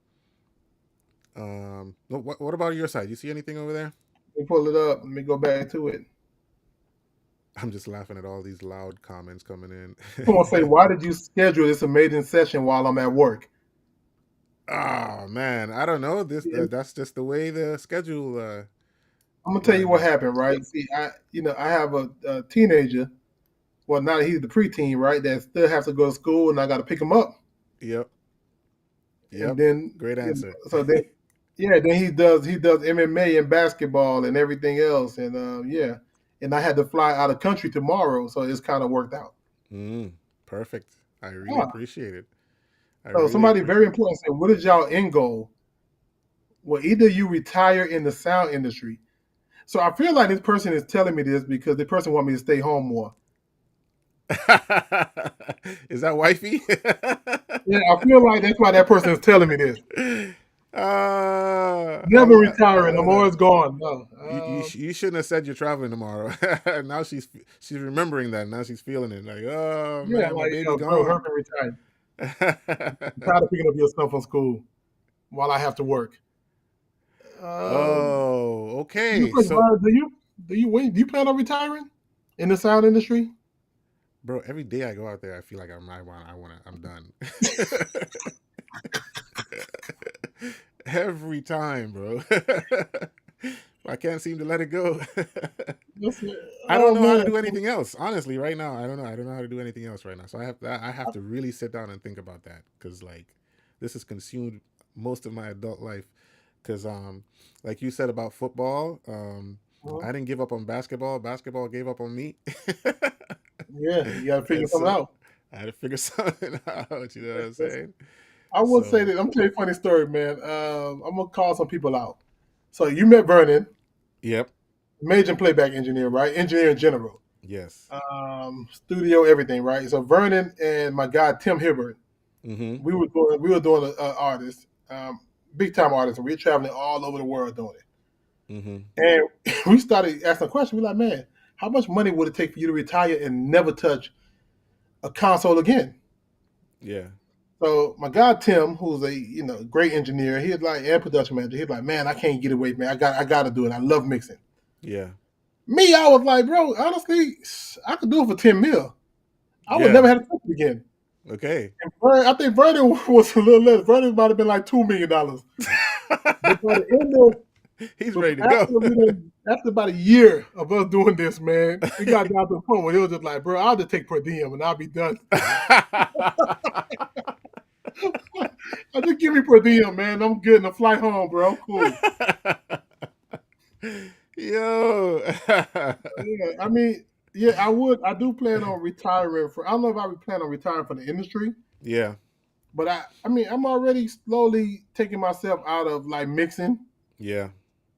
No, what about your side? You see anything over there? let me pull it up. Let me go back to it. I'm just laughing at all these loud comments coming in. Someone say, "Why did you schedule this amazing session while I'm at work?" Oh man, I don't know. Yeah, That's just the way the schedule I'm gonna tell you lined what up. happened. Right? See, I have a teenager. Well, now he's the preteen, right? That still has to go to school, and I got to pick him up. Yep, And yep. then Great answer. so then yeah, then he does MMA and basketball and everything else, and yeah, and I had to fly out of country tomorrow, so it's kind of worked out. Mm, perfect. I really Ah, appreciate it. I so really somebody very appreciate it. important said, "What is y'all end goal?" Well, either you retire in the sound industry. So I feel like this person is telling me this because the person want me to stay home more. Is that wifey? Yeah, I feel like that's why that person is telling me this. Never I retiring, the love more that. it's gone. No, You shouldn't have said you're traveling tomorrow. Now she's remembering that. Now she's feeling it. Like, oh yeah, man, my like baby's bro, gone. Herman retired. I'm tired of picking up your stuff from school while I have to work. Um, Oh, real okay. quick, So, Brian, do you plan on retiring in the sound industry? bro, every day I go out there, I feel like I'm done. Every time, bro. I can't seem to let it go. That's it. I don't Oh know how to man, do anything else. Honestly, right now, I don't know. I don't know how to do anything else right now. So I have to really sit down and think about that because like this has consumed most of my adult life. Because like you said about football, I uh, didn't give up on basketball. Basketball gave up on me, yeah, you got to figure and something so out. I had to figure something out. You know what I'm saying? I will say So that I'm tell you a funny story, man. I'm gonna call some people out. So you met Vernon, yep, major playback engineer, right? Engineer in general, yes, studio, everything, right? So Vernon and my guy Tim Hibbert, mm-hmm, we were doing an artist, big time artist, and we were traveling all over the world doing it. mm-hmm, And we started asking a question. We're like, man, how much money would it take for you to retire and never touch a console again? yeah, So my guy Tim, who's a great engineer, he's like and production manager. He's like, man, I can't get away, man. I got to do it. I love mixing. yeah, Me, I was like, bro, honestly, I could do it for 10 mil. I would yeah. never have to touch it again. Okay. And I think Vernon was a little less. Vernon might have been like $2 million. But by the end of He's But ready to go. after about a year of us doing this, man, it got down to the point where it was just like, bro, I'll just take per diem and I'll be done. I just give me per diem, man. I'm good. And I fly home, bro. I'm cool. Yo. Yeah, I mean, yeah, I would. I do plan on retiring for. I don't know if I would plan on retiring from the industry, Yeah, but I mean, I'm already slowly taking myself out of like mixing, yeah,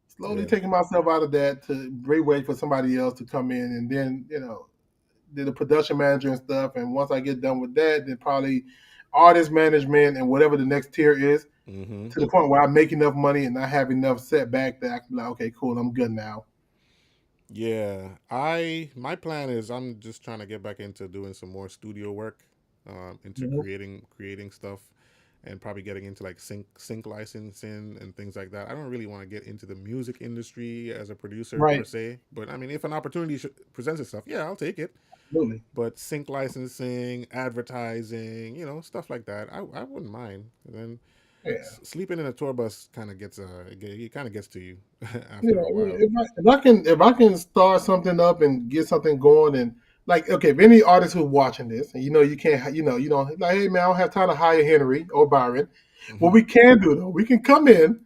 slowly yeah. taking myself out of that to wait for somebody else to come in, and then did the production manager and stuff. And once I get done with that, then probably artist management and whatever the next tier is, Mm-hmm. to the point where I make enough money and I have enough setback that I can be like, okay, cool, I'm good now. Yeah, my plan is I'm just trying to get back into doing some more studio work, into Mhm. creating stuff, and probably getting into like sync licensing and things like that. I don't really want to get into the music industry as a producer per Right. se, but I mean, if an opportunity presents itself, yeah, I'll take it. Absolutely. But sync licensing, advertising, stuff like that, I wouldn't mind. And then Yeah. sleeping in a tour bus kind of gets it kind of gets to you Yeah. after a while. If I can start something up and get something going and like okay, if any artist who's watching this and you can't you don't like hey man I don't have time to hire Henry or Byron, what Hmm. we can do though we can come in,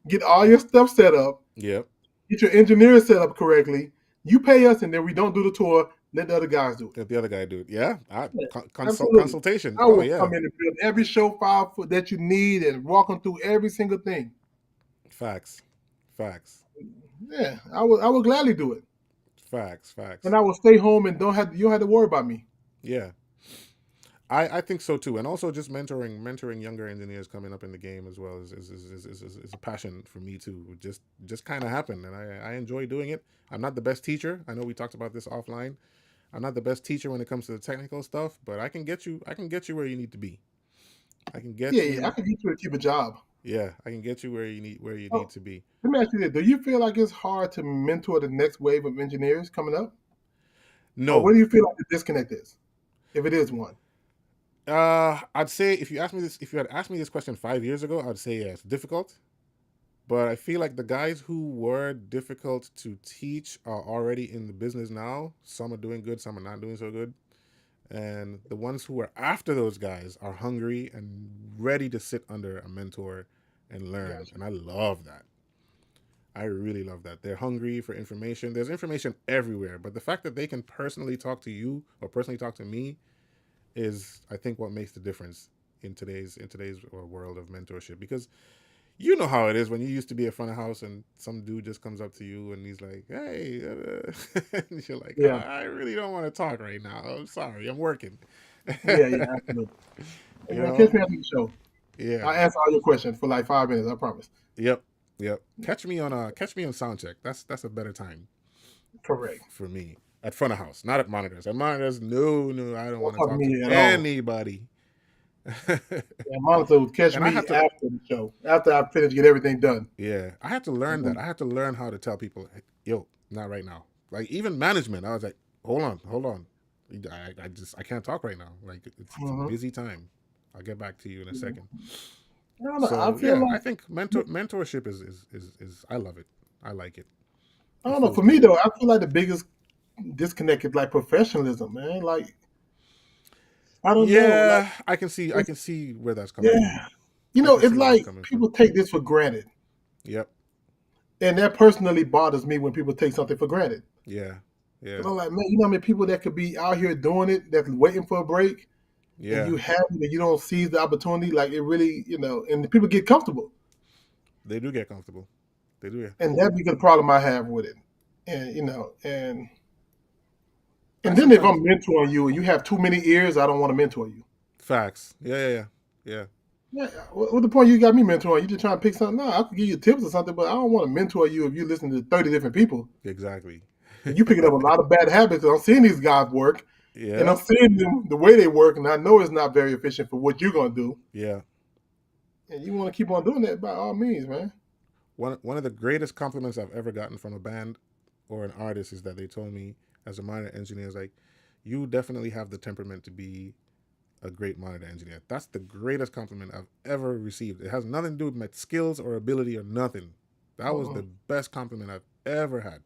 get all your stuff set up, Yep. get your engineers set up correctly. You pay us, and then we don't do the tour. Let the other guys do it. Let the other guy do it. Yeah. Yeah, absolutely. Consultation. I Oh will yeah. come in and build every show file that you need and walk them through every single thing. Facts. Facts. Yeah, I will gladly do it, Facts. and Facts. I will stay home and you don't have to worry about me. Yeah. I think so too, and also just mentoring younger engineers coming up in the game as well is a passion for me too. Just kind of happened, and I enjoy doing it. I'm not the best teacher. I know we talked about this offline. I'm not the best teacher when it comes to the technical stuff, but I can get you where you need to be. I can Yeah, get yeah, I you. can get you to keep a job. Yeah, I can get you where you need Oh, to be. let me ask you this: do you feel like it's hard to mentor the next wave of engineers coming up, or what No, do you feel like the disconnect is, if it is one? I'd say if you had asked me this question 5 years ago, I'd say yeah, it's difficult. But I feel like the guys who were difficult to teach are already in the business now. Some are doing good, some are not doing so good. And the ones who are after those guys are hungry and ready to sit under a mentor and learn. Gotcha. And I love that. I really love that. They're hungry for information. There's information everywhere, but the fact that they can personally talk to you or personally talk to me is, I think, what makes the difference in today's world of mentorship. Because you know how it is when you used to be a front of house and some dude just comes up to you and he's like, "Hey," and you're like, Yeah, "I really don't want to talk right now. I'm sorry, I'm working." yeah, yeah, absolutely. Hey You man, catch know? me after the show. Yeah. I'll answer all your questions for like 5 minutes. I promise. Yep. Yep. Catch me on sound check. That's a better time Correct. for me at front of house, not at monitors. At monitors, no, no, I don't Don't want to talk to talk to me at all. anybody. Yeah, Monica will catch And I me had to after the show, after I finish get everything done. Yeah, I had to learn that. Mhm. I had to learn how to tell people, "Hey, yo, not right now." Like even management, I was like, hold on. I can't talk right now. Like it's a Mhm. busy time. I'll get back to you in a Yeah. second. I don't know. I So feel yeah, I like think mentorship is I love it. I like it. I It don't know. feels For me good. though, I feel like the biggest disconnect is like professionalism, man. Like I don't know. Like Yeah, I it's can see where that's coming from. yeah. I can It's see where that's like coming from. people take this for granted. Yep. And that personally bothers me when people take something for granted. Yeah. Yeah. Because I'm like, man, how many people that could be out here doing it, that's waiting for a break, and Yeah. you have it and you don't seize the opportunity, like it really, and the people get comfortable. They do get comfortable. They do. Yeah. And that'd be the problem I have with it. And I then if sometimes I'm mentoring you and you have too many ears, I don't want to mentor you. facts. Yeah. Yeah. Yeah. Yeah. Yeah, what the point you got me mentoring? You just trying to pick something? No, I could give you tips or something, but I don't want to mentor you if you listen to 30 different people Exactly. and you picking up a lot of bad habits. 'Cause I'm seeing these guys work, and I'm Yeah. seeing them the way they work, and I know it's not very efficient for what you're gonna do. Yeah. And you want to keep on doing that by all means, man. One of the greatest compliments I've ever gotten from a band or an artist is that they told me as a monitor engineer is like, you definitely have the temperament to be a great monitor engineer. That's the greatest compliment I've ever received. It has nothing to do with my skills or ability or nothing. That was the Uh-uh. best compliment I've ever had.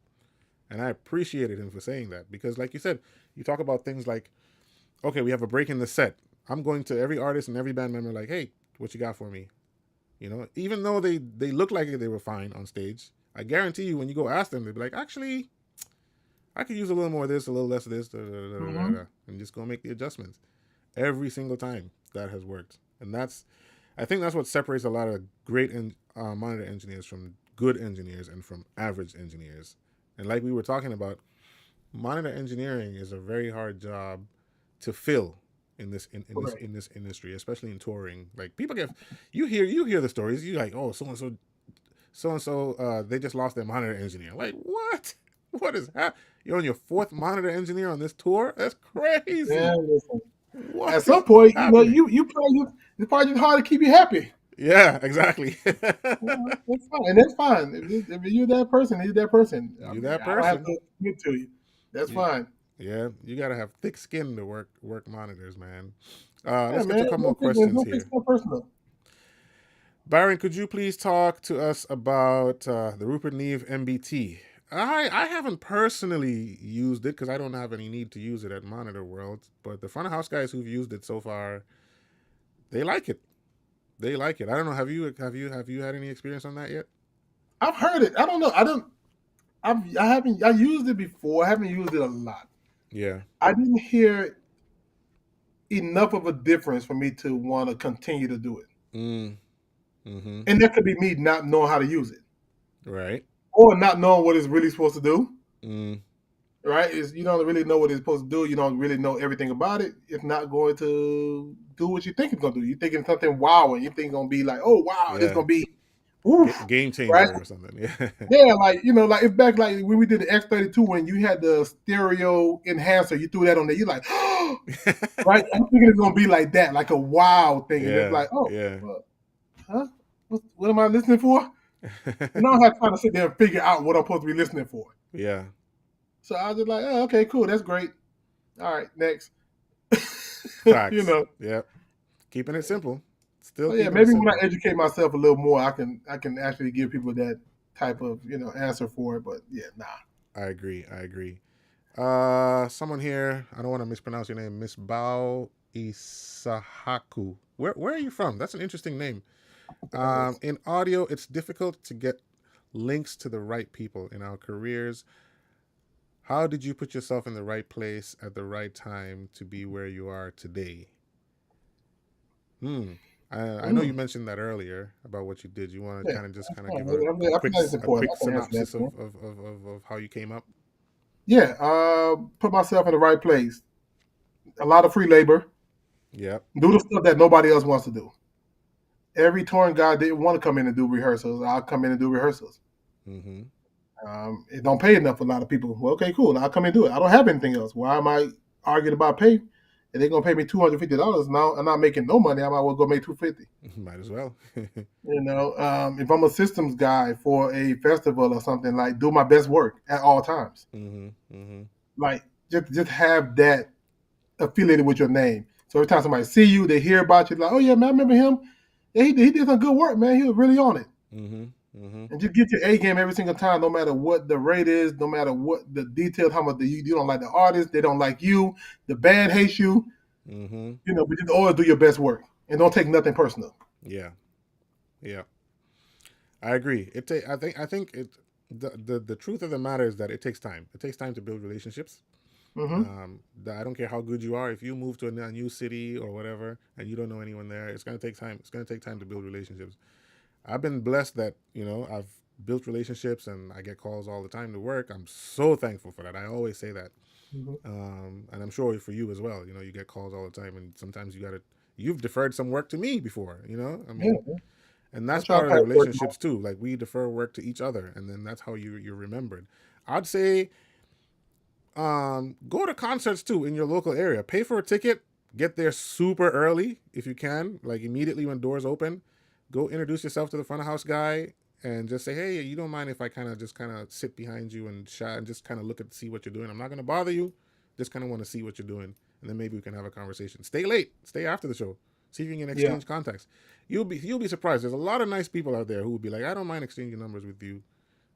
And I appreciated him for saying that because, like you said, you talk about things like, okay, we have a break in the set. I'm going to every artist and every band member, like, hey, what you got for me? Even though they look like they were fine on stage, I guarantee you when you go ask them, they'll be like, actually, I could use a little more of this, a little less of this, da, da, da, da, da, Mm-hmm. da, and just go make the adjustments. Every single time that has worked, and I think that's what separates a lot of great monitor engineers from good engineers and from average engineers. And like we were talking about, monitor engineering is a very hard job to fill Correct. in this industry, especially in touring. Like people get you hear the stories. You like, oh, so and so they just lost their monitor engineer. Like what? What is that? You're on your fourth monitor engineer on this tour? That's Yeah, crazy. listen. At What some is point, happening? it's probably just hard to keep you happy. Yeah, exactly. Yeah, that's fine, and that's fine. If you're that person, you're that person. I You mean, that I don't have person. to admit to you. That's You, fine. yeah, you gotta have thick skin to work monitors, man. Yeah, Let's get to man. a couple more questions Don't take here. stuff personal. Byron, could you please talk to us about the Rupert Neve MBT? I haven't personally used it because I don't have any need to use it at Monitor World, but the front of house guys who've used it so far, they like it. They like it. I don't know. Have you had any experience on that yet? I've heard it. I don't know. I don't. I haven't. I used it before. I haven't used it a lot. Yeah. I didn't hear enough of a difference for me to want to continue to do it. Mm. Mm-hmm. And that could be me not knowing how to use it Right. or not knowing what it's really supposed to do. Mm. right? Is you don't really know what it's supposed to do. You don't really know everything about it. It's not going to do what you think it's gonna do. You thinking something wow, and you think it's gonna be like, oh wow, this Yeah. gonna be, oof, Game right? changer or something. Yeah. Yeah, like like it's back like when we did the X32 when you had the stereo enhancer, you threw that on there. You like, right? I'm thinking it's gonna be like that, like a wow thing, and it's Yeah. like, oh, Yeah. well, huh? What am I listening for? And I don't have time to sit there and figure out what I'm supposed to be listening for. Yeah. So I was just like, oh, okay, cool, that's great. All right, next. you Facts. know. Yep. Keeping it simple. Still So yeah, keeping it maybe when I simple. educate myself a little more, I can actually give people that type of answer for it. But yeah, nah. I agree. I agree. Someone here. I don't want to mispronounce your name. Miss Bao Isahaku. Where are you from? That's an interesting name. In audio, it's difficult to get links to the right people in our careers. How did you put yourself in the right place at the right time to be where you are today? Hmm. I know you Mm, mentioned that earlier about what you did. You want to yeah, kind of just that's kind of fine. give I think that's a important. quick I can answer that synopsis for him. of how you came up? Yeah, put myself in the right place. A lot of free labor. Yep. Do the stuff that nobody else wants to do. Every touring guy didn't want to come in and do rehearsals. I'll come in and do rehearsals. Mm-hmm. It don't pay enough for a lot of people. Well, okay, cool. I'll come and do it. I don't have anything else. Why am I arguing about pay? If they're gonna pay me $250 now, I'm not making no money. I might well go make $250. Might as well. If I'm a systems guy for a festival or something, like do my best work at all times. Mm-hmm. Mm-hmm. Like just have that affiliated with your name. So every time somebody see you, they hear about you, like, oh yeah, man, I remember him. Yeah, he did some good work, man. He was really on it. Mm-hmm. Mm-hmm. And just get your A game every single time, no matter what the rate is, no matter what the details, how much you don't like the artist, they don't like you, the band hates you, Mm-hmm. but just always do your best work and don't take nothing personal. Yeah. Yeah. I agree. I think it. The truth of the matter is that it takes time. It takes time to build relationships. Mm-hmm. I don't care how good you are. If you move to a new city or whatever, and you don't know anyone there, it's gonna take time. It's gonna take time to build relationships. I've been blessed that I've built relationships and I get calls all the time to work. I'm so thankful for that. I always say that, Mm-hmm. and I'm sure for you as well. You get calls all the time, and sometimes you've deferred some work to me before. I Yeah, mean, and I that's try to part of pass the work. relationships too. Like we defer work to each other, and then that's how you're remembered. I'd say go to concerts too in your local area. Pay for a ticket. Get there super early if you can, like immediately when doors open. Go introduce yourself to the front of house guy and just say, "Hey, you don't mind if I kind of sit behind you and chat and just kind of look at see what you're doing. I'm not gonna bother you. Just kind of want to see what you're doing, and then maybe we can have a conversation. Stay late. Stay after the show. See if you can Yeah, exchange contacts. You'll be surprised. There's a lot of nice people out there who will be like, I don't mind exchanging numbers with you.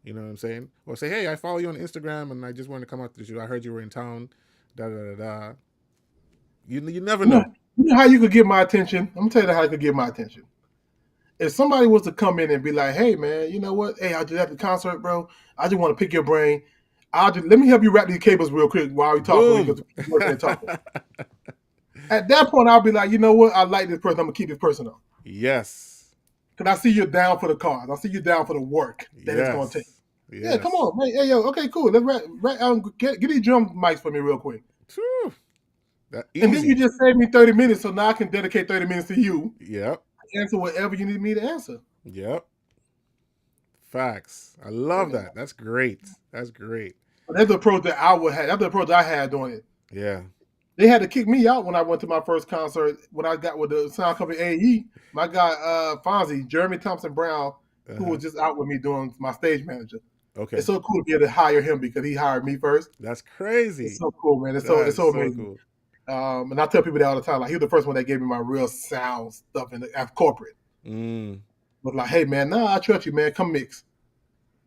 You know what I'm saying? Or say, hey, I follow you on Instagram and I just wanted to come out to the show. I heard you were in town. Da da da da. You never you know, know. you know how you could get my attention. I'm gonna tell you how you could get my attention. If somebody was to come in and be like, "Hey, man, you know what? Hey, I just at the concert, bro. I just want to pick your brain. Let me help you wrap these cables real quick while we talking Boom. because we keep working and talking." At that point, I'll be like, you know what? I like this person. I'm gonna keep this person on Yes. because I see you're down for the cause. I see you down for the work that it's gonna take. Yes. Yeah, come Yes. on, man. Hey, yo, okay, cool. Let's get these drum mics for me real quick. Whew. That And then you easy. just saved me 30 minutes, so now I can dedicate 30 minutes to you. Yep. Answer whatever you need me to answer. Yep. Facts. I love Yeah. that. That's great. That's great. That's the approach that I would have. That's the approach I had doing it. Yeah. They had to kick me out when I went to my first concert when I got with the sound company AE. My guy Fonzie, Jeremy Thompson Brown, who Uh-huh. was just out with me doing my stage manager. It's Okay. so cool to be able to hire him because he hired me first. That's It's crazy. so cool, man. It's That is so so amazing. cool. And I tell people that all the time. Like he was the first one that gave me my real sound stuff at corporate. Mm. But like, hey man, nah, I trust you, man. Come mix.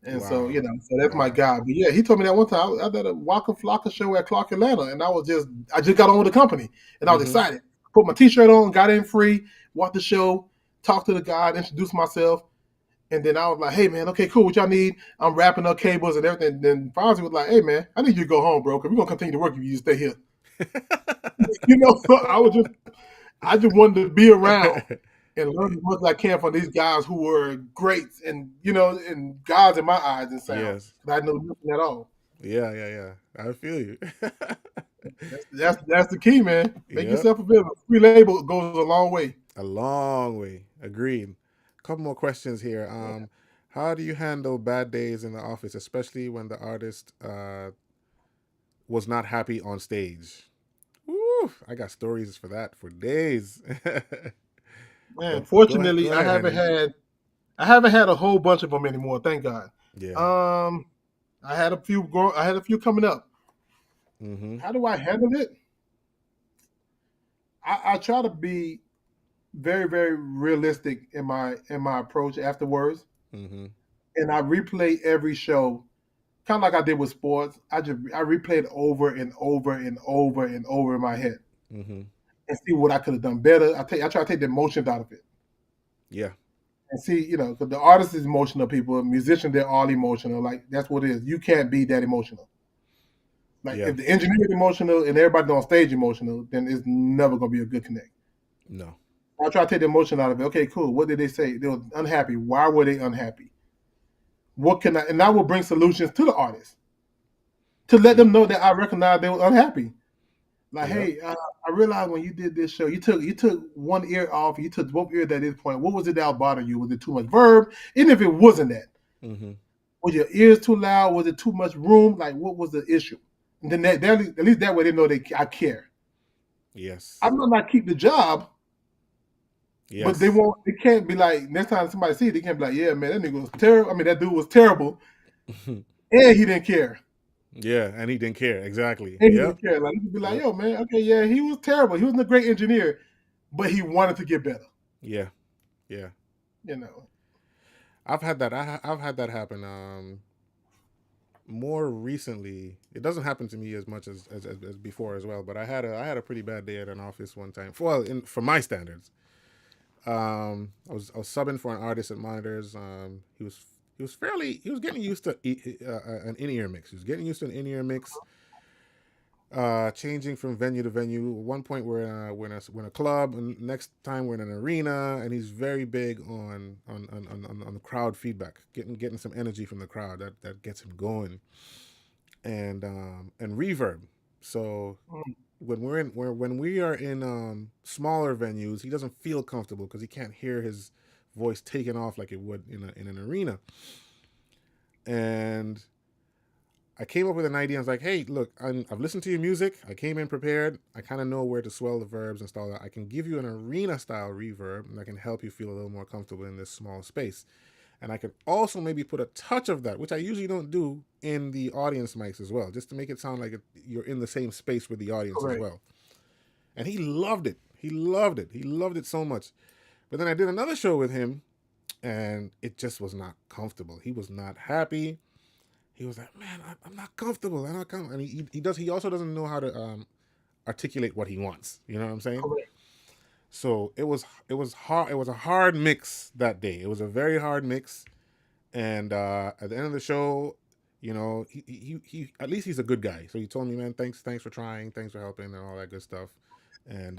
And so, Wow. so that's my Wow. guy. But yeah, he told me that one time I did a Waka Flocka show at Clark Atlanta, and I just got on with the company, and I was Mm-hmm. excited. Put my T-shirt on, got in free, watched the show, talked to the guy, introduced myself, and then I was like, "Hey man, okay, cool. What y'all need? I'm wrapping up cables and everything." Then Fonzie was like, "Hey man, I need you to go home, bro, because we're gonna continue to work if you just stay here." So I just wanted to be around and learn as much as I can from these guys who were greats and and guys in my eyes and sound. Yes. Because I know nothing at all. Yeah, yeah, yeah. I feel you. That's the key, man. Make Yep. yourself available. Free label goes a long way. A long way. Agreed. Couple more questions here. How do you handle bad days in the office, especially when the artist was not happy on stage? Woo, I got stories for that for days. Man, But go fortunately, ahead, Henry. I haven't had a whole bunch of them anymore. Thank God. Yeah. Um, I had a few coming up. Mm-hmm. How do I handle it? I try to be very, very realistic in my approach afterwards, Mm-hmm. and I replay every show, kind of like I did with sports. I replay it over and over and over and over in my head Mm-hmm. and see what I could have done better. I try to take the emotions out of it Yeah. and see, because the artist is emotional. People, musicians, they're all emotional. Like that's what it is. You can't be that emotional. Like Yeah. if the engineer is emotional and everybody on stage emotional, then it's never gonna be a good connect. No. I try to take the emotion out of it. Okay, cool. What did they say? They were unhappy. Why were they unhappy? What can I? And I will bring solutions to the artist to let Yeah. them know that I recognize they were unhappy. Like, Yep. hey, I realized when you did this show, you took one ear off, you took both ears at this point. What was it that was bothering you? Was it too much verb? Even if it wasn't that, Mm-hmm. was your ears too loud? Was it too much room? Like, what was the issue? And then at least that way they know I care. I Yes. might not keep the job, but they Yes. won't. They can't be like next time somebody see it, they can't be like, yeah, man, that nigga was terrible. I mean, that dude was terrible, and he didn't care. Yeah, and he didn't care. Exactly. And he Yep. didn't care. Like he could be like, Yep. yo, man, okay, yeah, he was terrible. He wasn't a great engineer, but he wanted to get better. Yeah. Yeah. You know. I've had that. I've had that happen. More recently, it doesn't happen to me as much as before as well. But I had a pretty bad day at an office one time. Well, for my standards, I was subbing for an artist at Monitors. He was getting used to an in ear mix. He was getting used to an in ear mix. Changing from venue to venue. At one point we're in a club, and next time we're in an arena, and he's very big on the crowd feedback, getting some energy from the crowd that gets him going, and reverb. So Mm, when we are in smaller venues, he doesn't feel comfortable because he can't hear his voice taken off like it would in an arena. And I came up with an idea. I was like, hey, look, I've listened to your music. I came in prepared. I kind of know where to swell the verbs and stuff. I can give you an arena style reverb, and I can help you feel a little more comfortable in this small space. And I can also maybe put a touch of that, which I usually don't do, in the audience mics as well, just to make it sound like you're in the same space with the audience as correct. well. And he loved it. He loved it. He loved it so much. But then I did another show with him, and it just was not comfortable. He was not happy. He was like, "Man, I'm not comfortable. I'm not comfortable." And he does. He also doesn't know how to articulate what he wants. You know what I'm saying? Correct. So it was hard. It was a hard mix that day. It was a very hard mix. And at the end of the show, he at least he's a good guy. So he told me, "Man, thanks for trying, thanks for helping, and all that good stuff." And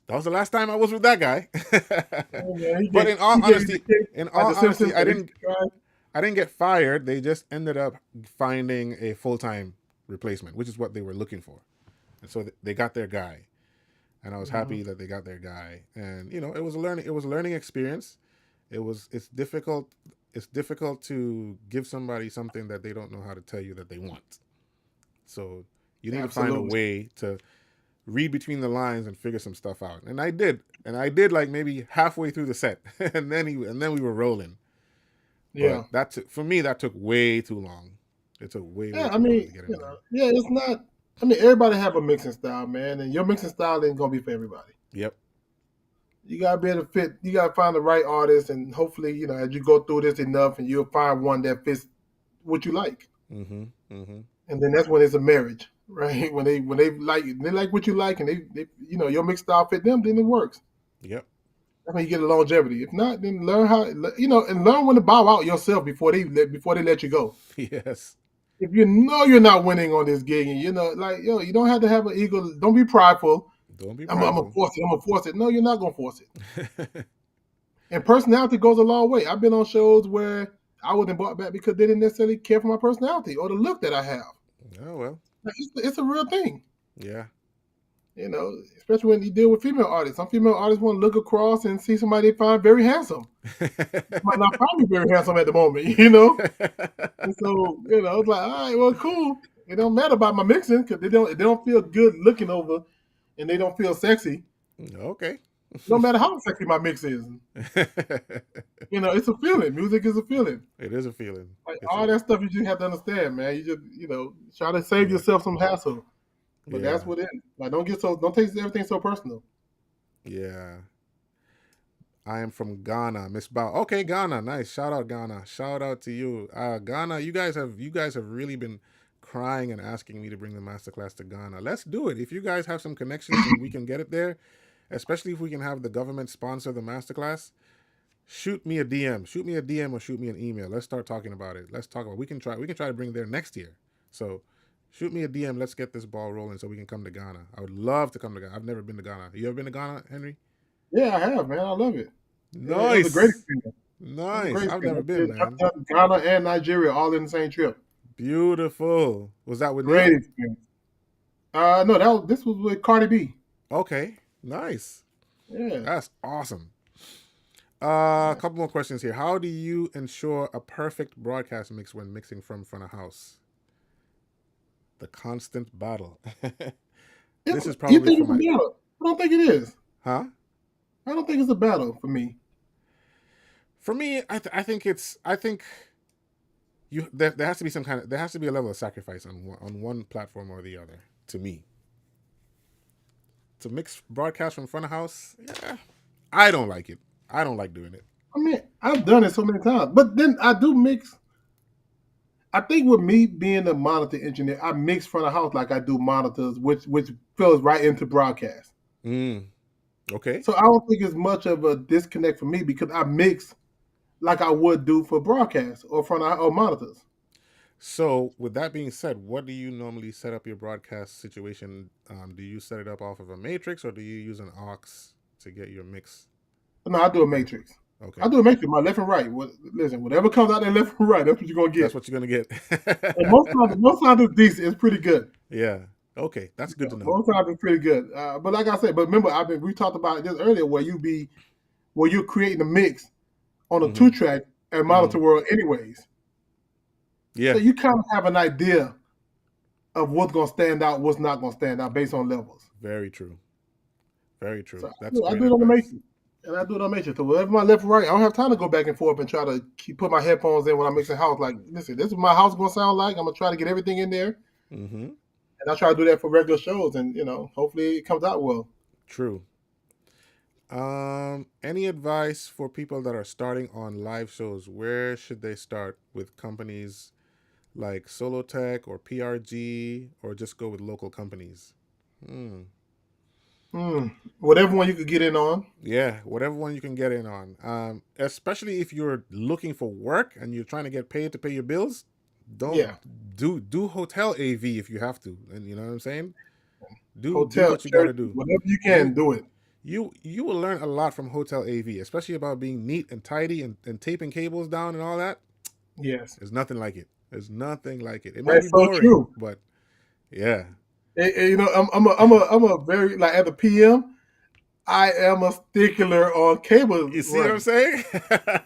that was the last time I was with that guy. Oh, man, But he gave you the cake in like all the Simpsons. honesty, At least he tried. I didn't get fired. They just ended up finding a full time replacement, which is what they were looking for. And so they got their guy, and I was Mhm. happy that they got their guy. And it was a learning experience. It's difficult. It's difficult to give somebody something that they don't know how to tell you that they want. So you need to find a Absolutely. way to read between the lines and figure some stuff out. And I did. And I did like maybe halfway through the set, and then we were rolling. But Yeah. for me that took way too long. It took way Yeah. I too long mean, to get him done. yeah, it's not. I mean, everybody have a mixing style, man, and your mixing style ain't gonna be for everybody. Yep. You gotta be able to fit. You gotta find the right artist, and hopefully, as you go through this enough, and you'll find one that fits what you like. Mm-hmm. Mm-hmm. And then that's when it's a marriage, right? When they like what you like, and they your mixed style fit them, then it works. Yep. That's when you get a longevity. If not, then learn how and learn when to bow out yourself before they let you go. Yes. If you know you're not winning on this gig, and like you don't have to have an ego. Don't be prideful. Don't be I'm gonna prideful. force it. I'm gonna force it. No, you're not gonna force it. And personality goes a long way. I've been on shows where I wasn't brought back because they didn't necessarily care for my personality or the look that I have. Oh well. It's a real thing. Yeah. Especially when you deal with female artists. Some female artists want to look across and see somebody they find very handsome. Might not find me very handsome at the moment. And so, it's like, all right, well, cool. It don't matter about my mixing because they don't feel good looking over and they don't feel sexy. Okay. No matter how sexy my mix is. It's a feeling. Music is a feeling. It is a feeling. Like It's all a that stuff you just have to understand, man. You just, try to save yeah. yourself some hassle. But that's Yeah. what it is. Like don't take everything so personal. Yeah. I am from Ghana, Miss Bao. Okay, Ghana, nice. Shout out Ghana. Shout out to you, Ghana. You guys have really been crying and asking me to bring the masterclass to Ghana. Let's do it. If you guys have some connections and we can get it there, especially if we can have the government sponsor the masterclass, shoot me a DM. Shoot me a DM or shoot me an email. Let's start talking about it. Let's talk about. We can try to bring it there next year. So shoot me a DM. Let's get this ball rolling so we can come to Ghana. I would love to come to Ghana. I've never been to Ghana. You ever been to Ghana, Henry? Yeah, I have, man. I love it. It was a great Nice. experience. It was a Nice. great I've never experience. been, man. I did Ghana and Nigeria all in the same trip. Beautiful. Was that with Great Neil? experience. No, this was with Cardi B. Okay. Nice. Yeah. That's awesome. A Yeah. couple more questions here. How do you ensure a perfect broadcast mix when mixing from front of house? The constant battle. This is You probably think for it's a my battle? I don't think it is. huh? I don't think it's a battle for me. For me, I think there has to be there has to be a level of sacrifice on one platform or the other. To me, to mix broadcast from front of house, yeah, I don't like it. I don't like doing it. I mean, I've done it so many times, but then I do mix. I think with me being a monitor engineer, I mix front of house like I do monitors, which fills right into broadcast. Mm, okay. So I don't think it's much of a disconnect for me because I mix like I would do for broadcast or front of or monitors. So, with that being said, what do you normally set up your broadcast situation? Do you set it up off of a matrix or do you use an aux to get your mix No, I do a going? matrix. I Okay, do a matrix, my left and right. Listen, whatever comes out there left and right, that's what you're gonna that's get. what you're gonna get. And most times it's decent. It's pretty good. Yeah. Okay, that's good to know. Most times it's pretty good. But like I said, but remember, we talked about this earlier, where you're creating a mix on a Hmm. 2-track at Hmm. Monitor World, anyways. So Yeah. you kind of have an idea of what's gonna stand out, what's not gonna stand out based on levels. Very true. Very So true. That's I great do it on the advice. matrix, and I do it on matrix. So whatever my left and right, I don't have time to go back and forth and try to put my headphones in when I'm mixing house. Like, listen, this is my house gonna sound like. I'm gonna try to get everything in there, Hmm. and I try to do that for regular shows, and hopefully it comes out well. True. Any advice for people that are starting on live shows? Where should they start with companies like Solotech or PRG, or just go with local companies? Hmm. Hmm. Whatever one you could get in on. Yeah, whatever one you can get in on. Especially if you're looking for work and you're trying to get paid to pay your bills, don't Yeah, do hotel AV if you have to. And you know what I'm saying? Do hotel, what you got church, to do. whatever you You can do it. you will learn a lot from hotel AV, especially about being neat and tidy and taping cables down and all that. Yes, There's nothing like it. There's nothing like it. It might be that's so boring, true. but yeah. I'm a very like at the PM. I am a stickler on cable You see what I'm running saying?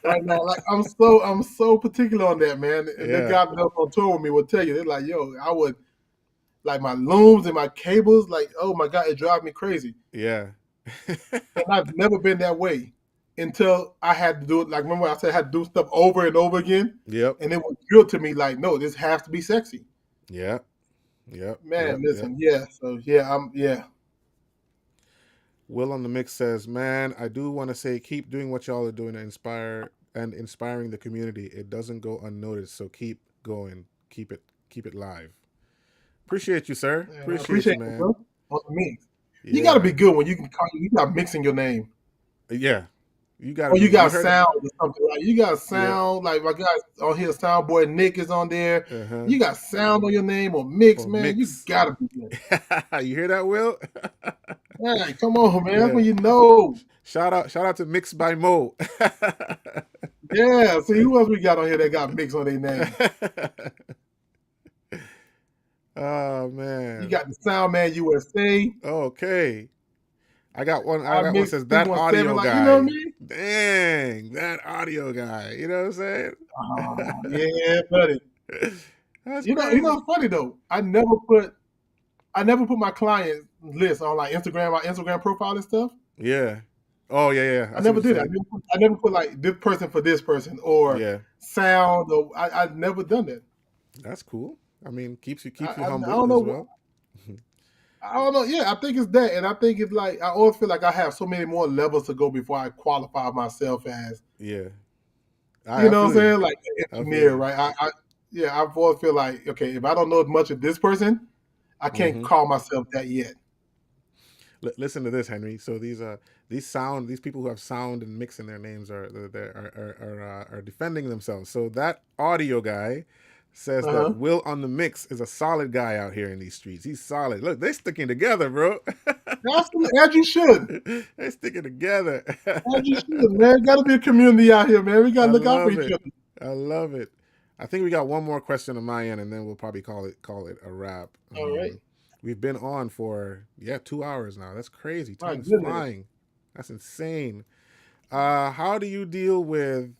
right now. Like I'm so particular on that, man. And the Yeah. guy that on tour with me will tell you, they're like, yo, I would like my looms and my cables, like, oh my god, it drives me crazy. Yeah. And I've never been that way until I had to do it. Like, remember I said I had to do stuff over and over again, Yep. and it was drilled to me like, no, this has to be sexy, Yep. Yep. man. Yep. Yep. Listen, yeah. So yeah, yeah. Will on the mix says, "Man, I do want to say keep doing what y'all are doing to inspiring the community. It doesn't go unnoticed, so keep going. Keep it live. Appreciate you, sir. Man, I Appreciate you, appreciate it, man. bro. On the mix. You got to be Yeah. good when you can call you got mixing your name. Yeah. You got to Or be you you got heard it. sound or something like you got Yep. sound like my guy on here, sound boy Nick is on there. Uh-huh. You got sound on your name or mix, Or man. You mix. gotta be good. You hear that, Will? Man, come on, man. That's Yeah. when you know. Shout out to Mix by Mo. Yeah. See who else we got on here that got mix on their name? Oh You man. got the Sound Man USA. Okay. I I got one mix says that 217. audio Like you know what I guy. mean? Dang, that audio guy. You know what I'm saying? Yeah, buddy. That's You know crazy. it's funny though. I never put my client list on like Instagram, my Instagram profile and stuff. Yeah. Oh yeah, yeah. I I see what never you're did. saying. I never put like this person for this person or Yeah. sound. Or I've never done that. That's cool. I mean, keeps you I humble don't as know. well. I don't know. Yeah, I think it's that, and I think it's like I always feel like I have so many more levels to go before I qualify myself as, Yeah. you I know what I'm feel you. saying, like an I feel engineer, you. right? Yeah, I've always feel like okay, if I don't know as much of this person, I can't Hmm. call myself that yet. Listen to this, Henry. So these people who have sound and mix in their names are defending themselves. So that audio guy says Uh that huh. Will on the mix is a solid guy out here in these streets. He's solid. Look, they're sticking together, bro. Absolutely, as you should, They're sticking together. as you should, man. Got to be a community out here, man. We got I to look out for love each it. other. I love it. I think we got one more question on my end, and then we'll probably call it a wrap. All right, We've been on for 2 hours now. That's crazy. my Time is goodness. flying. That's insane. How do you deal with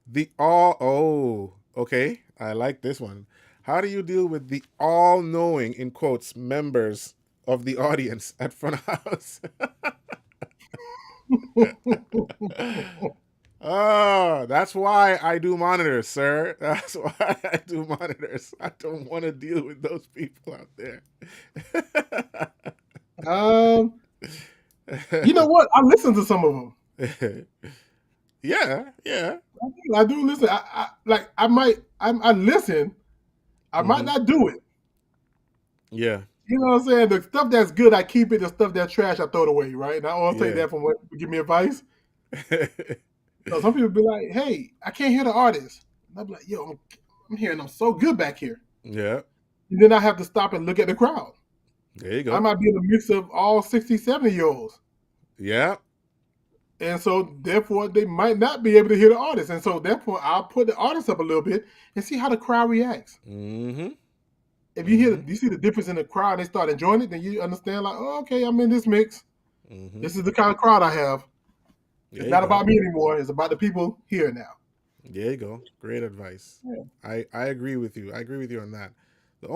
the all? Oh, okay. I like this one. How do you deal with the all-knowing, in quotes, members of the audience at front house? Oh, that's why I do monitors, sir. That's why I do monitors. I don't want to deal with those people out there. um, you know what? I listen to some of them. Yeah, yeah. I do listen. I listen. I might Hmm. not do it. Yeah, You know what I'm saying? The stuff that's good, I keep it. The stuff that's trash, I throw it away. Right? And I always take yeah. that from what give me advice. So some people be like, "Hey, I can't hear the artist." And I'll be like, "Yo, I'm hearing them so good back here." Yeah, And then I have to stop and look at the crowd. there you I go. might be in a mix of all 60, 70-year-olds. Yeah. And so therefore they might not be able to hear the artist. And so therefore I'll put the artist up a little bit and see how the crowd reacts. Mm-hmm. If Mm-hmm. you see the difference in the crowd, and they start enjoying it, then you understand like, oh, okay, I'm in this mix. Mm-hmm. This is the kind of crowd I have. It's There you not go. about me anymore. It's about the people here now. There you go. Great advice. Yeah. I agree with you. I agree with you on that. The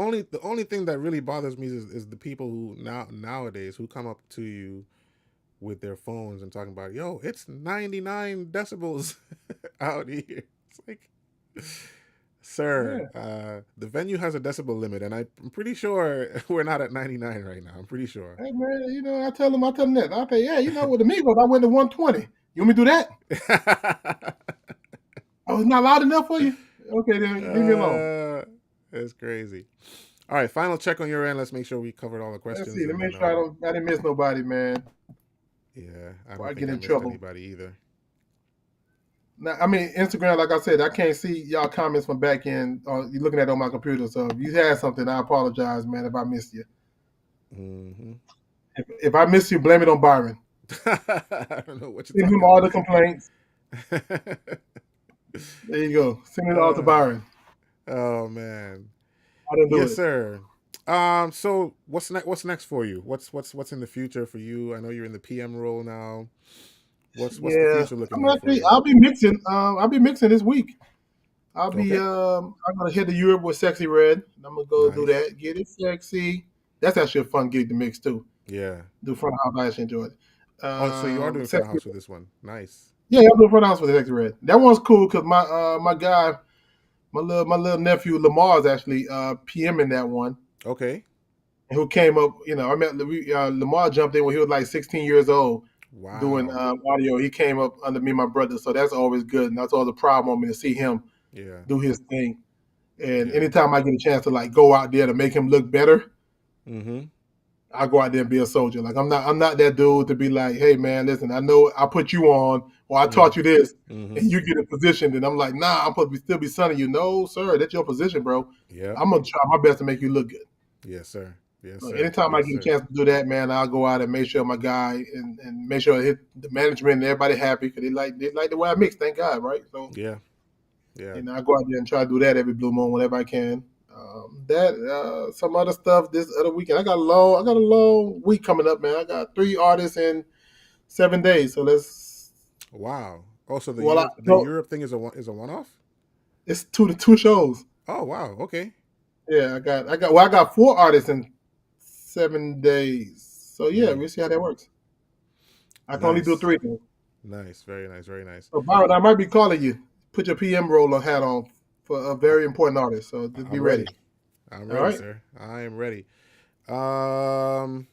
only thing that really bothers me is the people who nowadays who come up to you with their phones and talking about, yo, it's 99 decibels out here. It's like, sir, Yeah. the venue has a decibel limit, and I'm pretty sure we're not at 99 right now. I'm pretty sure. Hey man, I tell them that. I say, yeah, with the Migos, I went to 120. You want me to do that? Oh, it's not loud enough for you? Okay, then leave me alone. uh, it's crazy. All right, final check on your end. Let's make sure we covered all the Let's questions, see. Let and me make then sure I didn't miss nobody, man, yeah, I before don't I think get I in missed trouble. anybody either. Now, I mean, Instagram, like I said, I can't see y'all comments from back end. You're looking at it on my computer. So if you had something, I apologize, man, if I missed you. Hmm. If I missed you, blame it on Byron. I don't know what you're Send him talking all the about. complaints. There you go. Send it all to uh, Byron. oh man, I didn't do yes it. sir. So what's next for you? What's in the future for you? I know you're in the PM role now. What's the Yeah, future looking like for you? I'll be mixing. I'll be mixing this week. Okay, I'm gonna head to Europe with Sexy Red. I'm gonna go do nice. that. Get it sexy. That's actually a fun gig to mix too. Yeah. Do front house. I actually enjoy it. Oh, so you are doing front Sexy. house with this one. Nice. Yeah, I'm doing front house with Sexy Red. That one's cool because my guy, my little nephew Lamar is actually PM in that one. Okay. Who came up? I met Lamar jumped in when he was like 16 years old doing Wow. audio. He came up under me and my brother, so that's always good, and that's always a proud moment to see him Yeah. do his thing. And Yeah. anytime I get a chance to like go out there to make him look better, Mm-hmm. I go out there and be a soldier. Like I'm not that dude to be like, hey man, listen, I know I put you on or I Yeah. taught you this, Mm-hmm. and you get a position, and I'm like, nah, I'm supposed to still be sunning you. No, sir, that's your position, bro. Yep. I'm gonna try my best to make you look good. Yes, sir. Yes, So sir. anytime I Yes, get a sir. chance to do that, man, I'll go out and make sure my guy and make sure I hit the management and everybody happy because they like the way I mix. Thank God, right? So Yeah. Yeah. I go out there and try to do that every blue moon whenever I can. That some other stuff this other weekend. I got a long week coming up, man. I got 3 artists in 7 days. So let's Wow. Oh, so well, The Europe thing is a one off. it's two shows. Oh wow. Okay. Yeah, I got 4 artists in 7 days. So yeah, we'll Nice. see how that works. I can only do Nice. 3 though. Nice. Very nice. Very nice. So Byron, I might be calling you. Put your PM roller hat on for a very important artist. So just be I'm ready. ready. I'm All ready, right. sir. I am ready. Um.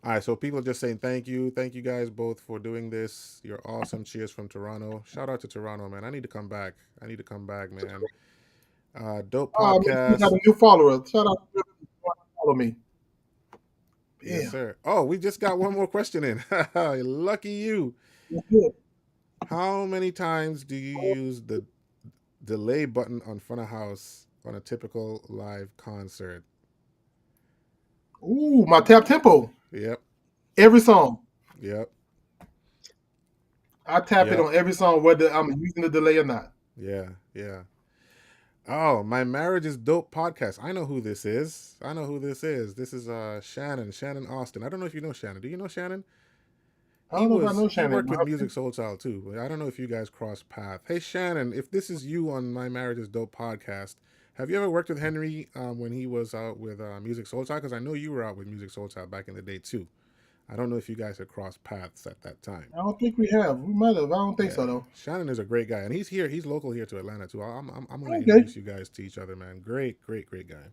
All right. So people are just saying thank you. Thank you guys both for doing this. You're awesome. Cheers from Toronto. Shout out to Toronto, man. I need to come back. I need to come back, man. Dope Oh, man, you got podcast. a new follower. Shout out to you. Follow me. Yes, Damn. sir. Oh, we just got one more question in. Lucky you. That's good. How many times do you use the delay button on front of house on a typical live concert? Ooh, my tap tempo. Yep. Every song. Yep. I tap it Yep. on every song, whether I'm using the delay or not. Yeah. Yeah. Oh, my marriage is dope podcast. I know who this is. I know who this is. This is Shannon Austin. I don't know if you know Shannon. Do you know Shannon? I don't know if I know He Shannon. worked with Music Soul Child too. I don't know if you guys crossed path. Hey Shannon, if this is you on my marriage is dope podcast, have you ever worked with Henry when he was out with Music Soul Child? Because I know you were out with Music Soul Child back in the day too. I don't know if you guys had crossed paths at that time. I don't think we have. We might have. I don't think Yeah, so though. Shannon is a great guy, and he's here. He's local here to Atlanta too. I'm going to Okay. introduce you guys to each other, man. Great guy.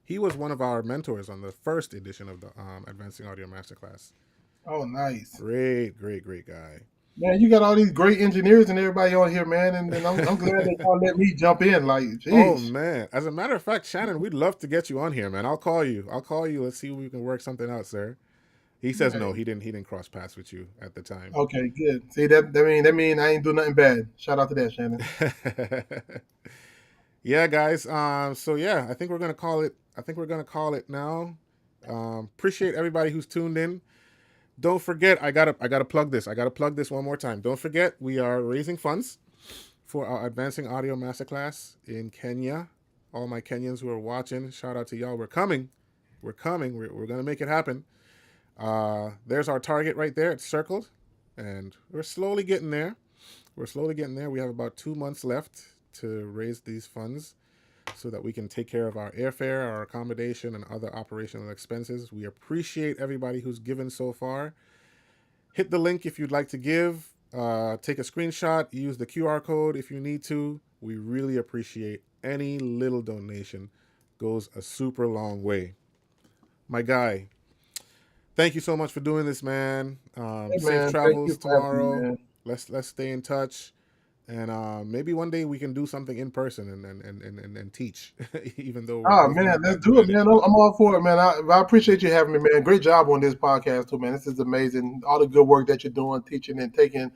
He was one of our mentors on the first edition of the Advancing Audio Masterclass. Oh, nice. Great guy. Man, you got all these great engineers and everybody on here, man, and I'm glad that y'all let me jump in. Like, Oh jeez. man! As a matter of fact, Shannon, we'd love to get you on here, man. I'll call you. I'll call you. Let's see if we can work something out, sir. He says no. Hey, He didn't cross paths with you at the time. okay, good. See that mean I ain't do nothing bad. Shout out to that, Shannon. Yeah, guys. So yeah, I think we're gonna call it. I think we're gonna call it now. Appreciate everybody who's tuned in. Don't forget, I gotta plug this. I gotta plug this one more time. Don't forget, we are raising funds for our Advancing Audio Masterclass in Kenya. All my Kenyans who are watching, shout out to y'all. We're coming. We're coming. We're gonna make it happen. There's our target right there. It's circled, and we're slowly getting there. We're slowly getting there. We have about 2 months left to raise these funds so that we can take care of our airfare, our accommodation, and other operational expenses. We appreciate everybody who's given so far. Hit the link if you'd like to give. Take a screenshot. Use the QR code if you need to. We really appreciate any little donation. Goes a super long way. My guy, thank you so much for doing this, man. Hey, Safe man, thank you travels for having me, tomorrow. man. Let's stay in touch, and maybe one day we can do something in person and teach, even though we're Oh both man, not let's that good do it, at it. man. I'm all for it, man. I appreciate you having me, man. Great job on this podcast, too, man. This is amazing. All the good work that you're doing, teaching and taking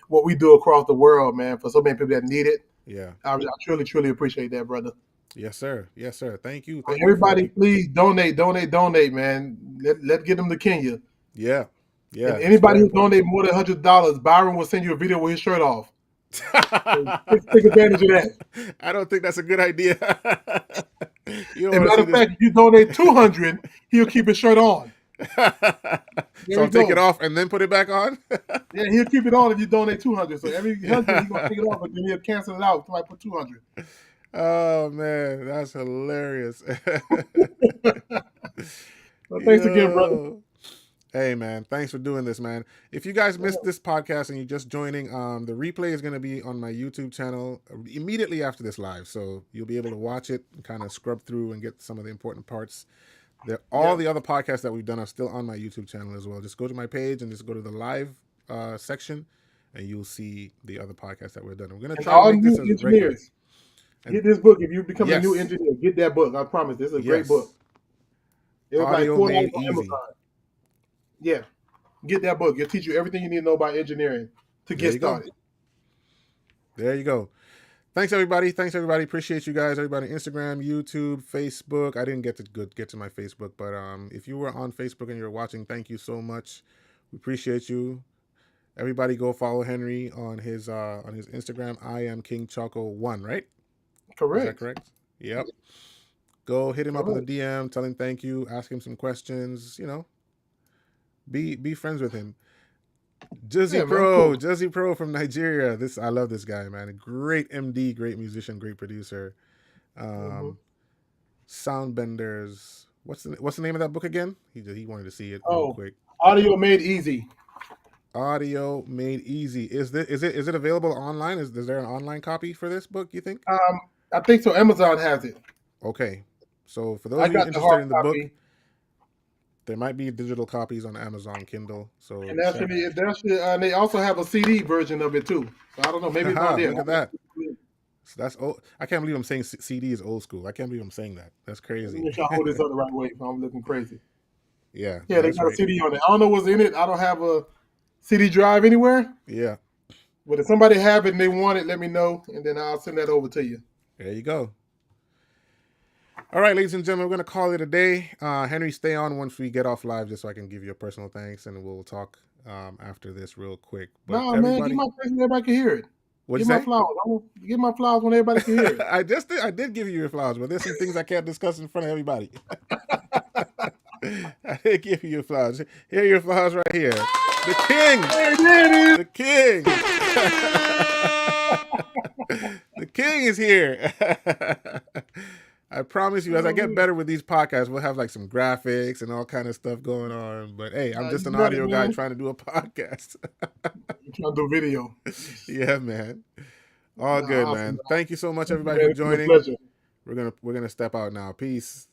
what we do across the world, man, for so many people that need it. Yeah. I truly appreciate that, brother. Yes, sir. Yes, sir. Thank you. So Thank you for everybody, please donate, man. Let's get them to Kenya. yeah. And Yeah. It's anybody very who important. donate more than $100, Byron will send you a video with his shirt off. So take advantage of that. I don't think that's a good idea. You don't And want to matter see of this. fact, if you donate 200, he'll keep his shirt on. There So we I'll take it go. off and then put it back on. Yeah, he'll keep it on if you donate 200. So every 100, he's gonna Yeah. take it off, but then he'll cancel it out. Somebody put 200. Oh man, that's hilarious. So thanks again, brother. Yo. Hey man, thanks for doing this, man. If you guys missed this podcast and you're just joining, the replay is going to be on my YouTube channel immediately after this live, so you'll be able to watch it and kind of scrub through and get some of the important parts. All Yeah. the other podcasts that we've done are still on my YouTube channel as well. Just go to my page and just go to the live section, and you'll see the other podcasts that we've done. We're going to And try to all make new this as regular. engineers, And get this book. If you become a new yes, engineer, get that book. I promise. This is a great book. yes, It was like audio $4 made on easy. Amazon. Yeah. Get that book. It'll teach you everything you need to know about engineering to There get you go. started. There you go. Thanks everybody. Thanks everybody. Appreciate you guys. Everybody, Instagram, YouTube, Facebook. I didn't get to my Facebook, but if you were on Facebook and you're watching, thank you so much. We appreciate you. Everybody, go follow Henry on his Instagram. I am King Choco 1. Right? Is that Correct. correct? Yep. Go hit him up in the Correct. DM. Tell him thank you. Ask him some questions. Be friends with him. Yeah, man. Cool. Juzzy Pro from Nigeria. I love this guy, man. A great MD, great musician, great producer. Hmm. Um, Soundbenders. What's the name of that book again? He wanted to see it real Oh, quick. audio made easy. Audio made easy. Is it available online? Is there an online copy for this book? You think? Um, I think so. Amazon has it. Okay. So for those I of you got the interested hard in the book, copy, there might be digital copies on Amazon Kindle. So and check. they also have a CD version of it too. So I don't know. Maybe it's on Haha, there. look at that. So that's old. I can't believe I'm saying CD is old school. I can't believe I'm saying that. That's Let me crazy. make sure I hold this up the right way. If I'm looking crazy. Yeah, Yeah, no, they that's got a right. CD on it. I don't know what's in it. I don't have a CD drive anywhere. Yeah, But if somebody have it and they want it, let me know, and then I'll send that over to you. there you go. All right, ladies and gentlemen, we're gonna call it a day. Henry, stay on once we get off live, just so I can give you a personal thanks, and we'll talk after this real quick. But No, man, give everybody, my praise when everybody can hear it. what'd Give you my say? flowers. Give my flowers when everybody can hear it. I did give you your flowers, but there's some things I can't discuss in front of everybody. I did give you your flowers. Here are your flowers right here. The king, Hey, there it is. the king, the king is here. I promise you, as I Oh, get man. better with these podcasts, we'll have like some graphics and all kind of stuff going on. But hey, I'm just You an got it, audio guy man. trying to do a podcast. I'm trying to do video. Yeah, man. All No, good, awesome. man. Thank you so much, Thank you, everybody, man. for It's been a joining. pleasure. We're gonna step out now. Peace.